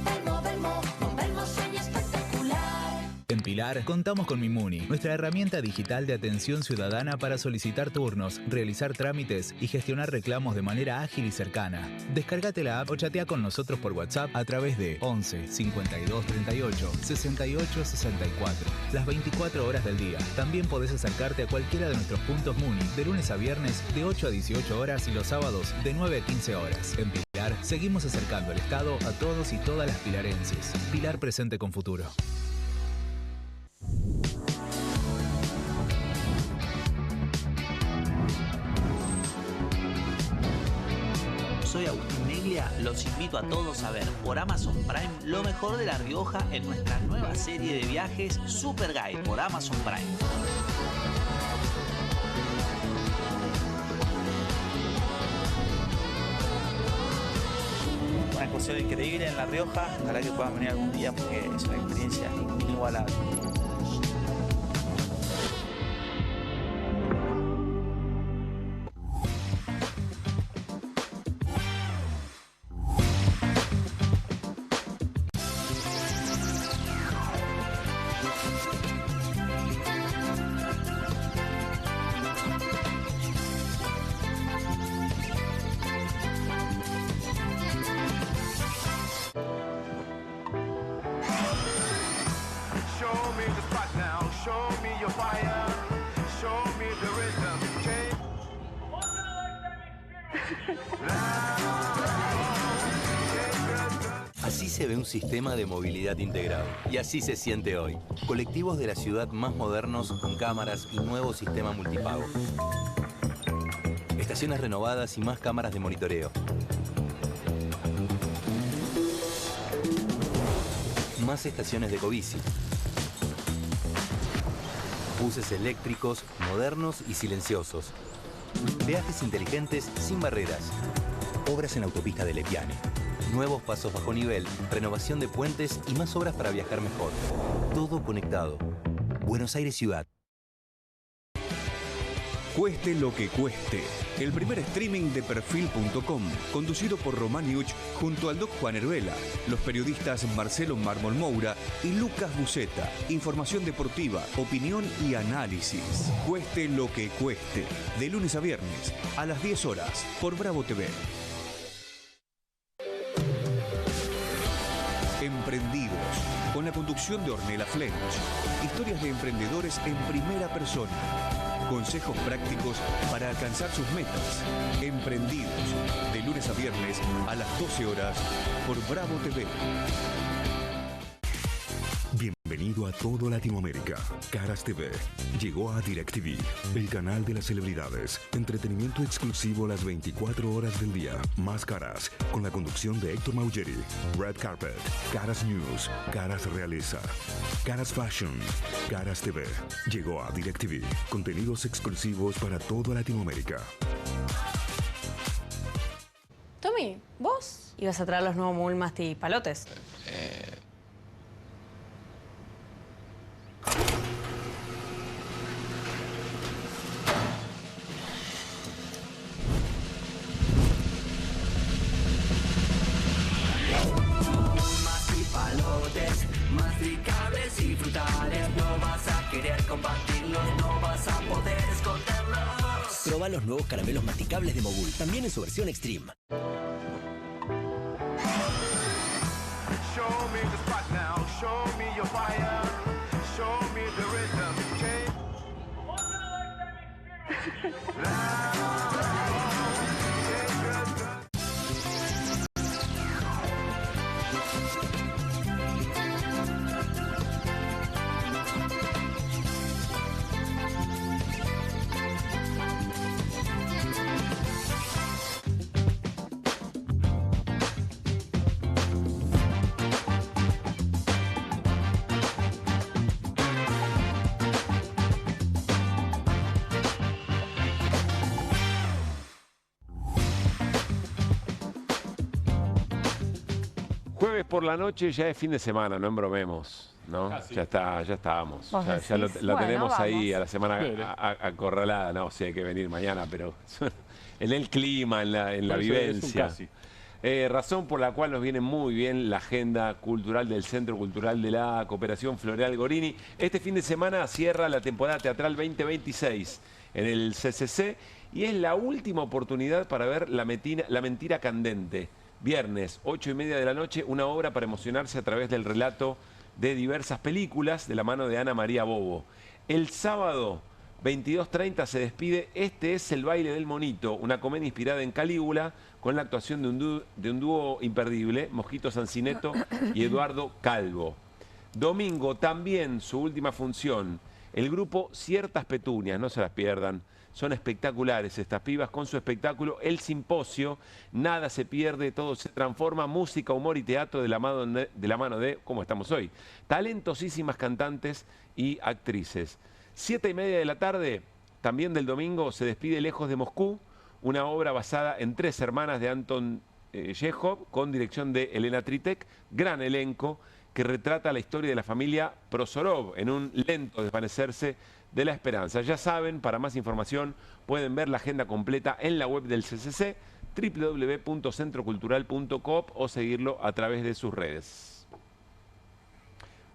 Belmo, Belmo, con Belmo sueño espectacular. En Pilar contamos con Mimuni, nuestra herramienta digital de atención ciudadana para solicitar turnos, realizar trámites y gestionar reclamos de manera ágil y cercana. Descárgate la app o chatea con nosotros por WhatsApp a través de 11 52 38 68 64. Las 24 horas del día. También podés acercarte a cualquiera de nuestros puntos Muni de lunes a viernes de 8 a 18 horas y los sábados de 9 a 15 horas. En Pilar seguimos acercando el Estado a todos y todas las pilarenses. Pilar presente con futuro. Soy Agustín Neglia, los invito a todos a ver por Amazon Prime lo mejor de La Rioja en nuestra nueva serie de viajes Super Guide por Amazon Prime. Una excursión increíble en La Rioja, ojalá que puedan venir algún día porque es una experiencia inigualable. Así se ve un sistema de movilidad integrado. Y así se siente hoy. Colectivos de la ciudad más modernos con cámaras y nuevo sistema multipago. Estaciones renovadas y más cámaras de monitoreo. Más estaciones de Ecobici. Buses eléctricos, modernos y silenciosos. Peajes inteligentes sin barreras. Obras en la autopista de Lepiane. Nuevos pasos bajo nivel, renovación de puentes y más obras para viajar mejor. Todo conectado. Buenos Aires Ciudad. Cueste lo que cueste. El primer streaming de Perfil.com, conducido por Román Uch junto al Doc Juan Heruela, los periodistas Marcelo Mármol Moura y Lucas Buceta. Información deportiva, opinión y análisis. Cueste lo que cueste. De lunes a viernes, a las 10 horas, por Bravo TV. Emprendidos, con la conducción de Ornella Flench. Historias de emprendedores en primera persona. Consejos prácticos para alcanzar sus metas. Emprendidos, de lunes a viernes a las 12 horas por Bravo TV. Bienvenido a todo Latinoamérica. Caras TV llegó a DirecTV, el canal de las celebridades. Entretenimiento exclusivo las 24 horas del día. Más Caras, con la conducción de Héctor Maugeri. Red Carpet, Caras News, Caras Realeza, Caras Fashion, Caras TV. Llegó a DirecTV. Contenidos exclusivos para toda Latinoamérica. Tommy, ¿vos ibas a traer los nuevos Mulmasti palotes? Masticables y frutales, no vas a querer compartirlos, no vas a poder esconderlos. Proba los nuevos caramelos masticables de Mogul, también en su versión Extreme. Show me the spot now, show me your fire, show me the rhythm. Jueves por la noche ya es fin de semana, no embromemos, ¿no? Casi. Ya estábamos. ¿Vos Ya lo decís? tenemos Bueno, ahí vamos. a la semana Mire. acorralada. No, sí hay que venir mañana, pero en el clima, en la Por eso es un vivencia. casi. Razón por la cual nos viene muy bien la agenda cultural del Centro Cultural de la Cooperación Floreal Gorini. Este fin de semana cierra la temporada teatral 2026 en el CCC y es la última oportunidad para ver La Mentira Candente. Viernes, 8:30 de la noche, una obra para emocionarse a través del relato de diversas películas de la mano de Ana María Bobo. El sábado, 22:30, se despide Este es el baile del monito, una comedia inspirada en Calígula, con la actuación de un dúo imperdible, Mosquito Sancineto y Eduardo Calvo. Domingo, también su última función, el grupo Ciertas Petunias, no se las pierdan. Son espectaculares estas pibas con su espectáculo El Simposio. Nada se pierde, todo se transforma. Música, humor y teatro de la mano de ¿cómo estamos hoy? Talentosísimas cantantes y actrices. 7:30 de la tarde, también del domingo, se despide Lejos de Moscú, una obra basada en 3 hermanas de Anton Chekhov, con dirección de Elena Tritek. Gran elenco que retrata la historia de la familia Prosorov en un lento desvanecerse de la esperanza. Ya saben, para más información pueden ver la agenda completa en la web del CCC, www.centrocultural.coop, o seguirlo a través de sus redes.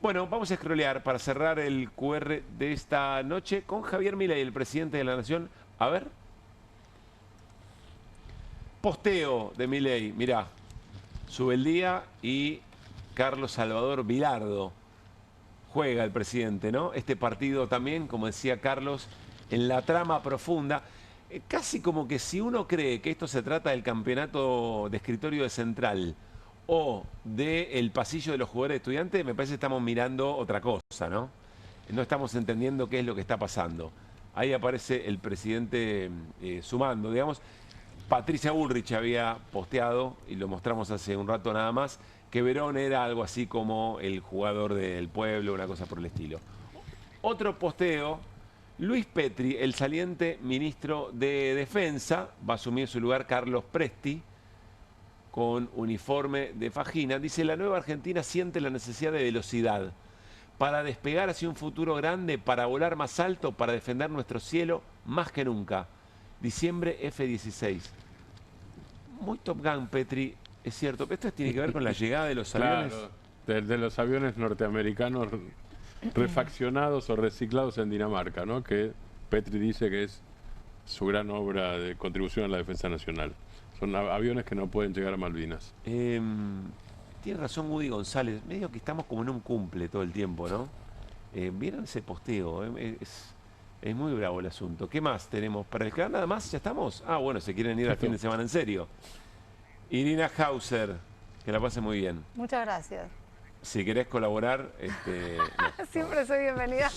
Bueno, vamos a scrollear para cerrar el QR de esta noche con Javier Milei, el presidente de la Nación. A ver. Posteo de Milei, mirá. Sube el día y Carlos Salvador Vilardo. Juega el presidente, ¿no? Este partido también, como decía Carlos, en la trama profunda. Casi como que si uno cree que esto se trata del campeonato de escritorio de Central o del pasillo de los jugadores estudiantes, me parece que estamos mirando otra cosa, ¿no? No estamos entendiendo qué es lo que está pasando. Ahí aparece el presidente sumando, digamos. Patricia Bullrich había posteado, y lo mostramos hace un rato nada más, que Verón era algo así como el jugador del pueblo, una cosa por el estilo. Otro posteo, Luis Petri, el saliente ministro de Defensa, va a asumir su lugar Carlos Presti, con uniforme de fajina. Dice, la nueva Argentina siente la necesidad de velocidad para despegar hacia un futuro grande, para volar más alto, para defender nuestro cielo más que nunca. Diciembre F-16. Muy Top Gun, Petri, es cierto. Esto tiene que ver con la llegada de los aviones. Claro, de los aviones norteamericanos refaccionados o reciclados en Dinamarca, ¿no? Que Petri dice que es su gran obra de contribución a la defensa nacional. Son aviones que no pueden llegar a Malvinas. Tiene razón Woody González. Medio que estamos como en un cumple todo el tiempo, ¿no? ¿Vieron ese posteo? Es muy bravo el asunto. ¿Qué más tenemos? ¿Para el nada más? ¿Ya estamos? Ah, bueno, se quieren ir al fin de semana en serio. Irina Hauser, que la pase muy bien. Muchas gracias. Si querés colaborar, Siempre soy bienvenida.